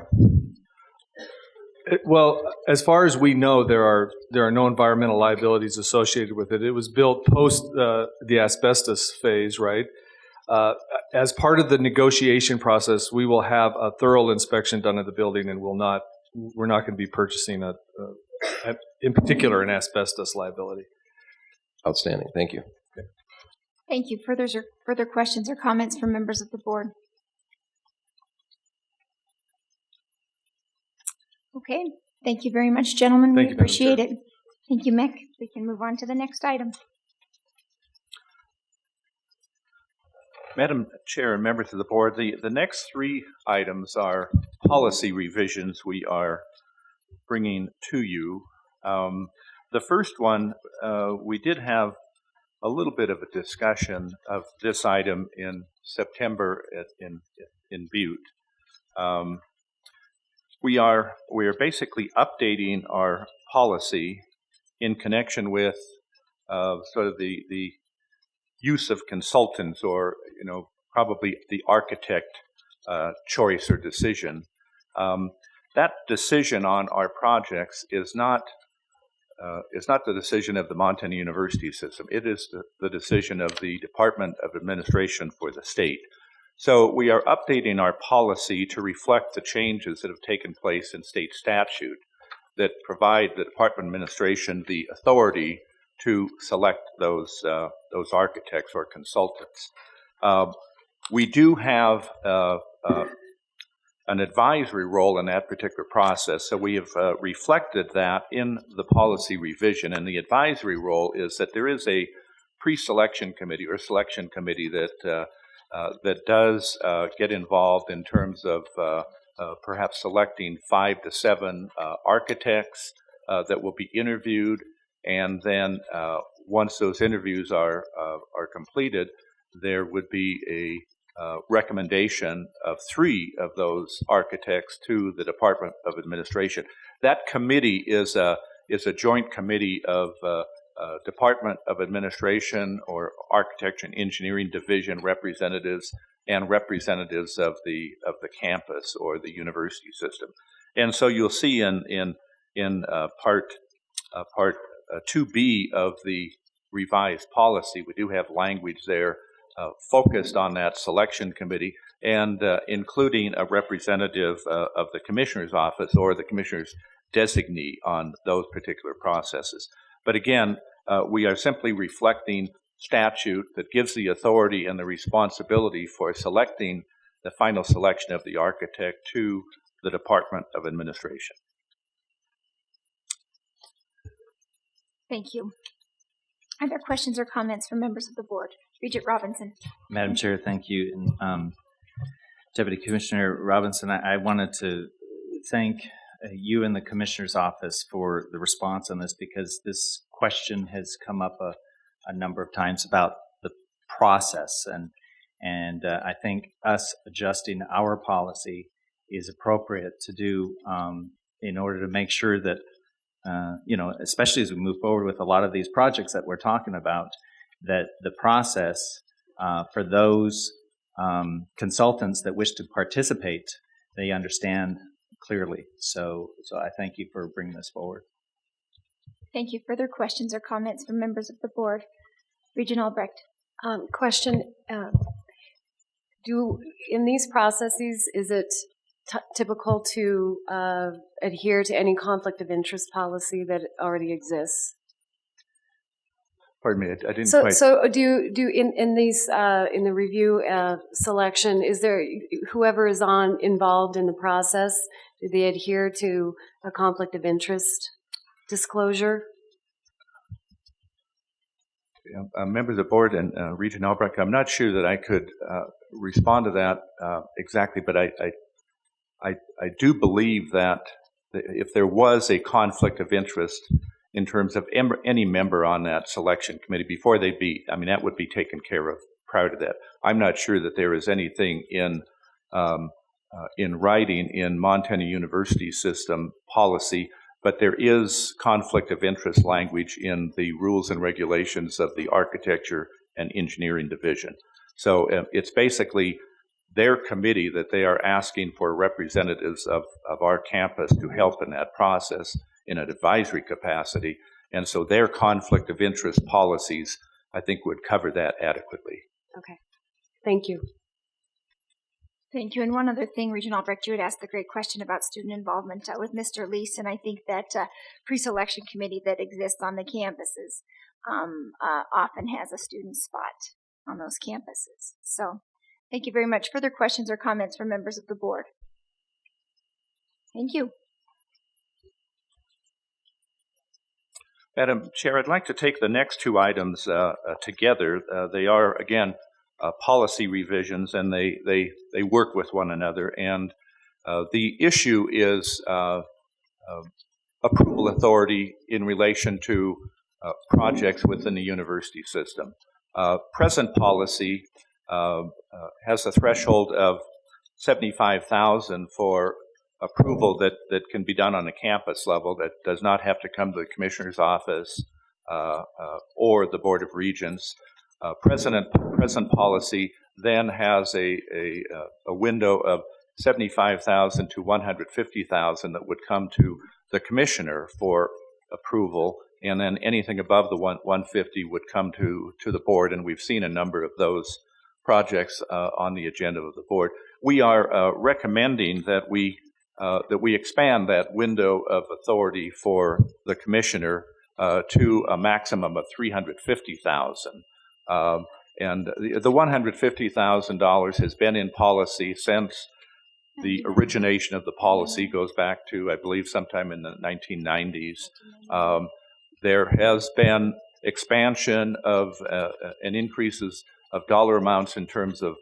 Well, as far as we know, there are no environmental liabilities associated with it. It was built post the asbestos phase, right? As part of the negotiation process, we will have a thorough inspection done of the building, and we're not going to be purchasing in particular an asbestos liability. Outstanding. Thank you. Okay. Thank you. Further questions or comments from members of the board? Okay. Thank you very much, gentlemen. We appreciate it. Thank you, Mick. We can move on to the next item. Madam Chair and members of the board, the next three items are policy revisions we are bringing to you. The first one, we did have a little bit of a discussion of this item in September in Butte. We are basically updating our policy in connection with sort of the use of consultants, or probably the architect choice or decision. That decision on our projects is not the decision of the Montana University system. It is the decision of the Department of Administration for the state. So we are updating our policy to reflect the changes that have taken place in state statute that provide the Department of Administration the authority to select those architects or consultants. We do have an advisory role in that particular process, so we have reflected that in the policy revision. And the advisory role is that there is a pre-selection committee or selection committee that does get involved in terms of perhaps selecting 5 to 7 architects that will be interviewed. And then once those interviews are completed, there would be a recommendation of 3 of those architects to the Department of Administration. That committee is a joint committee of Department of Administration or Architecture and Engineering Division representatives and representatives of the campus or the university system. And so you'll see in part 2B of the revised policy, we do have language there focused on that selection committee and including a representative of the commissioner's office or the commissioner's designee on those particular processes. But again, we are simply reflecting statute that gives the authority and the responsibility for selecting the final selection of the architect to the Department of Administration. Thank you. Are there questions or comments from members of the board? Regent Robinson. Madam Chair, thank you. And Deputy Commissioner Robinson, I wanted to thank you and the Commissioner's office for the response on this, because this question has come up a number of times about the process, and I think us adjusting our policy is appropriate to do in order to make sure that especially as we move forward with a lot of these projects that we're talking about, that the process for those consultants that wish to participate, they understand clearly. So I thank you for bringing this forward. Thank you. Further questions or comments from members of the board? Regent Albrecht. Question. In these processes, is it typical to adhere to any conflict of interest policy that already exists? Pardon me, I didn't so, quite. So do you in these in the review selection, is there whoever is involved in the process, do they adhere to a conflict of interest disclosure? Members of the board and Regent Albrecht, I'm not sure that I could respond to that exactly, but I do believe that if there was a conflict of interest in terms of any member on that selection committee before they be, that would be taken care of prior to that. I'm not sure that there is anything in writing in Montana University system policy, but there is conflict of interest language in the rules and regulations of the architecture and engineering division. So it's basically their committee that they are asking for representatives of our campus to help in that process in an advisory capacity. And so their conflict of interest policies, I think, would cover that adequately. Okay. Thank you. Thank you. And one other thing, Regent Albrecht, you had asked the great question about student involvement with Mr. Lease, and I think that pre-selection committee that exists on the campuses often has a student spot on those campuses. So thank you very much. Further questions or comments from members of the board? Thank you. Madam Chair, I'd like to take the next two items together. They are, again, policy revisions, and they work with one another. And the issue is approval authority in relation to projects within the university system. Present policy has a threshold of $75,000 for approval that can be done on a campus level, that does not have to come to the Commissioner's office or the Board of Regents. Present policy then has a window of $75,000 to $150,000 that would come to the Commissioner for approval, and then anything above the $150,000 would come to the board, and we've seen a number of those projects on the agenda of the board. We are recommending that we expand that window of authority for the Commissioner to a maximum of $350,000. And the $150,000 has been in policy since the origination of the policy, goes back to, I believe, sometime in the 1990s. There has been expansion of and increases of dollar amounts in terms of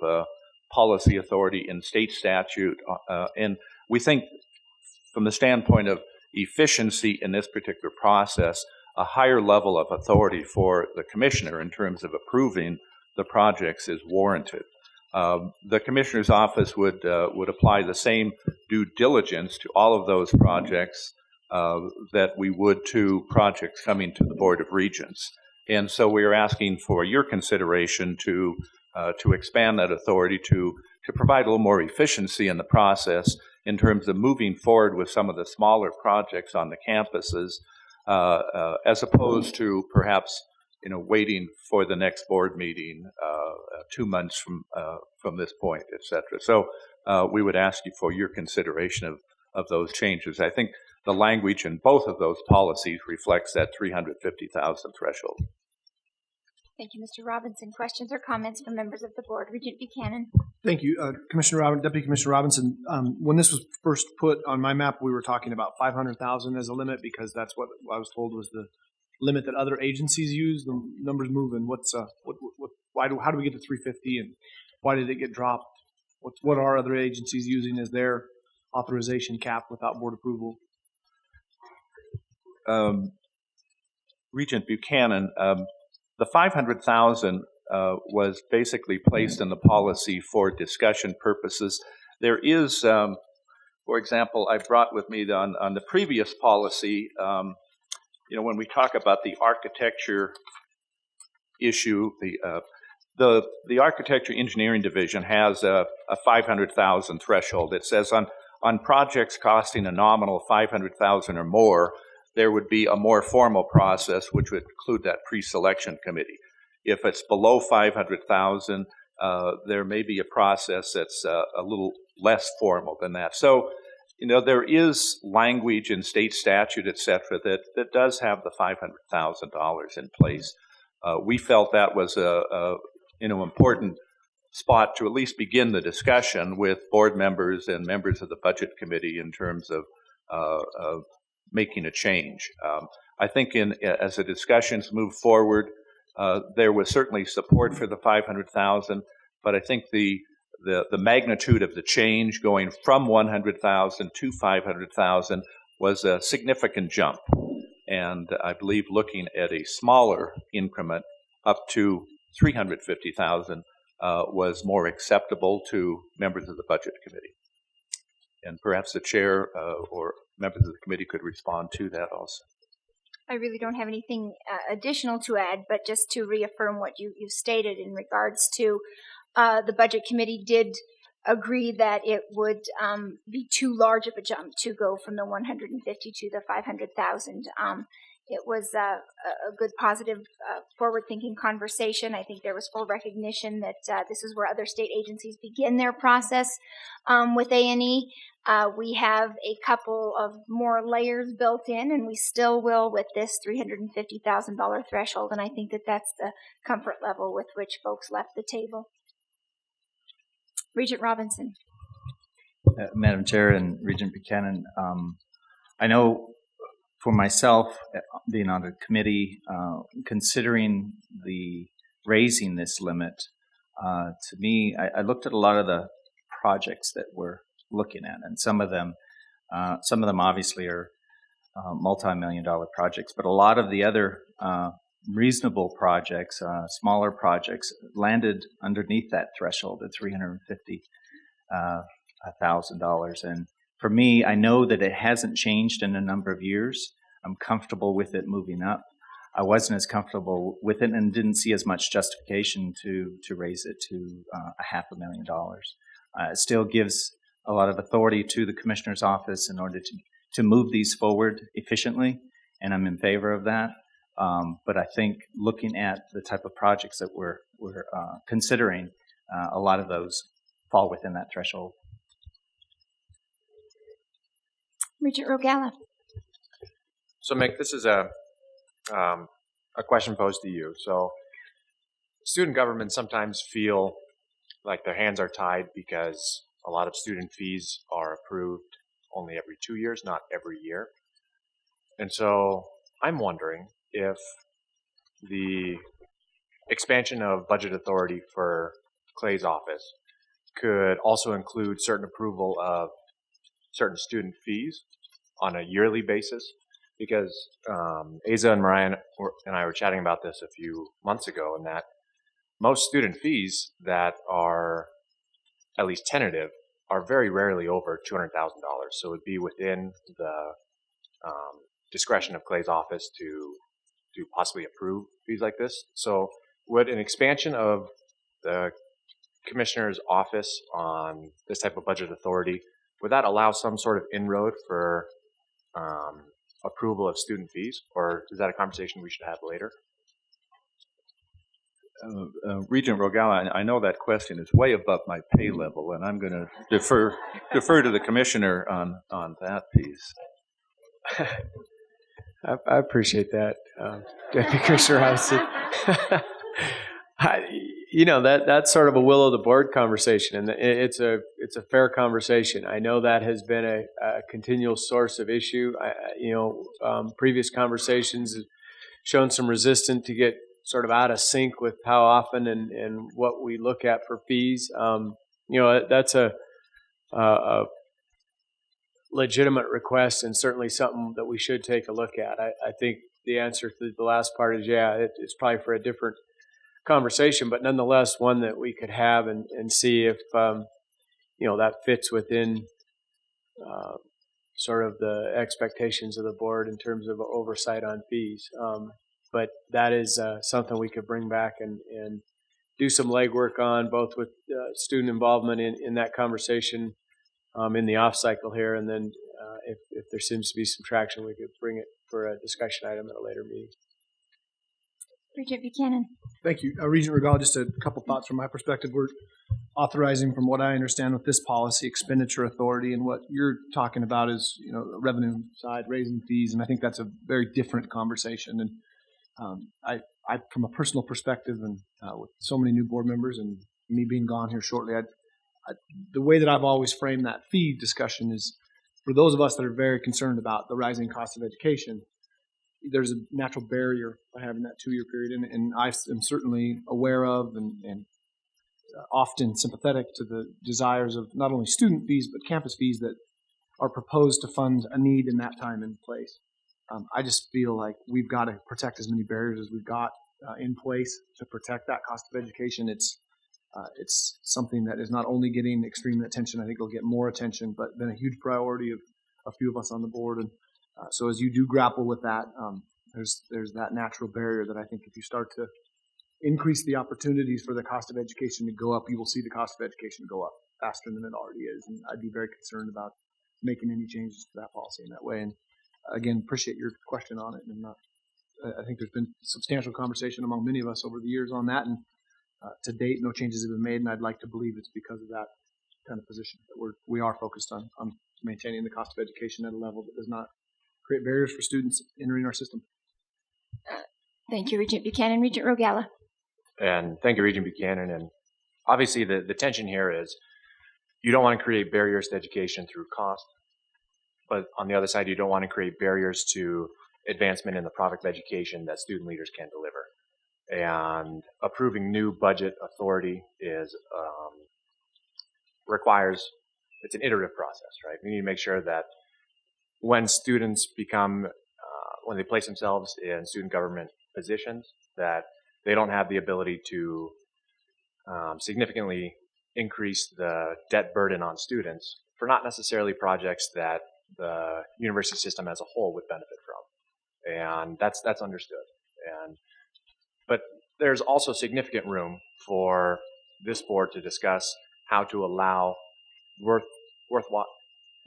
policy authority in state statute. And we think from the standpoint of efficiency in this particular process, a higher level of authority for the Commissioner in terms of approving the projects is warranted. The Commissioner's office would apply the same due diligence to all of those projects that we would to projects coming to the Board of Regents. And so we are asking for your consideration to expand that authority to provide a little more efficiency in the process in terms of moving forward with some of the smaller projects on the campuses, as opposed to perhaps waiting for the next board meeting 2 months from this point, et cetera. So we would ask you for your consideration of those changes. I think the language in both of those policies reflects that $350,000 threshold. Thank you, Mr. Robinson. Questions or comments from members of the board? Regent Buchanan. Thank you, Deputy Commissioner Robinson. When this was first put on my map, we were talking about $500,000 as a limit because that's what I was told was the limit that other agencies use? The numbers moving. How do we get to 350, and why did it get dropped? What are other agencies using as their authorization cap without board approval? Regent Buchanan, the 500,000 was basically placed in the policy for discussion purposes. There is, for example, I brought with me on the previous policy, when we talk about the architecture issue, the architecture engineering division has a 500,000 threshold. It says on projects costing a nominal 500,000 or more, there would be a more formal process, which would include that pre-selection committee. If it's below 500,000, there may be a process that's a little less formal than that. So, there is language in state statute, et cetera, that does have the $500,000 in place. We felt that was a important spot to at least begin the discussion with board members and members of the budget committee in terms of making a change. I think as the discussions move forward, there was certainly support for the 500,000, but I think the magnitude of the change going from 100,000 to 500,000 was a significant jump. And I believe looking at a smaller increment up to 350,000 was more acceptable to members of the budget committee. And perhaps the chair or members of the committee could respond to that also. I really don't have anything additional to add, but just to reaffirm what you stated in regards to the budget committee did agree that it would be too large of a jump to go from the 150 to the 500,000. It was a good, positive, forward-thinking conversation. I think there was full recognition that this is where other state agencies begin their process with A&E. We have a couple of more layers built in, and we still will with this $350,000 threshold, and I think that that's the comfort level with which folks left the table. Regent Robinson. Madam Chair and Regent Buchanan, I know for myself, being on the committee, considering the raising this limit, to me, I looked at a lot of the projects that we're looking at, and some of them obviously are multi-million-dollar projects, but a lot of the other reasonable projects, smaller projects, landed underneath that threshold at $350,000. And for me, I know that it hasn't changed in a number of years. I'm comfortable with it moving up. I wasn't as comfortable with it and didn't see as much justification to raise it to $500,000. It still gives a lot of authority to the Commissioner's office in order to move these forward efficiently, and I'm in favor of that. But I think looking at the type of projects that we're considering, a lot of those fall within that threshold. Regent Rogala. So, Mick, this is a question posed to you. So, student governments sometimes feel like their hands are tied because a lot of student fees are approved only every 2 years, not every year. And so I'm wondering if the expansion of budget authority for Clay's office could also include certain approval of certain student fees on a yearly basis, because Asa and Mariah and I were chatting about this a few months ago, and that most student fees that are at least tentative are very rarely over $200,000. So it would be within the discretion of Clay's office to possibly approve fees like this. So would an expansion of the Commissioner's office on this type of budget authority, would that allow some sort of inroad for approval of student fees, or is that a conversation we should have later? Regent Rogala, I know that question is way above my pay level, and I'm going to defer to the Commissioner on that piece. I appreciate that, Deputy Commissioner Housen. That's sort of a will of the board conversation, and it's a fair conversation. I know that has been a continual source of issue. Previous conversations shown some resistance to get sort of out of sync with how often and what we look at for fees. That's a legitimate request and certainly something that we should take a look at. I think the answer to the last part is it's probably for a different conversation, but nonetheless one that we could have and see if that fits within sort of the expectations of the board in terms of oversight on fees. But that is something we could bring back and do some legwork on, both with student involvement in that conversation in the off cycle here, and then if there seems to be some traction, we could bring it for a discussion item at a later meeting. Regent Buchanan. Thank you. Regent Regal, just a couple thoughts from my perspective. We're authorizing, from what I understand with this policy, expenditure authority, and what you're talking about is, the revenue side, raising fees, and I think that's a very different conversation. And I from a personal perspective, and with so many new board members and me being gone here shortly, the way that I've always framed that fee discussion is for those of us that are very concerned about the rising cost of education. There's a natural barrier by having that 2-year period, and I am certainly aware of and often sympathetic to the desires of not only student fees but campus fees that are proposed to fund a need in that time and place. I just feel like we've got to protect as many barriers as we've got in place to protect that cost of education. It's something that is not only getting extreme attention, I think it'll get more attention, but been a huge priority of a few of us on the board. And so as you do grapple with that, there's that natural barrier that I think if you start to increase the opportunities for the cost of education to go up, you will see the cost of education go up faster than it already is. And I'd be very concerned about making any changes to that policy in that way. And again, appreciate your question on it. And I think there's been substantial conversation among many of us over the years on that. And to date, no changes have been made. And I'd like to believe it's because of that kind of position that we are focused on maintaining the cost of education at a level that does not create barriers for students entering our system. Thank you, Regent Buchanan. Regent Rogala. And thank you, Regent Buchanan. And obviously the tension here is you don't want to create barriers to education through cost, but on the other side, you don't want to create barriers to advancement in the product of education that student leaders can deliver. And approving new budget authority it's an iterative process, right? We need to make sure that when students when they place themselves in student government positions, that they don't have the ability to significantly increase the debt burden on students for not necessarily projects that the university system as a whole would benefit from. And that's understood. But there's also significant room for this board to discuss how to allow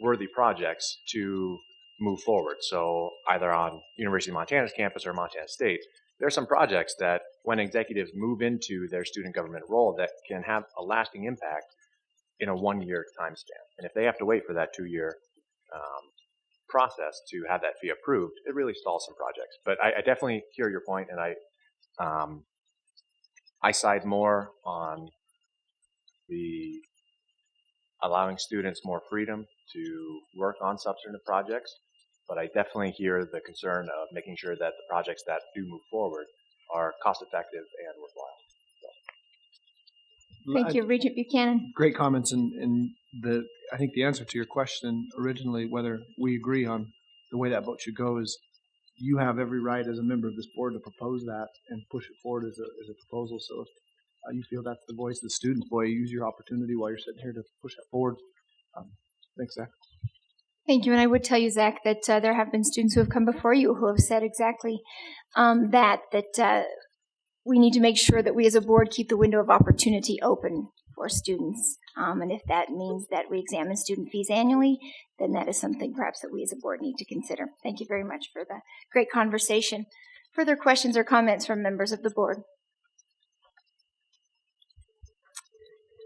worthy projects to move forward. So either on University of Montana's campus or Montana State, there are some projects that when executives move into their student government role that can have a lasting impact in a 1-year time span. And if they have to wait for that 2-year process to have that fee approved, it really stalls some projects. But I definitely hear your point, and I side more on the allowing students more freedom to work on substantive projects, but I definitely hear the concern of making sure that the projects that do move forward are cost-effective and worthwhile. Thank you, Regent Buchanan. Great comments, and I think the answer to your question originally, whether we agree on the way that vote should go, is you have every right as a member of this board to propose that and push it forward as a proposal. So if you feel that's the voice of the students, boy, use your opportunity while you're sitting here to push that forward. Thanks, Zach. Thank you. And I would tell you, Zach, that there have been students who have come before you who have said exactly that we need to make sure that we as a board keep the window of opportunity open for students. And if that means that we examine student fees annually, then that is something perhaps that we as a board need to consider. Thank you very much for the great conversation. Further questions or comments from members of the board?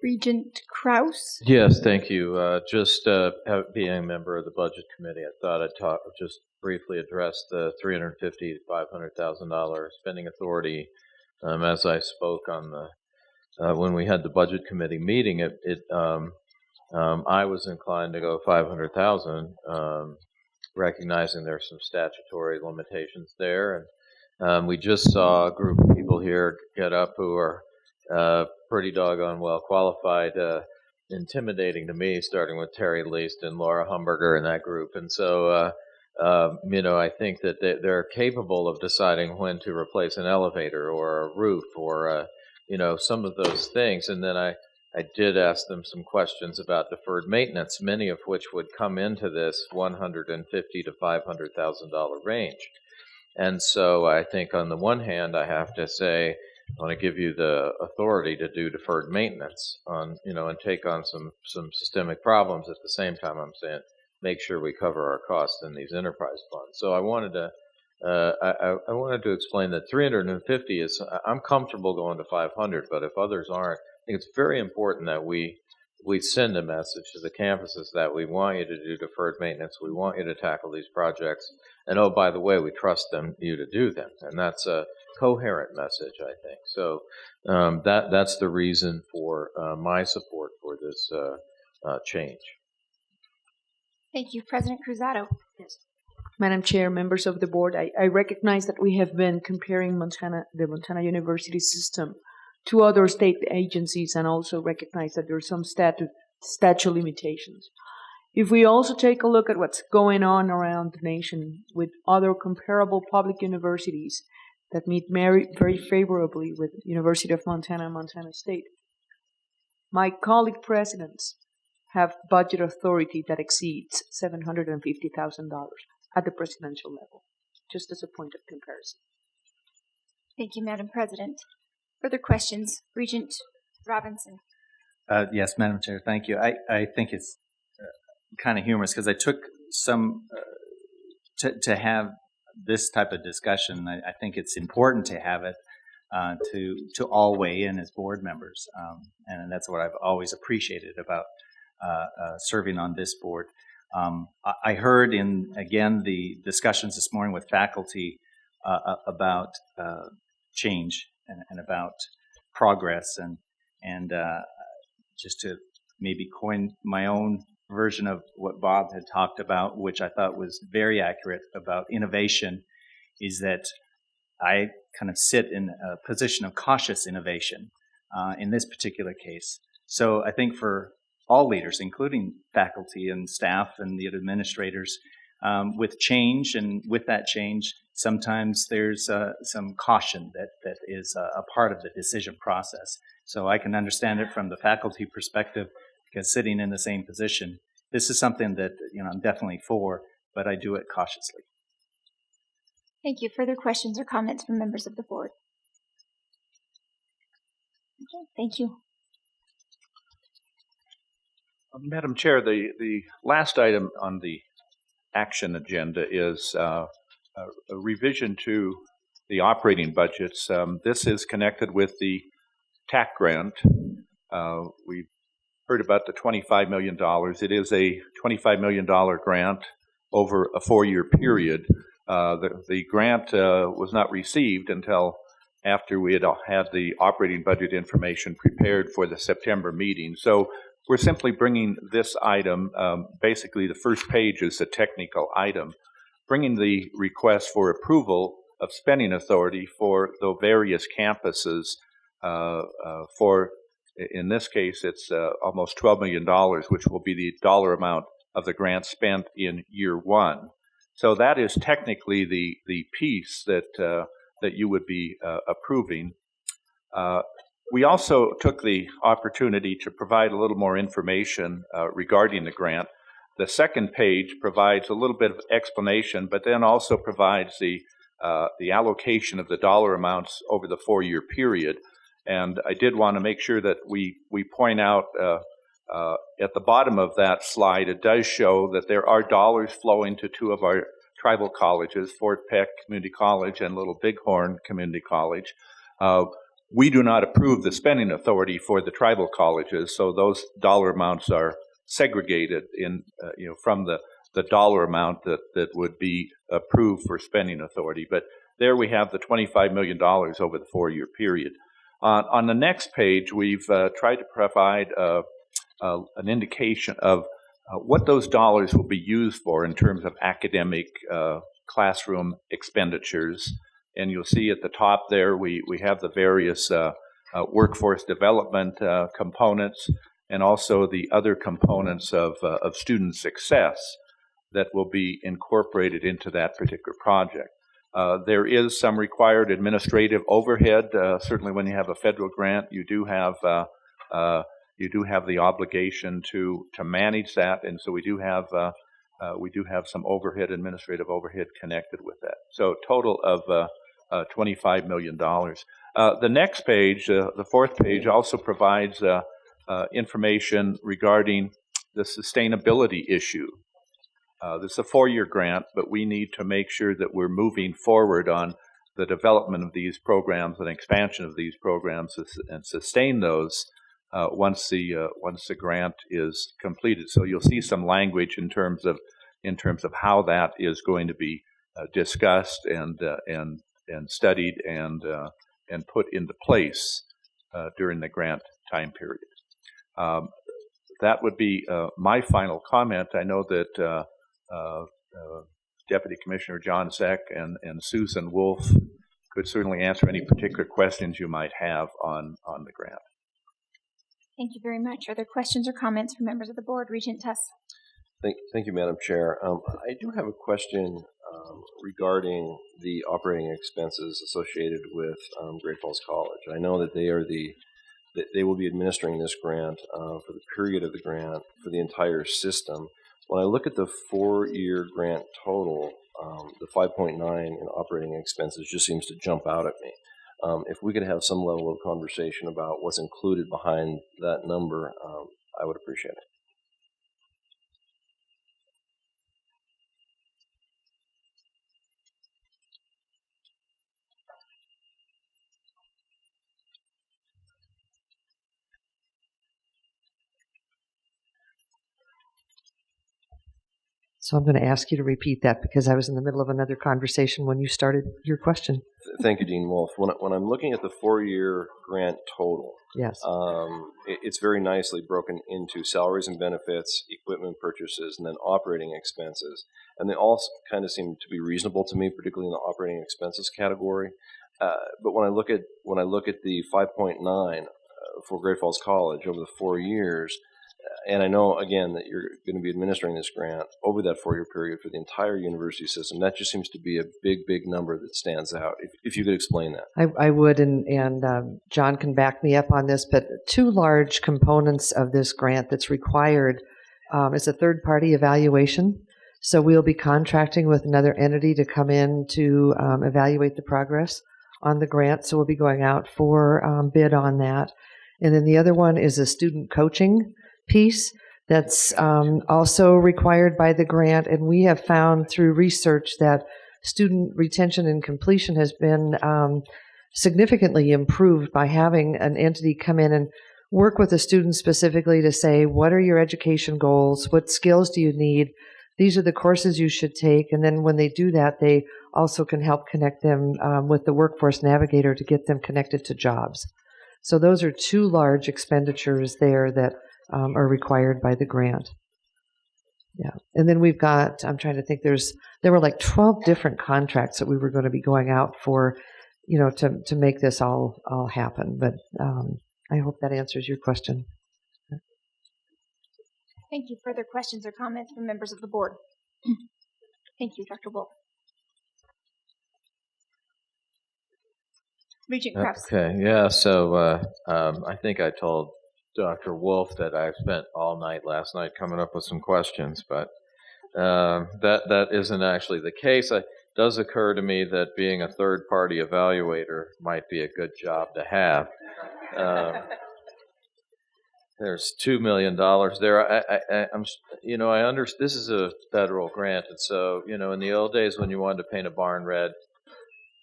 Regent Krause? Yes, thank you. Being a member of the Budget Committee, I thought I'd just briefly address the $350,000 to $500,000 spending authority. As I spoke on when we had the Budget Committee meeting, I was inclined to go $500,000, recognizing there's some statutory limitations there, We just saw a group of people here get up who are pretty doggone well qualified, intimidating to me, starting with Terry Least and Laura Humberger in that group. And so, I think that they're capable of deciding when to replace an elevator or a roof or, some of those things. And then I did ask them some questions about deferred maintenance, many of which would come into this $150,000 to $500,000 range. And so I think on the one hand, I have to say, I want to give you the authority to do deferred maintenance on, and take on some systemic problems. At the same time, I'm saying, make sure we cover our costs in these enterprise funds. So I wanted to, I wanted to explain that 350 is, I'm comfortable going to 500, but if others aren't, I think it's very important that we send a message to the campuses that we want you to do deferred maintenance. We want you to tackle these projects. And oh, by the way, we trust you to do them. And that's a coherent message, I think. So that's the reason for my support for this change. Thank you. President Cruzado. Yes. Madam Chair, members of the board, I recognize that we have been comparing the Montana University system to other state agencies, and also recognize that there are some statute limitations. If we also take a look at what's going on around the nation with other comparable public universities that meet very, very favorably with University of Montana and Montana State, my colleague presidents have budget authority that exceeds $750,000 at the presidential level, just as a point of comparison. Thank you, Madam President. Further questions? Regent Robinson. Yes, Madam Chair, thank you. I think it's kind of humorous because I took some to have this type of discussion. I think it's important to have it to all weigh in as board members, and that's what I've always appreciated about serving on this board. I heard again the discussions this morning with faculty about change and about progress and just to maybe coin my own version of what Bob had talked about, which I thought was very accurate about innovation, is that I kind of sit in a position of cautious innovation in this particular case. So I think for all leaders, including faculty and staff and the administrators, with change, and with that change, sometimes there's some caution that is a part of the decision process. So I can understand it from the faculty perspective, because sitting in the same position, this is something that I'm definitely for, but I do it cautiously. Thank you. Further questions or comments from members of the board? Okay, thank you. Madam Chair, the last item on the action agenda is a revision to the operating budgets. This is connected with the TAC grant. We've heard about the $25 million. It is a $25 million grant over a 4-year period. The grant was not received until after we had the operating budget information prepared for the September meeting. So we're simply bringing this item, basically the first page is a technical item, bringing the request for approval of spending authority for the various campuses for, in this case, it's almost $12 million, which will be the dollar amount of the grant spent in year 1. So that is technically the piece that you would be approving. We also took the opportunity to provide a little more information regarding the grant. The second page provides a little bit of explanation, but then also provides the allocation of the dollar amounts over the 4-year period. And I did want to make sure that we point out at the bottom of that slide, it does show that there are dollars flowing to 2 of our tribal colleges, Fort Peck Community College and Little Bighorn Community College. We do not approve the spending authority for the tribal colleges, so those dollar amounts are segregated in, from the dollar amount that would be approved for spending authority. But there we have the $25 million over the 4-year period. On the next page, we've tried to provide an indication of what those dollars will be used for in terms of academic classroom expenditures. And you'll see at the top there, we have the various workforce development components and also the other components of student success that will be incorporated into that particular project. There is some required administrative overhead. Certainly, when you have a federal grant, you do have the obligation to manage that, and so we do have some administrative overhead connected with that. So, total of $25 million. The next page, the fourth page, also provides information regarding the sustainability issue. This is a 4-year grant, but we need to make sure that we're moving forward on the development of these programs and expansion of these programs and sustain those once the grant is completed. So you'll see some language in terms of how that is going to be discussed and studied and put into place during the grant time period. That would be my final comment. I know that Deputy Commissioner John Zeck and Susan Wolf could certainly answer any particular questions you might have on the grant. Thank you very much. Are there questions or comments from members of the board? Regent Tuss. Thank you, Madam Chair. I do have a question regarding the operating expenses associated with Great Falls College. I know that they will be administering this grant for the period of the grant for the entire system. When I look at the 4-year grant total, the 5.9 in operating expenses just seems to jump out at me. If we could have some level of conversation about what's included behind that number, I would appreciate it. So I'm going to ask you to repeat that because I was in the middle of another conversation when you started your question. Thank you, Dean Wolf. When I'm looking at the 4-year grant total, yes, it's very nicely broken into salaries and benefits, equipment purchases, and then operating expenses. And they all kind of seem to be reasonable to me, particularly in the operating expenses category. But when I look at the 5.9 for Great Falls College over the 4 years, and I know, again, that you're going to be administering this grant over that 4-year period for the entire university system. That just seems to be a big, big number that stands out. If you could explain that. I would, and John can back me up on this, but 2 large components of this grant that's required is a third-party evaluation. So we'll be contracting with another entity to come in to evaluate the progress on the grant. So we'll be going out for bid on that. And then the other one is a student coaching piece that's also required by the grant, and we have found through research that student retention and completion has been significantly improved by having an entity come in and work with the student specifically to say, what are your education goals? What skills do you need? These are the courses you should take. And then when they do that, they also can help connect them with the Workforce Navigator to get them connected to jobs. So those are 2 large expenditures there that are required by the grant. Yeah. And then we've got, I'm trying to think, there were like 12 different contracts that we were going to be going out for, to make this all happen. But I hope that answers your question. Thank you. Further questions or comments from members of the board? Thank you, Dr. Wolf. Regent Krebs. Okay, yeah, so I think I told Dr. Wolf that I spent all night last night coming up with some questions, but that isn't actually the case. It does occur to me that being a third-party evaluator might be a good job to have. There's $2 million there. I understand this is a federal grant, and so in the old days when you wanted to paint a barn red,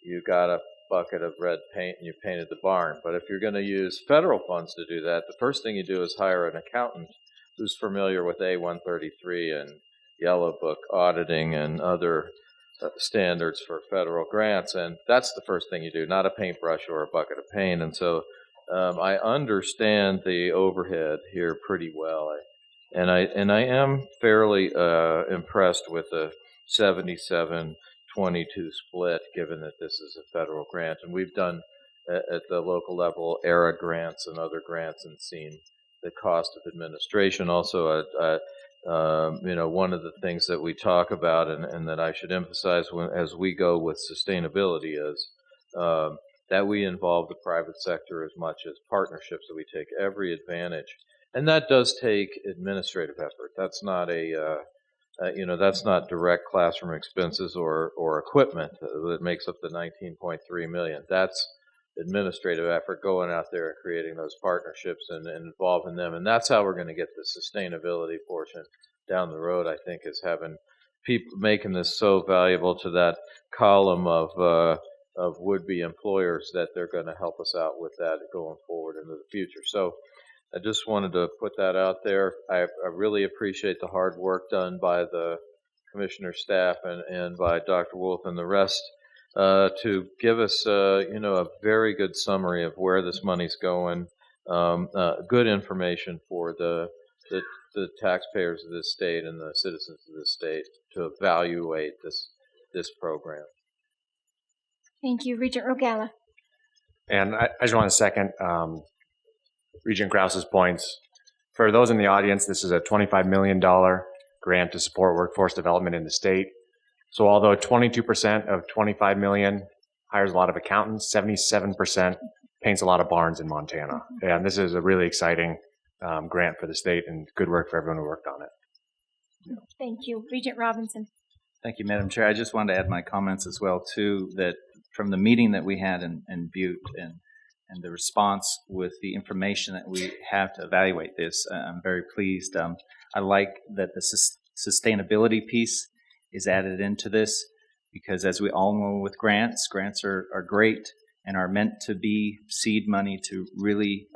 you got a bucket of red paint and you painted the barn. But if you're going to use federal funds to do that, the first thing you do is hire an accountant who's familiar with A133 and Yellow Book auditing and other standards for federal grants, and that's the first thing you do, not a paintbrush or a bucket of paint. And so I understand the overhead here pretty well, and I am fairly impressed with the 77-25 80-20 split, given that this is a federal grant. And we've done at the local level ERA grants and other grants and seen the cost of administration. Also, one of the things that we talk about and that I should emphasize as we go with sustainability is that we involve the private sector as much as partnerships, that we take every advantage. And that does take administrative effort. That's not that's not direct classroom expenses or equipment that makes up the $19.3 million. That's administrative effort, going out there and creating those partnerships and involving them. And that's how we're going to get the sustainability portion down the road, I think, is having people making this so valuable to that column of would-be employers that they're going to help us out with that going forward into the future. So I just wanted to put that out there. I really appreciate the hard work done by the commissioner staff and by Dr. Wolf and the rest to give us, a very good summary of where this money's going, good information for the taxpayers of this state and the citizens of this state to evaluate this program. Thank you. Regent Rogala. And I just want to second Regent Krause's points. For those in the audience, this is a $25 million grant to support workforce development in the state. So although 22% of $25 million hires a lot of accountants, 77% paints a lot of barns in Montana. And this is a really exciting grant for the state, and good work for everyone who worked on it. Thank you. Regent Robinson. Thank you, Madam Chair. I just wanted to add my comments as well, too, that from the meeting that we had in Butte and the response with the information that we have to evaluate this, I'm very pleased. I like that the sustainability piece is added into this, because as we all know with grants are great and are meant to be seed money to really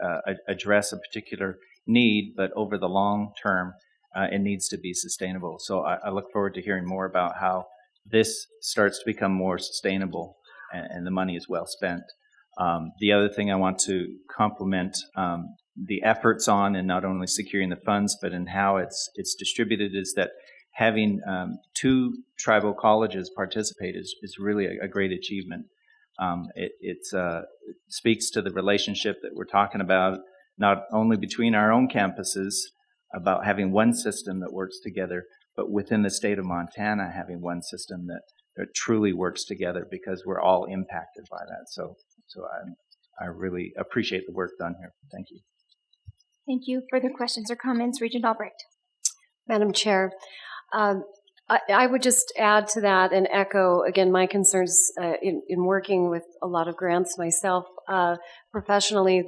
address a particular need, but over the long term, it needs to be sustainable. So I look forward to hearing more about how this starts to become more sustainable and the money is well spent. The other thing I want to compliment the efforts on, and not only securing the funds, but in how it's distributed, is that having 2 tribal colleges participate is really a great achievement. It speaks to the relationship that we're talking about, not only between our own campuses, about having one system that works together, but within the state of Montana, having one system that truly works together, because we're all impacted by that. So I really appreciate the work done here. Thank you. Thank you. Further questions or comments? Regent Albrecht. Madam Chair, I would just add to that and echo, again, my concerns in working with a lot of grants myself professionally,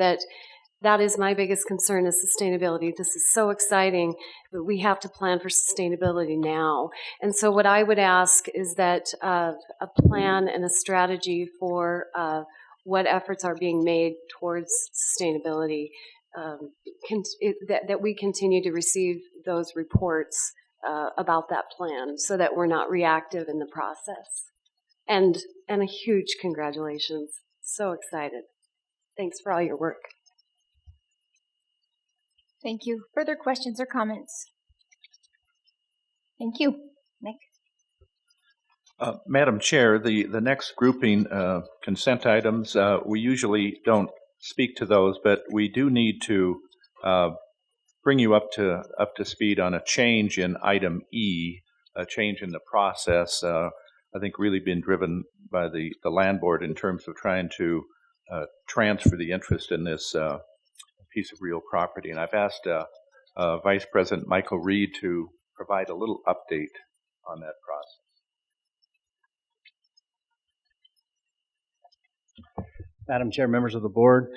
that is my biggest concern is sustainability. This is so exciting, but we have to plan for sustainability now. And so what I would ask is that a plan and a strategy for what efforts are being made towards sustainability, that we continue to receive those reports about that plan so that we're not reactive in the process. And a huge congratulations. So excited. Thanks for all your work. Thank you. Further questions or comments? Thank you. Nick. Madam Chair, the next grouping consent items, we usually don't speak to those, but we do need to bring you up to speed on a change in item E, a change in the process. I think really been driven by the land board in terms of trying to transfer the interest in this piece of real property. And I've asked Vice President Michael Reed to provide a little update on that process. Madam Chair, members of the board,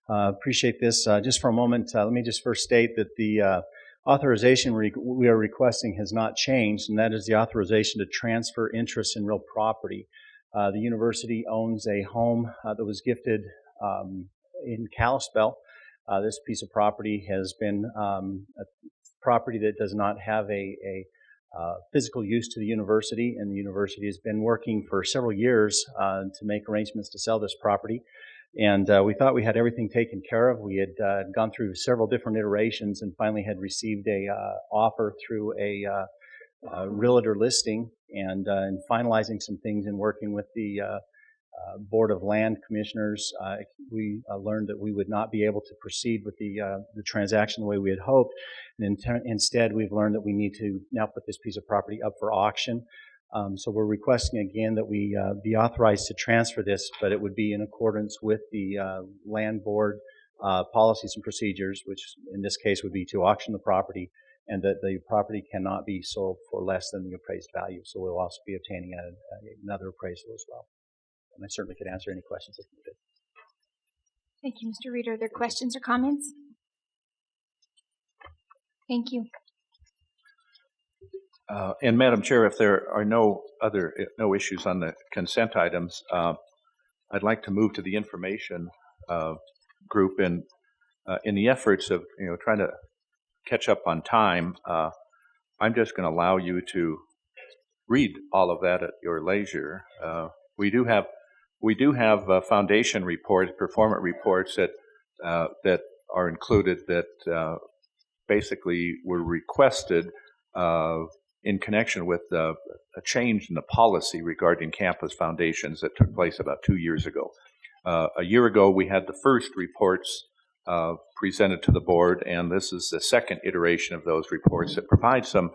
appreciate this. Just for a moment, let me just first state that the authorization we are requesting has not changed, and that is the authorization to transfer interest in real property. The university owns a home that was gifted in Kalispell. This piece of property has been a property that does not have a physical use to the university, and the university has been working for several years to make arrangements to sell this property. And we thought we had everything taken care of. We had gone through several different iterations and finally had received a offer through a realtor listing and finalizing some things and working with the Board of Land Commissioners, we learned that we would not be able to proceed with the transaction the way we had hoped. And instead, we've learned that we need to now put this piece of property up for auction. So we're requesting again that we be authorized to transfer this, but it would be in accordance with the Land Board policies and procedures, which in this case would be to auction the property, and that the property cannot be sold for less than the appraised value. So we'll also be obtaining another appraisal as well. And I certainly could answer any questions if needed. Thank you, Mr. Reeder. Are there questions or comments? Thank you. And Madam Chair, if there are no issues on the consent items, I'd like to move to the information group. In the efforts of trying to catch up on time, I'm just going to allow you to read all of that at your leisure. We do have foundation reports, performance reports that are included that basically were requested in connection with a change in the policy regarding campus foundations that took place about 2 years ago. A year ago, we had the first reports presented to the board, and this is the second iteration of those reports that provide some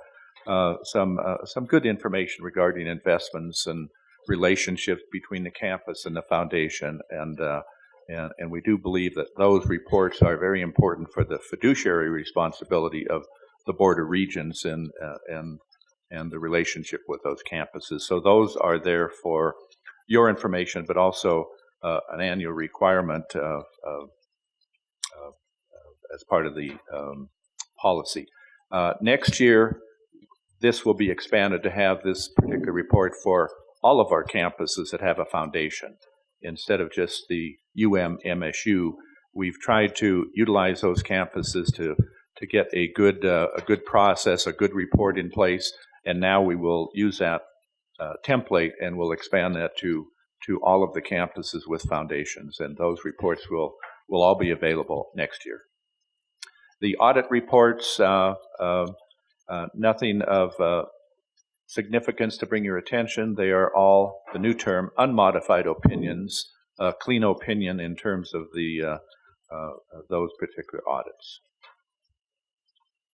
good information regarding investments and relationships between the campus and the foundation, and we do believe that those reports are very important for the fiduciary responsibility of the Board of Regents and the relationship with those campuses. So those are there for your information, but also an annual requirement as part of the policy. Next year, this will be expanded to have this particular report for all of our campuses that have a foundation. Instead of just the MSU, we've tried to utilize those campuses to get a good process, a good report in place, and now we will use that template and we'll expand that to all of the campuses with foundations, and those reports will all be available next year. The audit reports, nothing of significance to bring your attention. They are all, the new term, unmodified opinions, clean opinion in terms of the those particular audits.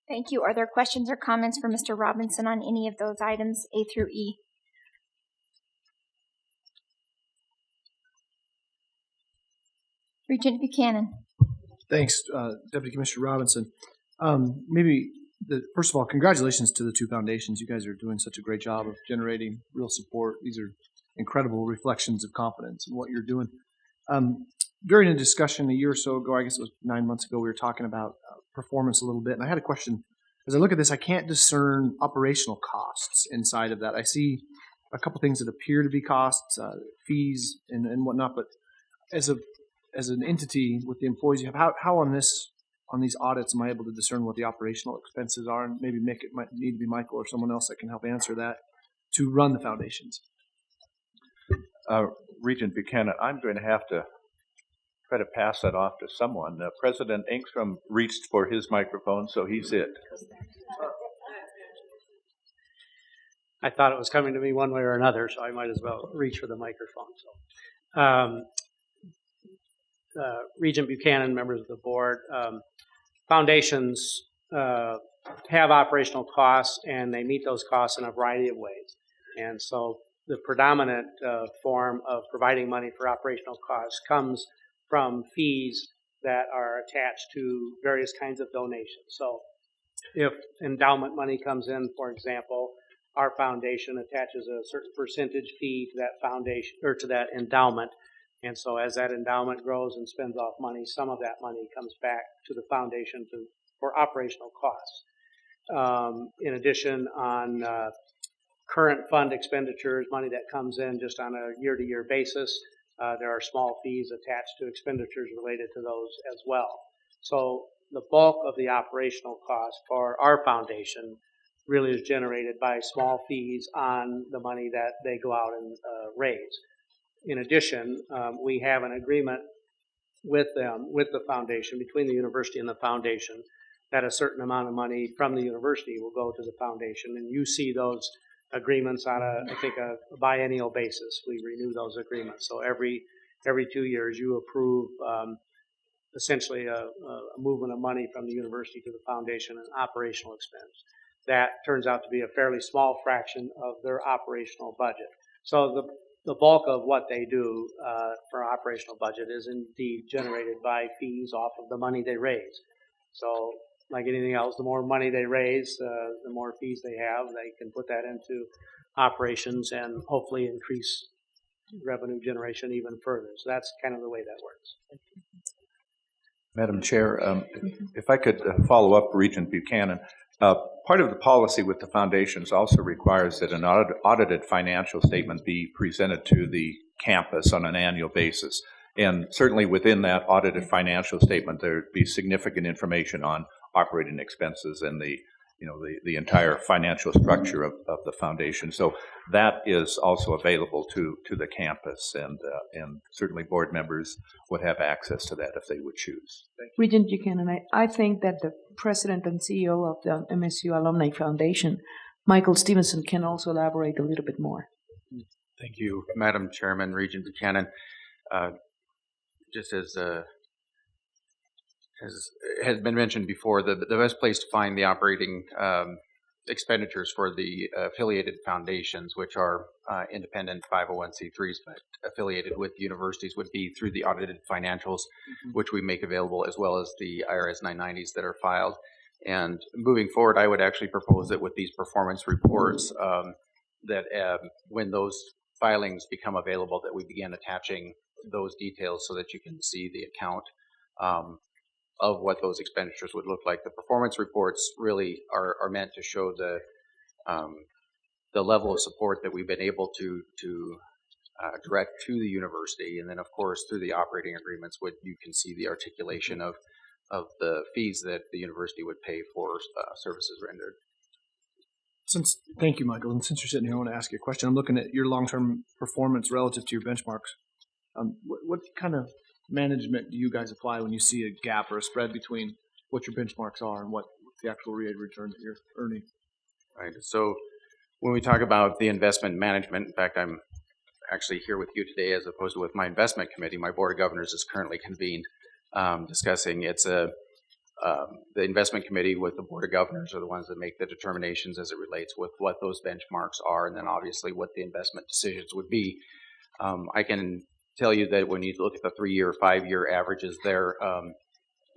Thank you. Are there questions or comments for Mr. Robinson on any of those items, A through E? Regent Buchanan. Thanks, Deputy Commissioner Robinson. First of all, congratulations to the two foundations. You guys are doing such a great job of generating real support. These are incredible reflections of confidence in what you're doing. During a discussion a year or so ago, I guess it was 9 months ago, we were talking about performance a little bit, and I had a question. As I look at this, I can't discern operational costs inside of that. I see a couple things that appear to be costs, fees and whatnot, but as an entity with the employees you have, how on these audits am I able to discern what the operational expenses are? And maybe it might need to be Michael or someone else that can help answer that to run the foundations. Regent Buchanan, I'm going to have to try to pass that off to someone. President Engstrom reached for his microphone, so he's it. I thought it was coming to me one way or another, so I might as well reach for the microphone. Regent Buchanan, members of the board, foundations have operational costs, and they meet those costs in a variety of ways. And so the predominant form of providing money for operational costs comes from fees that are attached to various kinds of donations. So if endowment money comes in, for example, our foundation attaches a certain percentage fee to that foundation or to that endowment. And so as that endowment grows and spends off money, some of that money comes back to the foundation for operational costs. In addition, on current fund expenditures, money that comes in just on a year-to-year basis, there are small fees attached to expenditures related to those as well. So the bulk of the operational cost for our foundation really is generated by small fees on the money that they go out and raise. In addition, we have an agreement with them, with the foundation, between the university and the foundation, that a certain amount of money from the university will go to the foundation. And you see those agreements on a biennial basis. We renew those agreements. So every 2 years you approve essentially a movement of money from the university to the foundation, an operational expense. That turns out to be a fairly small fraction of their operational budget. So the bulk of what they do for our operational budget is indeed generated by fees off of the money they raise. So like anything else, the more money they raise, the more fees they have. They can put that into operations and hopefully increase revenue generation even further. So that's kind of the way that works. Madam Chair, if I could follow up Regent Buchanan. Part of the policy with the foundations also requires that an audited financial statement be presented to the campus on an annual basis. And certainly within that audited financial statement, there would be significant information on operating expenses and the entire financial structure of the foundation. So that is also available to the campus, and certainly board members would have access to that if they would choose. Regent Buchanan, I think that the president and CEO of the MSU Alumni Foundation, Michael Stevenson, can also elaborate a little bit more. Thank you, Madam Chairman, Regent Buchanan. Just as has been mentioned before, the best place to find the operating expenditures for the affiliated foundations, which are independent 501c3s but affiliated with universities, would be through the audited financials, which we make available, as well as the IRS 990s that are filed. And moving forward, I would actually propose that with these performance reports, that when those filings become available, that we begin attaching those details so that you can see the account of what those expenditures would look like. The performance reports really are meant to show the level of support that we've been able to direct to the university, and then of course through the operating agreements, you can see the articulation of the fees that the university would pay for services rendered. Thank you, Michael. And since you're sitting here, I want to ask you a question. I'm looking at your long-term performance relative to your benchmarks. What kind of management do you guys apply when you see a gap or a spread between what your benchmarks are and what the actual rate of return that you're earning? Right. So when we talk about the investment management, in fact, I'm actually here with you today as opposed to with my investment committee. My board of governors is currently convened discussing. The investment committee with the board of governors are the ones that make the determinations as it relates with what those benchmarks are, and then obviously what the investment decisions would be. I can tell you that when you look at the 3-year, 5-year averages there,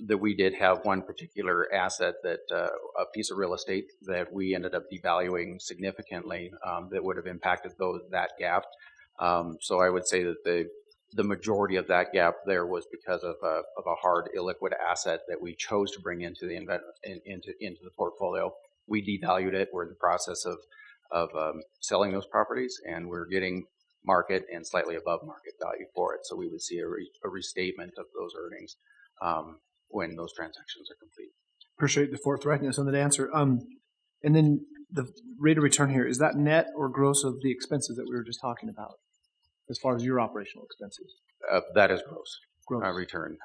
that we did have one particular asset, that a piece of real estate that we ended up devaluing significantly, that would have impacted that gap. So I would say that the majority of that gap there was because of a hard illiquid asset that we chose to bring into the into the portfolio. We devalued it. We're in the process of selling those properties, and we're getting market and slightly above market value for it. So we would see a restatement of those earnings when those transactions are complete. Appreciate the forthrightness on that answer. And then the rate of return here, is that net or gross of the expenses that we were just talking about as far as your operational expenses? That is gross return.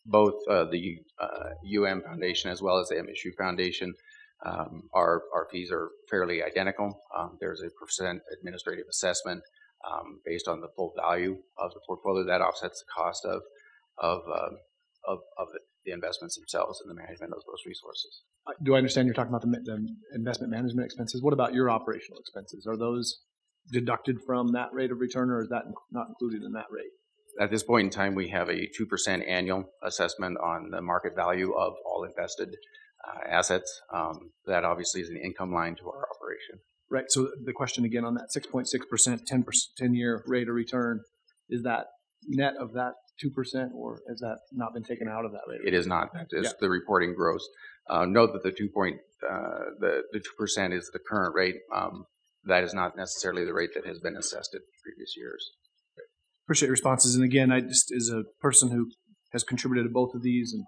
Both the UM Foundation as well as the MSU Foundation, our fees are fairly identical. There's a % administrative assessment based on the full value of the portfolio that offsets the cost of the investments themselves and the management of those resources. Do I understand you're talking about the investment management expenses? What about your operational expenses? Are those deducted from that rate of return, or is that not included in that rate? At this point in time, we have a 2% annual assessment on the market value of all invested assets. That obviously is an income line to our operation. Right. So the question again on that 6.6%, 10-year rate of return, is that net of that 2%, or has that not been taken out of that rate? It is not. That is the reporting gross. Note that the 2% is the current rate. That is not necessarily the rate that has been assessed in previous years. Appreciate your responses. And again, I just, as a person who has contributed to both of these, and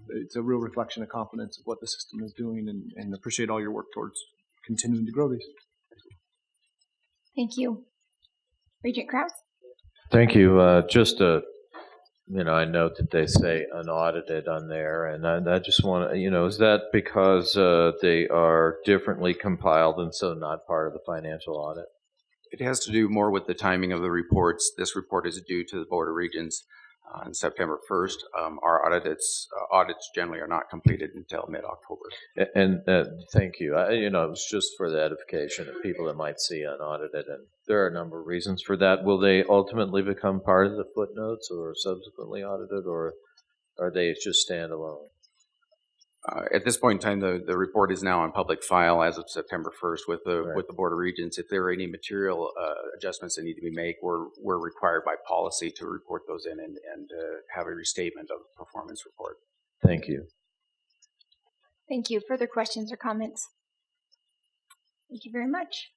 it's a real reflection of confidence of what the system is doing, and appreciate all your work towards continuing to grow these. Thank you. Regent Krause? Thank you. Just I note that they say unaudited on there, and I just want to, is that because they are differently compiled and so not part of the financial audit? It has to do more with the timing of the reports. This report is due to the Board of Regents on September 1st. Our audits generally are not completed until mid-October. And thank you. It was just for the edification of people that might see unaudited, and there are a number of reasons for that. Will they ultimately become part of the footnotes or subsequently audited, or are they just standalone? At this point in time, the report is now on public file as of September 1st with the Board of Regents. If there are any material adjustments that need to be made, we're required by policy to report those in and have a restatement of the performance report. Thank you. Thank you. Further questions or comments? Thank you very much.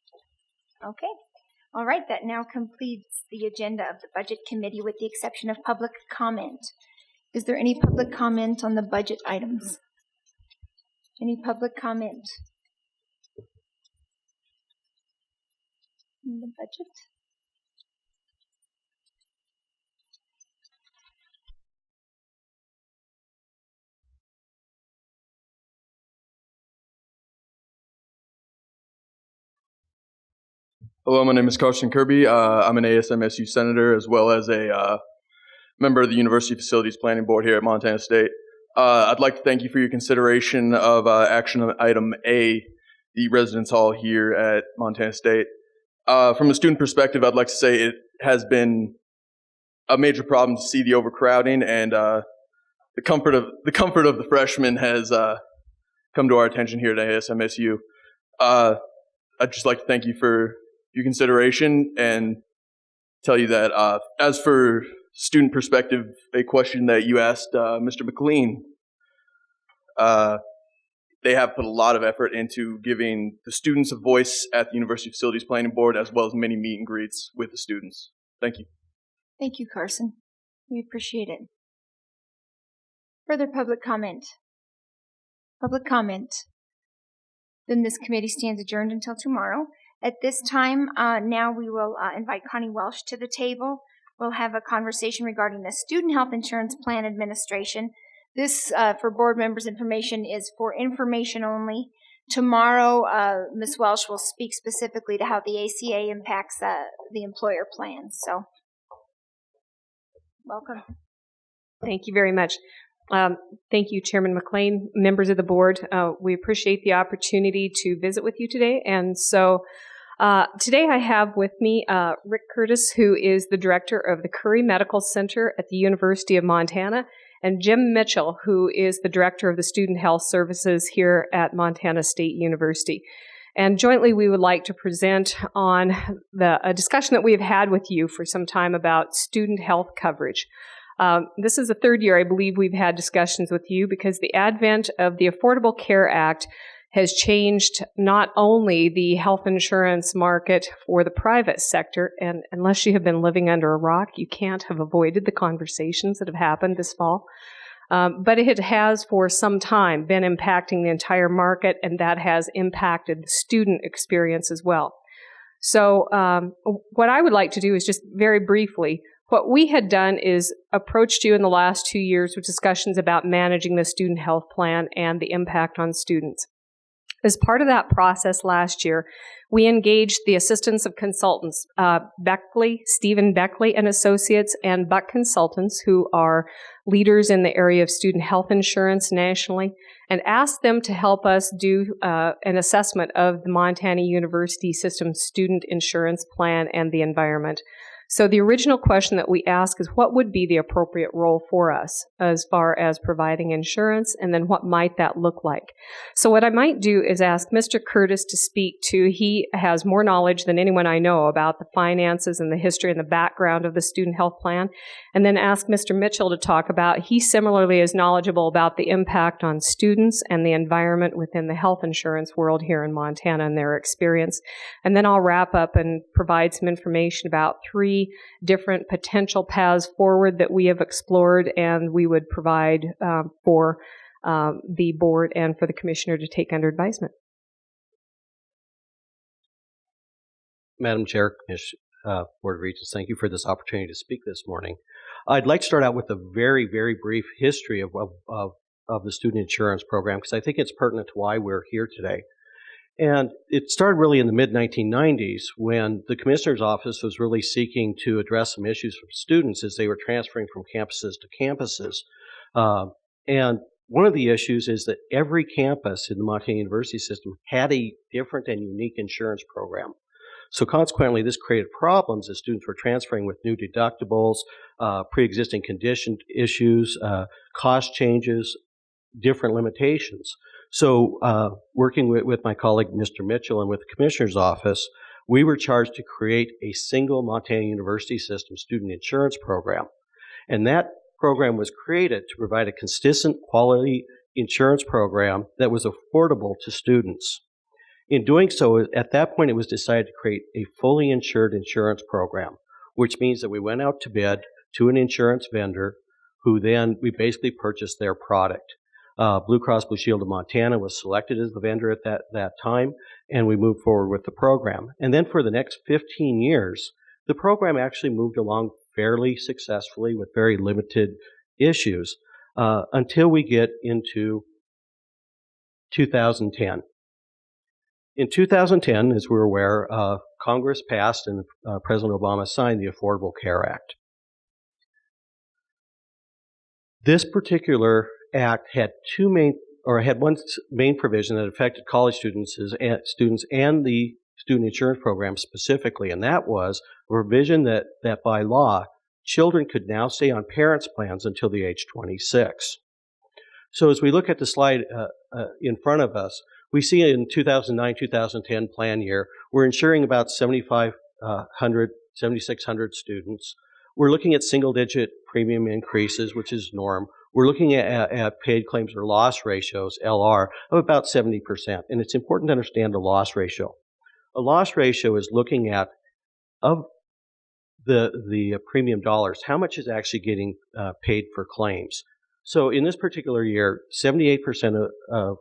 Okay. All right. That now completes the agenda of the Budget Committee with the exception of public comment. Is there any public comment on the budget items? Any public comment in the budget? Hello, my name is Carson Kirby. I'm an ASMSU senator as well as a member of the University Facilities Planning Board here at Montana State. I'd like to thank you for your consideration of action item A, the residence hall here at Montana State. From a student perspective, I'd like to say it has been a major problem to see the overcrowding, and the comfort of the freshmen has come to our attention here at ASMSU. I'd just like to thank you for your consideration and tell you that as for student perspective, a question that you asked Mr. McLean, they have put a lot of effort into giving the students a voice at the University Facilities Planning Board, as well as many meet and greets with the students. Thank you. Thank you, Carson. We appreciate it. Further public comment? Public comment. Then this committee stands adjourned until tomorrow. At this time, now we will invite Connie Welsh to the table. We'll have a conversation regarding the Student Health Insurance Plan Administration. This, for board members' information, is for information only. Tomorrow, Ms. Welsh will speak specifically to how the ACA impacts the employer plan. So, welcome. Thank you very much. Thank you, Chairman McLean, members of the board. We appreciate the opportunity to visit with you today. And so today I have with me Rick Curtis, who is the director of the Curry Medical Center at the University of Montana, and Jim Mitchell, who is the director of the Student Health Services here at Montana State University. And jointly, we would like to present on a discussion that we have had with you for some time about student health coverage. This is the third year, I believe, we've had discussions with you because the advent of the Affordable Care Act has changed not only the health insurance market for the private sector, and unless you have been living under a rock, you can't have avoided the conversations that have happened this fall, but it has for some time been impacting the entire market, and that has impacted the student experience as well. So what I would like to do is just very briefly, what we had done is approached you in the last 2 years with discussions about managing the student health plan and the impact on students. As part of that process last year, we engaged the assistance of consultants, Stephen Beckley and Associates, and Buck Consultants, who are leaders in the area of student health insurance nationally, and asked them to help us do an assessment of the Montana University System student insurance plan and the environment. So the original question that we ask is, what would be the appropriate role for us as far as providing insurance, and then what might that look like? So what I might do is ask Mr. Curtis to speak to, he has more knowledge than anyone I know about the finances and the history and the background of the student health plan, and then ask Mr. Mitchell to talk about, he similarly is knowledgeable about the impact on students and the environment within the health insurance world here in Montana and their experience. And then I'll wrap up and provide some information about 3 different potential paths forward that we have explored and we would provide for the board and for the commissioner to take under advisement. Madam Chair, Board of Regents, thank you for this opportunity to speak this morning. I'd like to start out with a very, very brief history of the student insurance program, because I think it's pertinent to why we're here today. And it started really in the mid-1990s when the Commissioner's Office was really seeking to address some issues for students as they were transferring from campuses to campuses. And one of the issues is that every campus in the Montana University system had a different and unique insurance program. So consequently, this created problems as students were transferring with new deductibles, pre-existing condition issues, cost changes, different limitations. So working with my colleague, Mr. Mitchell, and with the Commissioner's Office, we were charged to create a single Montana University system student insurance program. And that program was created to provide a consistent quality insurance program that was affordable to students. In doing so, at that point, it was decided to create a fully insured insurance program, which means that we went out to bid to an insurance vendor who then we basically purchased their product. Blue Cross Blue Shield of Montana was selected as the vendor at that time, and we moved forward with the program. And then for the next 15 years, the program actually moved along fairly successfully with very limited issues until we get into 2010. In 2010, as we're aware, Congress passed and President Obama signed the Affordable Care Act. This particular act had one main provision that affected college students and the student insurance program specifically, and that was a provision that by law, children could now stay on parents' plans until the age 26. So as we look at the slide in front of us, we see in 2009-2010 plan year, we're insuring about 7,600 students. We're looking at single-digit premium increases, which is norm. We're looking at paid claims or loss ratios, LR, of about 70%. And it's important to understand the loss ratio. A loss ratio is looking at, of the premium dollars, how much is actually getting paid for claims. So in this particular year, 78% of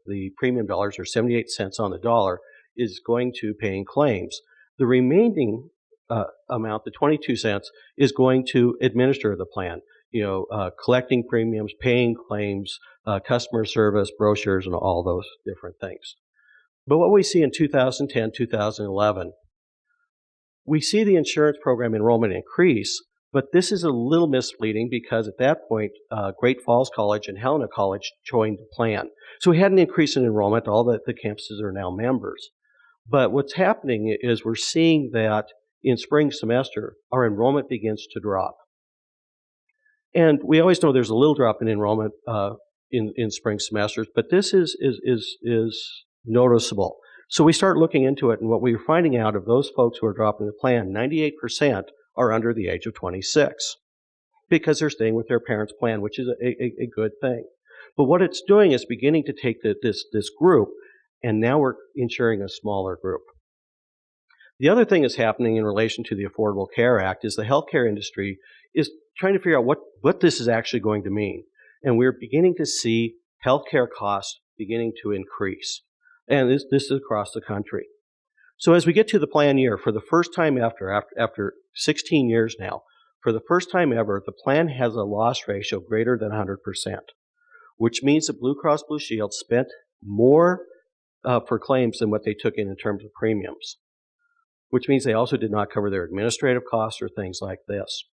the premium dollars, or 78 cents on the dollar, is going to paying claims. The remaining amount, the 22 cents, is going to administer the plan. Collecting premiums, paying claims, customer service, brochures, and all those different things. But what we see in 2010, 2011, we see the insurance program enrollment increase, but this is a little misleading because at that point, Great Falls College and Helena College joined the plan. So we had an increase in enrollment. All the campuses are now members. But what's happening is we're seeing that in spring semester, our enrollment begins to drop. And we always know there's a little drop in enrollment in spring semesters, but this is noticeable. So we start looking into it, and what we're finding out of those folks who are dropping the plan, 98% are under the age of 26 because they're staying with their parents' plan, which is a good thing. But what it's doing is beginning to take this group, and now we're insuring a smaller group. The other thing that's happening in relation to the Affordable Care Act is the healthcare industry is trying to figure out what this is actually going to mean. And we're beginning to see healthcare costs beginning to increase. And this is across the country. So as we get to the plan year, for the first time after 16 years now, for the first time ever, the plan has a loss ratio greater than 100%, which means that Blue Cross Blue Shield spent more for claims than what they took in terms of premiums, which means they also did not cover their administrative costs or things like this.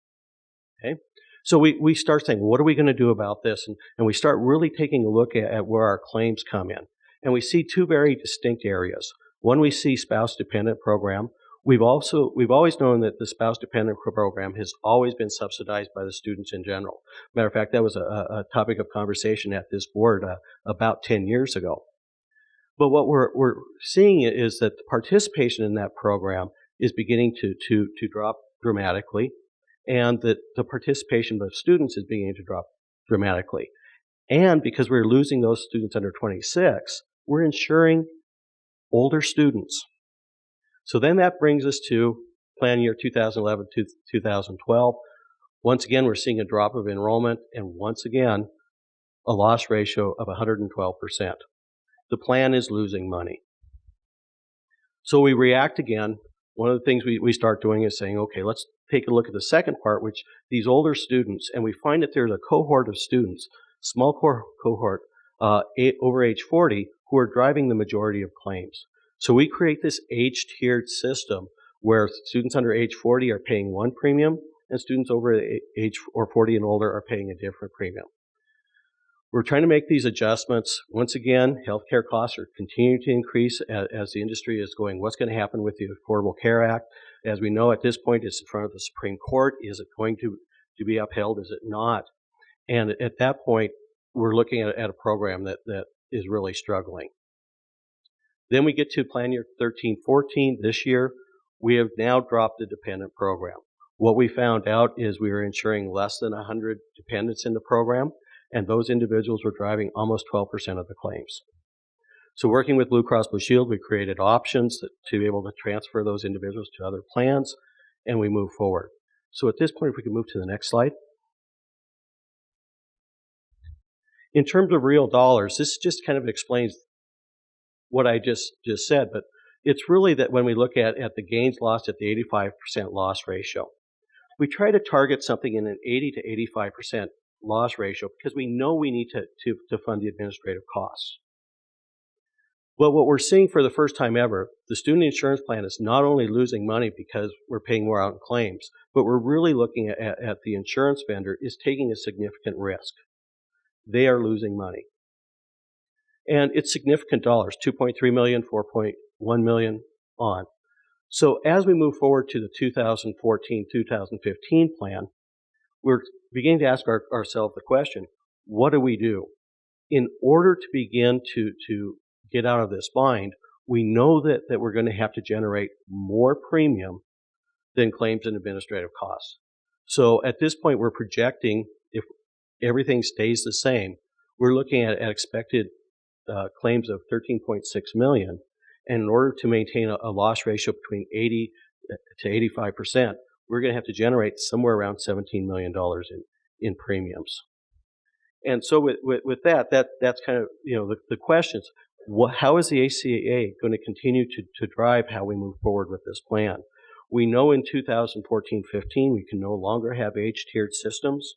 Okay? So we start saying, what are we going to do about this? And we start really taking a look at where our claims come in. And we see two very distinct areas. One, we see spouse-dependent program. We've always known that the spouse-dependent program has always been subsidized by the students in general. Matter of fact, that was a topic of conversation at this board about 10 years ago. But what we're seeing is that the participation in that program is beginning to drop dramatically, and that the participation of students is beginning to drop dramatically. And because we're losing those students under 26, we're insuring older students. So then that brings us to plan year 2011 to 2012. Once again, we're seeing a drop of enrollment, and once again, a loss ratio of 112%. The plan is losing money. So we react again One of the things we start doing is saying, okay, let's take a look at the second part, which these older students, and we find that there's a cohort of students, small cohort, over age 40, who are driving the majority of claims. So we create this age-tiered system where students under age 40 are paying one premium, and students over age or 40 and older are paying a different premium. We're trying to make these adjustments. Once again, healthcare costs are continuing to increase as the industry is going, what's going to happen with the Affordable Care Act? As we know at this point, it's in front of the Supreme Court. Is it going to be upheld? Is it not? And at that point, we're looking at a program that is really struggling. Then we get to plan year 13-14. This year, we have now dropped the dependent program. What we found out is we were insuring less than 100 dependents in the program, and those individuals were driving almost 12% of the claims. So working with Blue Cross Blue Shield, we created options to be able to transfer those individuals to other plans, and we move forward. So at this point, if we can move to the next slide. In terms of real dollars, this just kind of explains what I just said, but it's really that when we look at the gains lost at the 85% loss ratio, we try to target something in an 80 to 85% loss ratio because we know we need to fund the administrative costs. Well, what we're seeing for the first time ever, the student insurance plan is not only losing money because we're paying more out in claims, but we're really looking at the insurance vendor is taking a significant risk. They are losing money. And it's significant dollars, $2.3 million, $4.1 million on. So as we move forward to the 2014-2015 plan, we're beginning to ask ourselves the question, what do we do? In order to begin to get out of this bind, we know that we're going to have to generate more premium than claims and administrative costs. So at this point, we're projecting, if everything stays the same, we're looking at expected claims of $13.6 million. And in order to maintain a loss ratio between 80 to 85%, we're going to have to generate somewhere around $17 million in premiums. And so with that's kind of, the questions. How is the ACA going to continue to drive how we move forward with this plan? We know in 2014-15 we can no longer have age-tiered systems.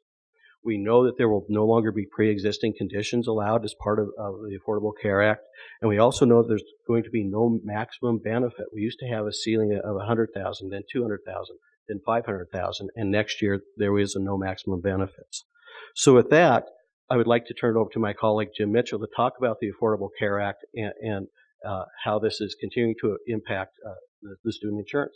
We know that there will no longer be pre-existing conditions allowed as part of the Affordable Care Act. And we also know that there's going to be no maximum benefit. We used to have a ceiling of $100,000, then $200,000, then $500,000, and next year there is no maximum benefits. So with that, I would like to turn it over to my colleague Jim Mitchell to talk about the Affordable Care Act and how this is continuing to impact the student insurance.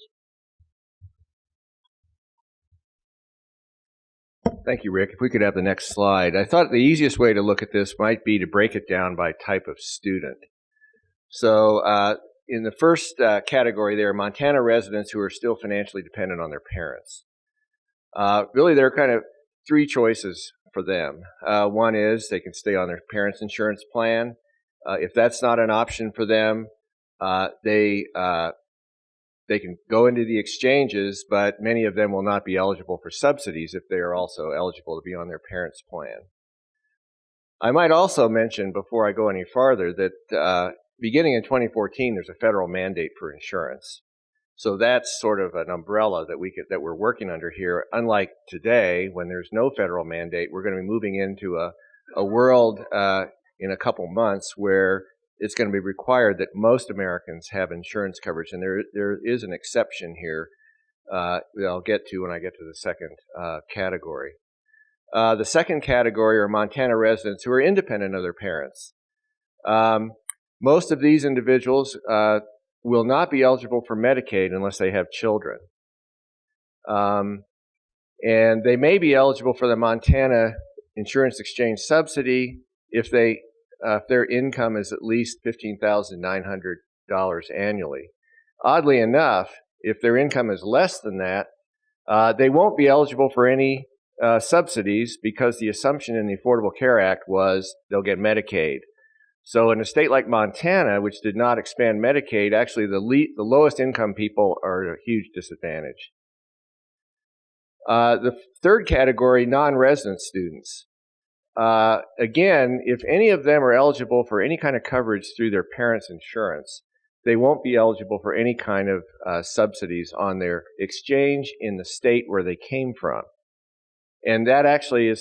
Thank you, Rick. If we could have the next slide. I thought the easiest way to look at this might be to break it down by type of student. So in the first category there, Montana residents who are still financially dependent on their parents. Really, there are kind of three choices for them. One is they can stay on their parents' insurance plan. If that's not an option for them, they can go into the exchanges, but many of them will not be eligible for subsidies if they are also eligible to be on their parents' plan. I might also mention, before I go any farther, that beginning in 2014, there's a federal mandate for insurance. So that's sort of an umbrella that we're working under here. Unlike today, when there's no federal mandate, we're going to be moving into a world in a couple months where it's going to be required that most Americans have insurance coverage, and there is an exception here that I'll get to when I get to the second category. The second category are Montana residents who are independent of their parents. Most of these individuals will not be eligible for Medicaid unless they have children. And they may be eligible for the Montana Insurance Exchange subsidy if their income is at least $15,900 annually. Oddly enough, if their income is less than that, they won't be eligible for any subsidies because the assumption in the Affordable Care Act was they'll get Medicaid. So in a state like Montana, which did not expand Medicaid, actually the lowest income people are at a huge disadvantage. The third category, non-resident students. Again, if any of them are eligible for any kind of coverage through their parents' insurance, they won't be eligible for any kind of subsidies on their exchange in the state where they came from. And that actually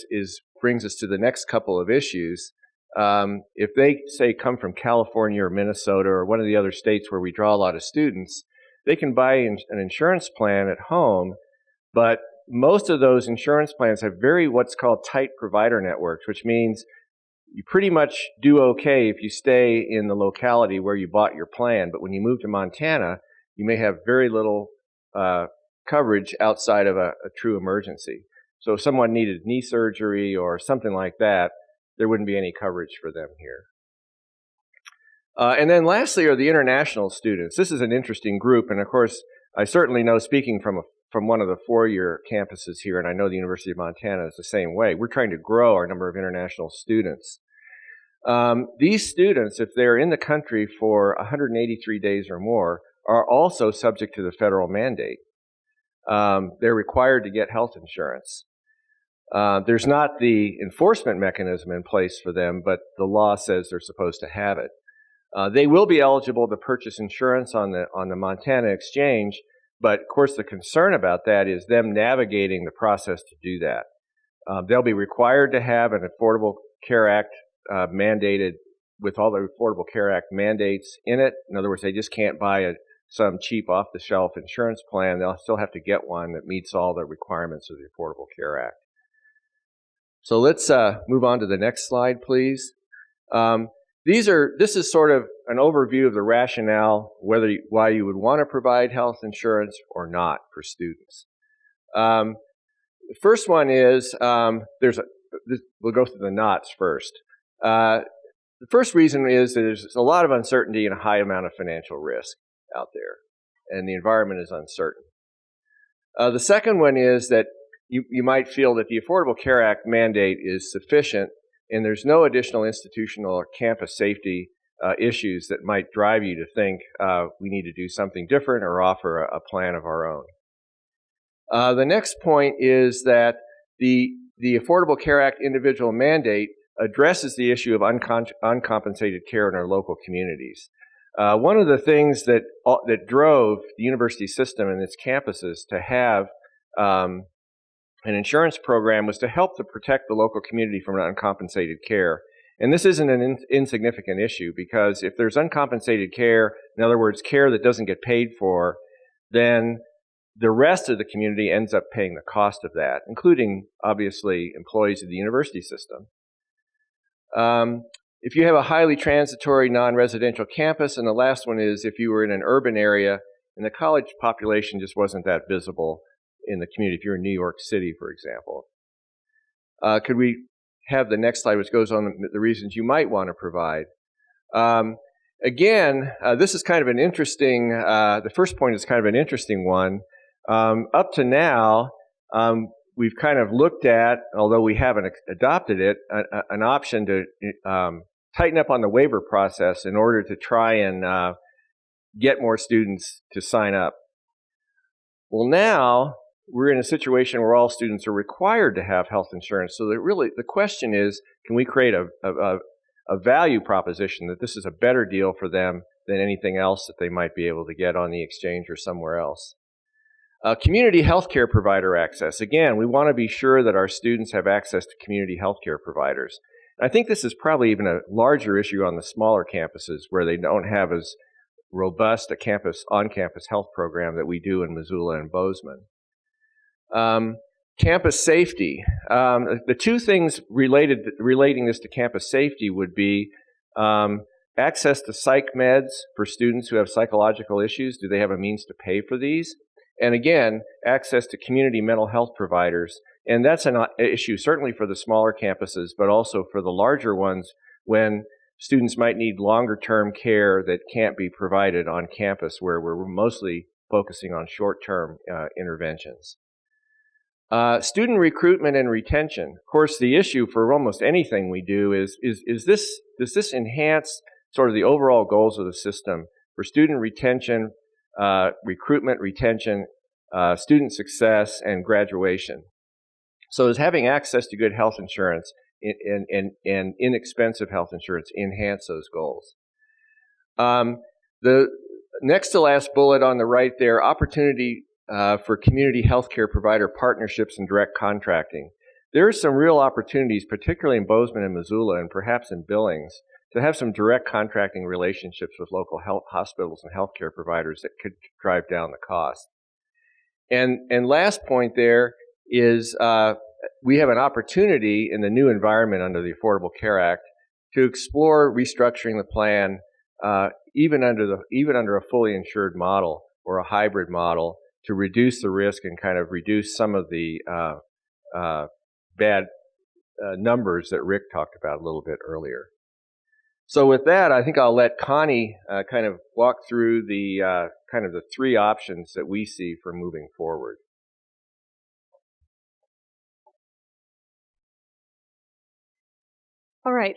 brings us to the next couple of issues. If they, say, come from California or Minnesota or one of the other states where we draw a lot of students, they can buy an insurance plan at home, but most of those insurance plans have what's called tight provider networks, which means you pretty much do okay if you stay in the locality where you bought your plan. But when you move to Montana, you may have very little coverage outside of a true emergency. So if someone needed knee surgery or something like that, there wouldn't be any coverage for them here. And then lastly are the international students. This is an interesting group, and of course, I certainly know, speaking from one of the four-year campuses here, and I know the University of Montana is the same way, we're trying to grow our number of international students. These students, if they're in the country for 183 days or more, are also subject to the federal mandate. They're required to get health insurance. There's not the enforcement mechanism in place for them, but the law says they're supposed to have it. They will be eligible to purchase insurance on the Montana exchange, but of course the concern about that is them navigating the process to do that. They'll be required to have an Affordable Care Act mandated, with all the Affordable Care Act mandates in it. In other words, they just can't buy some cheap off-the-shelf insurance plan. They'll still have to get one that meets all the requirements of the Affordable Care Act. So let's move on to the next slide, please. This is sort of an overview of the rationale why you would want to provide health insurance or not for students. The first one is we'll go through the nots first. The first reason is that there's a lot of uncertainty and a high amount of financial risk out there, and the environment is uncertain. The second one is that you might feel that the Affordable Care Act mandate is sufficient, and there's no additional institutional or campus safety issues that might drive you to think we need to do something different or offer a plan of our own. The next point is that the Affordable Care Act individual mandate addresses the issue of uncompensated care in our local communities. One of the things that drove the university system and its campuses to have an insurance program was to help to protect the local community from uncompensated care. And this isn't an insignificant issue, because if there's uncompensated care, in other words, care that doesn't get paid for, then the rest of the community ends up paying the cost of that, including, obviously, employees of the university system. If you have a highly transitory non-residential campus, and the last one is if you were in an urban area and the college population just wasn't that visible in the community, if you're in New York City, for example. Could we have the next slide, which goes on the reasons you might want to provide? Again, this is kind of an interesting, the first point is kind of an interesting one. Up to now, we've kind of looked at, although we haven't adopted it, an option to tighten up on the waiver process in order to try and get more students to sign up. Well, now we're in a situation where all students are required to have health insurance. So that really, the question is, can we create a value proposition that this is a better deal for them than anything else that they might be able to get on the exchange or somewhere else? Community healthcare provider access. Again, we want to be sure that our students have access to community healthcare providers. I think this is probably even a larger issue on the smaller campuses where they don't have as robust a on-campus health program that we do in Missoula and Bozeman. Campus safety. The two things relating this to campus safety would be access to psych meds for students who have psychological issues. Do they have a means to pay for these? And again, access to community mental health providers. And that's an issue certainly for the smaller campuses, but also for the larger ones when students might need longer-term care that can't be provided on campus, where we're mostly focusing on short-term interventions. Student recruitment and retention. Of course, the issue for almost anything we do is does this enhance sort of the overall goals of the system for student retention, recruitment, retention, student success, and graduation? So does having access to good health insurance and inexpensive health insurance enhance those goals? next to last bullet on the right there, opportunity for community healthcare provider partnerships and direct contracting. There are some real opportunities, particularly in Bozeman and Missoula, and perhaps in Billings, to have some direct contracting relationships with local health hospitals and healthcare providers that could drive down the cost. And last point there is we have an opportunity in the new environment under the Affordable Care Act to explore restructuring the plan even under a fully insured model or a hybrid model to reduce the risk and kind of reduce some of the bad numbers that Rick talked about a little bit earlier. So with that, I think I'll let Connie kind of walk through the kind of the three options that we see for moving forward. All right.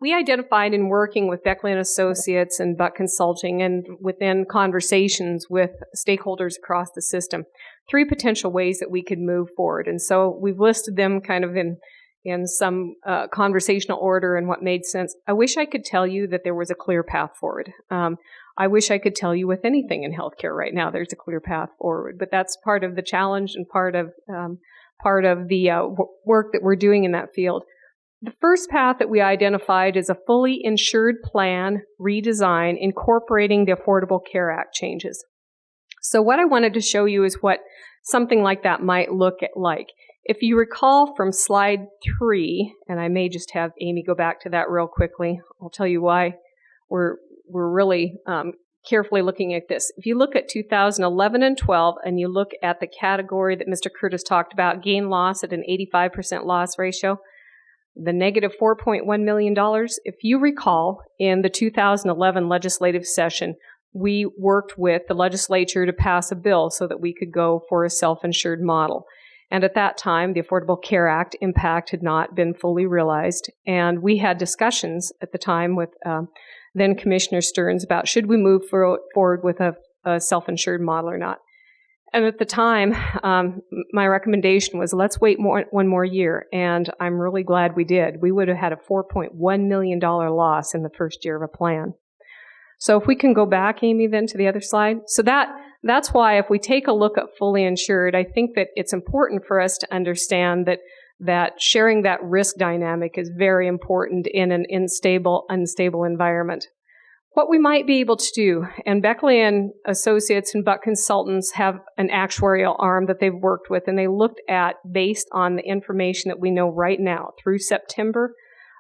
We identified in working with Beckley & Associates and Buck Consulting and within conversations with stakeholders across the system, three potential ways that we could move forward. And so we've listed them kind of in some conversational order and what made sense. I wish I could tell you that there was a clear path forward. I wish I could tell you with anything in healthcare right now there's a clear path forward, but that's part of the challenge and part of the work that we're doing in that field. The first path that we identified is a fully insured plan redesign incorporating the Affordable Care Act changes. So what I wanted to show you is what something like that might look like. If you recall from slide 3, and I may just have Amy go back to that real quickly, I'll tell you why we're really carefully looking at this. If you look at 2011 and 12, and you look at the category that Mr. Curtis talked about, gain loss at an 85% loss ratio, the negative $4.1 million, if you recall, in the 2011 legislative session, we worked with the legislature to pass a bill so that we could go for a self-insured model. And at that time, the Affordable Care Act impact had not been fully realized. And we had discussions at the time with then Commissioner Stearns about should we move forward with a self-insured model or not. And at the time, my recommendation was let's wait one more year. And I'm really glad we did. We would have had a $4.1 million loss in the first year of a plan. So if we can go back, Amy, then to the other slide. So that's why if we take a look at fully insured, I think that it's important for us to understand that sharing that risk dynamic is very important in an unstable environment. What we might be able to do, and Beckley and Associates and Buck Consultants have an actuarial arm that they've worked with, and they looked at, based on the information that we know right now, through September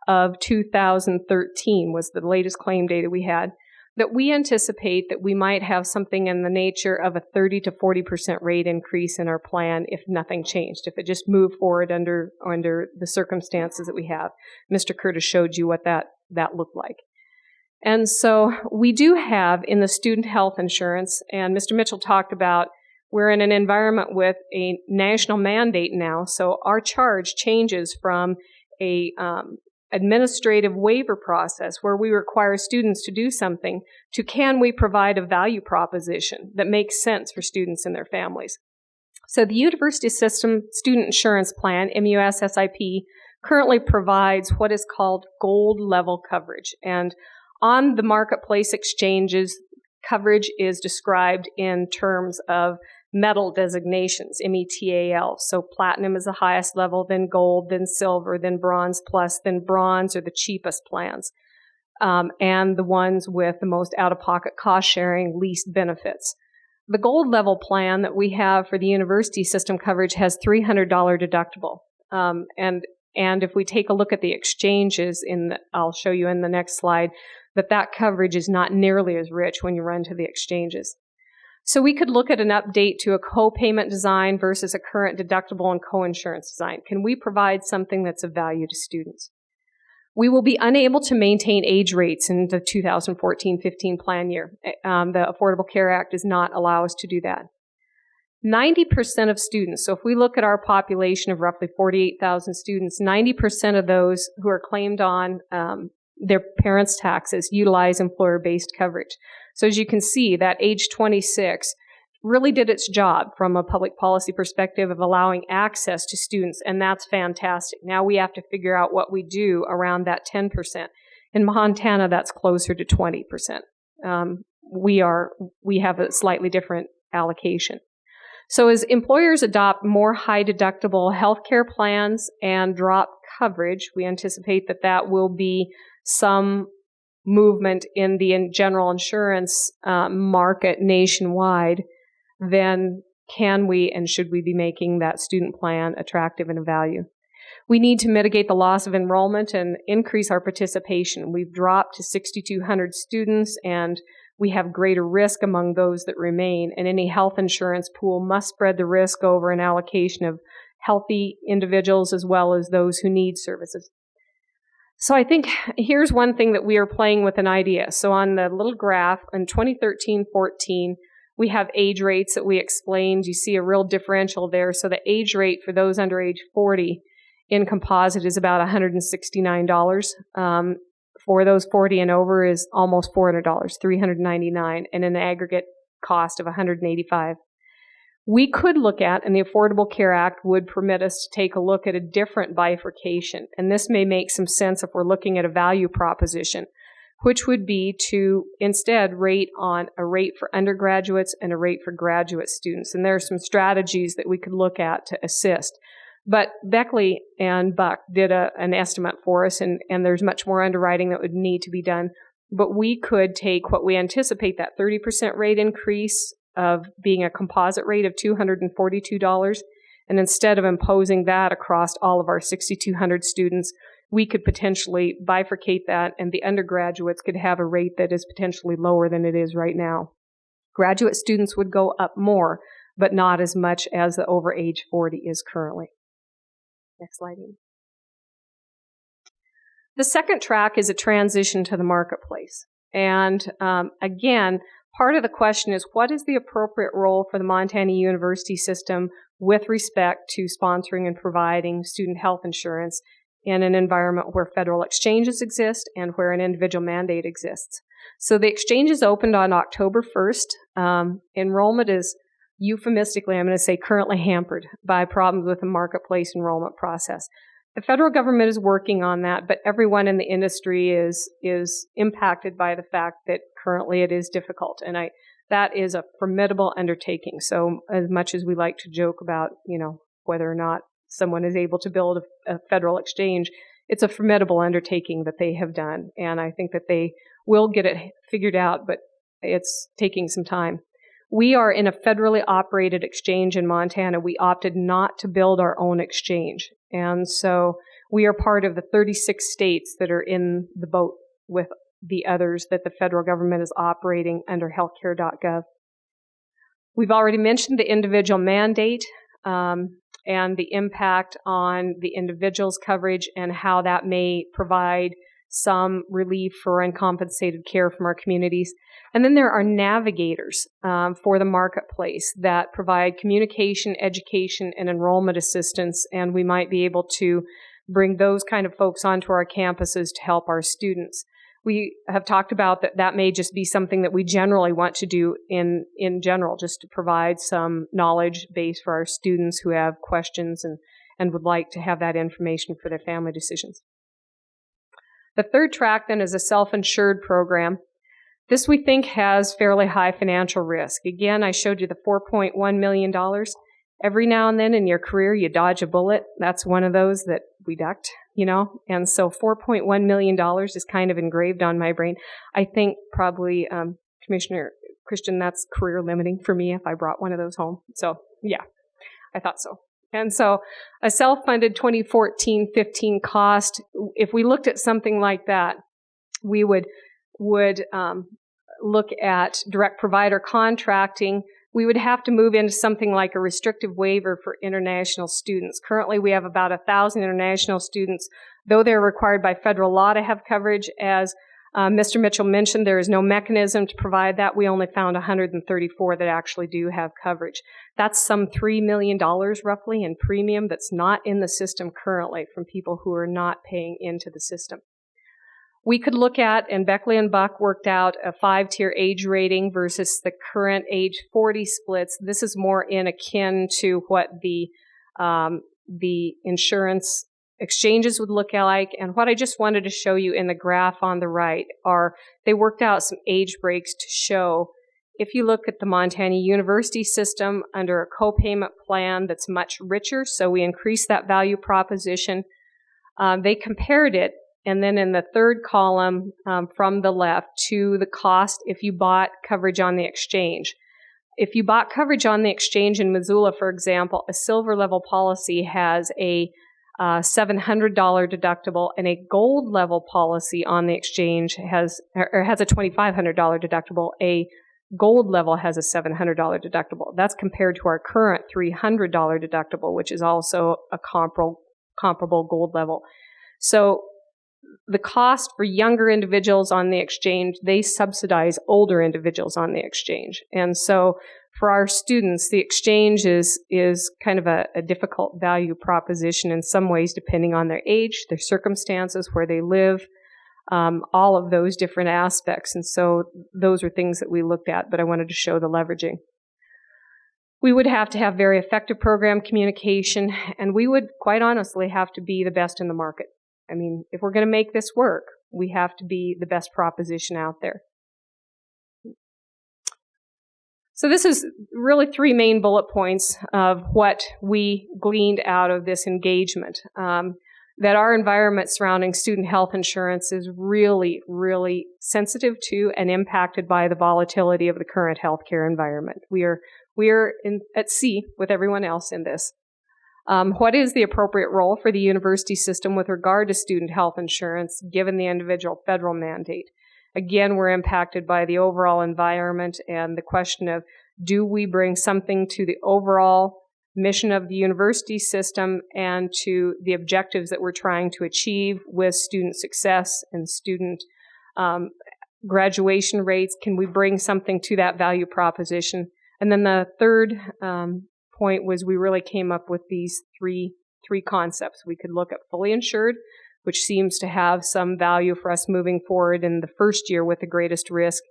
of 2013 was the latest claim data we had, that we anticipate that we might have something in the nature of a 30 to 40% rate increase in our plan if nothing changed, if it just moved forward under the circumstances that we have. Mr. Curtis showed you what that looked like. And so we do have in the student health insurance, and Mr. Mitchell talked about, we're in an environment with a national mandate now, so our charge changes from a administrative waiver process where we require students to do something to can we provide a value proposition that makes sense for students and their families. So the University System Student Insurance Plan, MUS SIP, currently provides what is called gold level coverage. And on the marketplace exchanges, coverage is described in terms of metal designations, METAL. So platinum is the highest level, then gold, then silver, then bronze plus, then bronze are the cheapest plans. And the ones with the most out-of-pocket cost sharing, least benefits. The gold level plan that we have for the university system coverage has $300 deductible. And if we take a look at the exchanges, I'll show you in the next slide, that coverage is not nearly as rich when you run to the exchanges. So we could look at an update to a co-payment design versus a current deductible and co-insurance design. Can we provide something that's of value to students? We will be unable to maintain age rates in the 2014-15 plan year. The Affordable Care Act does not allow us to do that. 90% of students, so if we look at our population of roughly 48,000 students, 90% of those who are claimed on their parents' taxes utilize employer-based coverage. So as you can see, that age 26 really did its job from a public policy perspective of allowing access to students, and that's fantastic. Now we have to figure out what we do around that 10%. In Montana, that's closer to 20%. we have a slightly different allocation. So as employers adopt more high deductible healthcare plans and drop coverage, we anticipate that will be some movement in the general insurance market nationwide. Then can we and should we be making that student plan attractive and of value? We need to mitigate the loss of enrollment and increase our participation. We've dropped to 6,200 students, and we have greater risk among those that remain, and any health insurance pool must spread the risk over an allocation of healthy individuals as well as those who need services. So I think here's one thing that we are playing with an idea. So on the little graph in 2013-14, we have age rates that we explained. You see a real differential there. So the age rate for those under age 40 in composite is about $169. For those 40 and over is almost $400, $399, and an aggregate cost of $185. We could look at, and the Affordable Care Act would permit us to take a look at a different bifurcation, and this may make some sense if we're looking at a value proposition, which would be to instead rate on a rate for undergraduates and a rate for graduate students. And there are some strategies that we could look at to assist. But Beckley and Buck did an estimate for us, and there's much more underwriting that would need to be done. But we could take what we anticipate, that 30% rate increase of being a composite rate of $242, and instead of imposing that across all of our 6,200 students, we could potentially bifurcate that, and the undergraduates could have a rate that is potentially lower than it is right now. Graduate students would go up more, but not as much as the over age 40 is currently. Next slide. The second track is a transition to the marketplace. And again, part of the question is, what is the appropriate role for the Montana University system with respect to sponsoring and providing student health insurance in an environment where federal exchanges exist and where an individual mandate exists? So the exchanges opened on October 1st. Enrollment is euphemistically, I'm going to say, currently hampered by problems with the marketplace enrollment process. The federal government is working on that, but everyone in the industry is impacted by the fact that currently it is difficult, and that is a formidable undertaking. So as much as we like to joke about, whether or not someone is able to build a federal exchange, it's a formidable undertaking that they have done, and I think that they will get it figured out, but it's taking some time. We are in a federally operated exchange in Montana. We opted not to build our own exchange. And so we are part of the 36 states that are in the boat with the others that the federal government is operating under healthcare.gov. We've already mentioned the individual mandate and the impact on the individual's coverage and how that may provide some relief for uncompensated care from our communities. And then there are navigators for the marketplace that provide communication, education, and enrollment assistance, and we might be able to bring those kind of folks onto our campuses to help our students. We have talked about that may just be something that we generally want to do in general, just to provide some knowledge base for our students who have questions and would like to have that information for their family decisions. The third track then is a self-insured program. This we think has fairly high financial risk. Again, I showed you the $4.1 million. Every now and then in your career, you dodge a bullet. That's one of those that we ducked, And so $4.1 million is kind of engraved on my brain. I think probably, Commissioner Christian, that's career limiting for me if I brought one of those home. So, yeah, I thought so. And so a self-funded 2014-15 cost, if we looked at something like that, we would look at direct provider contracting. We would have to move into something like a restrictive waiver for international students. Currently, we have about 1,000 international students, though they're required by federal law to have coverage. As Mr. Mitchell mentioned, there is no mechanism to provide that. We only found 134 that actually do have coverage. That's some $3 million roughly in premium that's not in the system currently from people who are not paying into the system. We could look at, and Beckley and Buck worked out a 5-tier age rating versus the current age 40 splits. This is more in akin to what the insurance exchanges would look like. And what I just wanted to show you in the graph on the right are, they worked out some age breaks to show, if you look at the Montana University system under a co-payment plan that's much richer, so we increased that value proposition. They compared it, and then in the third column from the left, to the cost if you bought coverage on the exchange. If you bought coverage on the exchange in Missoula, for example, a silver level policy has a $700 deductible, and a gold level policy on the exchange has a $2,500 deductible. A gold level has a $700 deductible. That's compared to our current $300 deductible, which is also a comparable gold level. So the cost for younger individuals on the exchange, they subsidize older individuals on the exchange. And so for our students, the exchange is kind of a difficult value proposition in some ways, depending on their age, their circumstances, where they live, all of those different aspects. And so those are things that we looked at, but I wanted to show the leveraging. We would have to have very effective program communication, and we would quite honestly have to be the best in the market. I mean, if we're going to make this work, we have to be the best proposition out there. So this is really 3 main bullet points of what we gleaned out of this engagement. That our environment surrounding student health insurance is really, really sensitive to and impacted by the volatility of the current healthcare environment. We are at sea with everyone else in this. What is the appropriate role for the university system with regard to student health insurance, given the individual federal mandate? Again, we're impacted by the overall environment and the question of, do we bring something to the overall mission of the university system and to the objectives that we're trying to achieve with student success and student graduation rates? Can we bring something to that value proposition? And then the third point was, we really came up with these three concepts. We could look at fully insured, which seems to have some value for us moving forward in the first year with the greatest risk.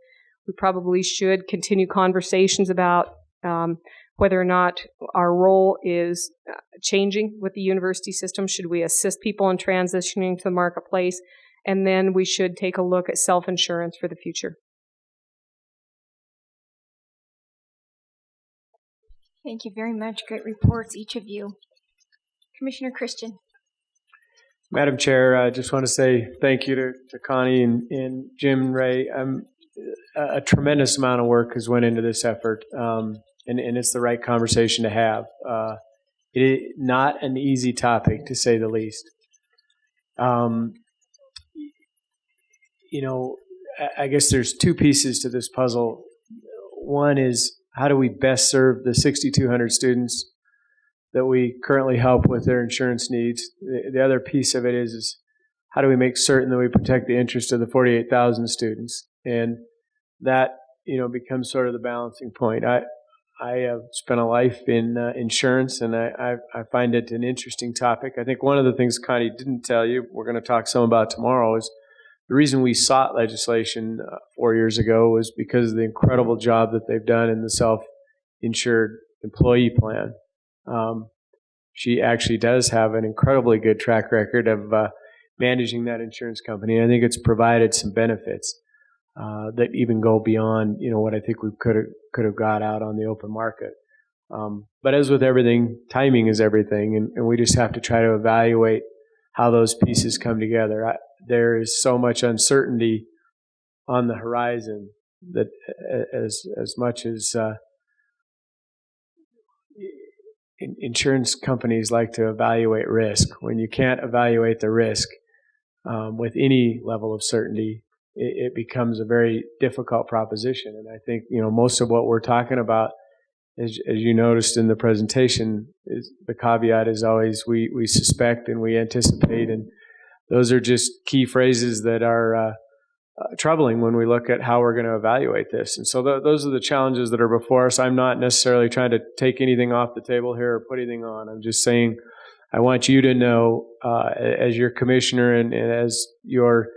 We probably should continue conversations about whether or not our role is changing with the university system. Should we assist people in transitioning to the marketplace? And then we should take a look at self-insurance for the future. Thank you very much. Great reports, each of you. Commissioner Christian. Madam Chair, I just want to say thank you to Connie and Jim and Ray. A tremendous amount of work has went into this effort, and it's the right conversation to have. It is not an easy topic, to say the least. I guess there's 2 pieces to this puzzle. One is, how do we best serve the 6,200 students that we currently help with their insurance needs? The other piece of it is how do we make certain that we protect the interest of the 48,000 students? And that, becomes sort of the balancing point. I have spent a life in insurance, and I find it an interesting topic. I think one of the things Connie didn't tell you, we're going to talk some about tomorrow, is the reason we sought legislation 4 years ago was because of the incredible job that they've done in the self-insured employee plan. She actually does have an incredibly good track record of managing that insurance company. I think it's provided some benefits that even go beyond, what I think we could have got out on the open market. But as with everything, timing is everything, and we just have to try to evaluate how those pieces come together. There is so much uncertainty on the horizon that as much as insurance companies like to evaluate risk, when you can't evaluate the risk with any level of certainty, it becomes a very difficult proposition. And I think, most of what we're talking about, as you noticed in the presentation, is the caveat is always we suspect and we anticipate, and those are just key phrases that are troubling when we look at how we're going to evaluate this. And so those are the challenges that are before us. I'm not necessarily trying to take anything off the table here or put anything on. I'm just saying I want you to know, as your commissioner and as your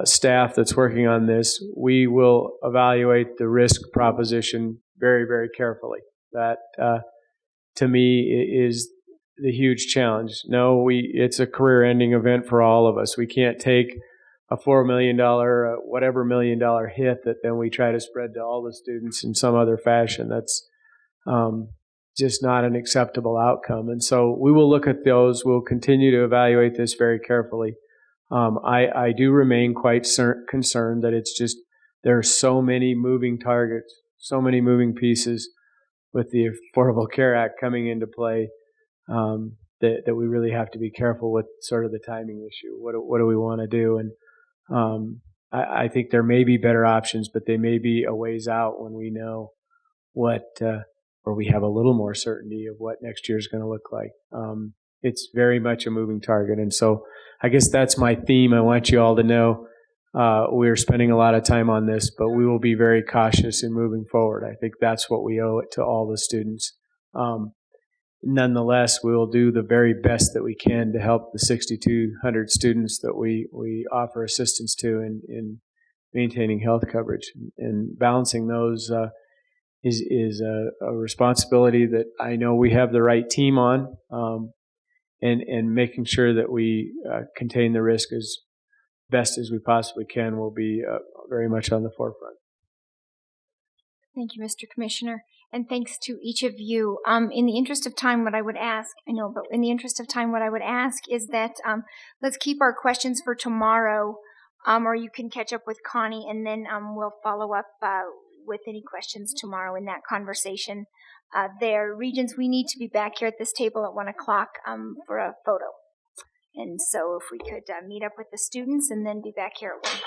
staff that's working on this, we will evaluate the risk proposition very, very carefully. That, to me, is the huge challenge. No, it's a career-ending event for all of us. We can't take a $4 million, whatever $1 million hit that then we try to spread to all the students in some other fashion. That's just not an acceptable outcome. And so we will look at those. We'll continue to evaluate this very carefully. I do remain quite concerned that it's just, there are so many moving targets, so many moving pieces with the Affordable Care Act coming into play, that we really have to be careful with sort of the timing issue. What do we want to do? And I think there may be better options, but they may be a ways out when we know or we have a little more certainty of what next year is going to look like. It's very much a moving target. And so I guess that's my theme. I want you all to know we're spending a lot of time on this, but we will be very cautious in moving forward. I think that's what we owe it to all the students. Nonetheless, we will do the very best that we can to help the 6,200 students that we offer assistance to in maintaining health coverage. And balancing those is a responsibility that I know we have the right team on, and making sure that we contain the risk as best as we possibly can will be very much on the forefront. Thank you, Mr. Commissioner, and thanks to each of you. In the interest of time, what I would ask, what I would ask is that let's keep our questions for tomorrow, or you can catch up with Connie, and then we'll follow up with any questions tomorrow in that conversation. Regents, we need to be back here at this table at 1 o'clock for a photo. And so if we could meet up with the students and then be back here at 1.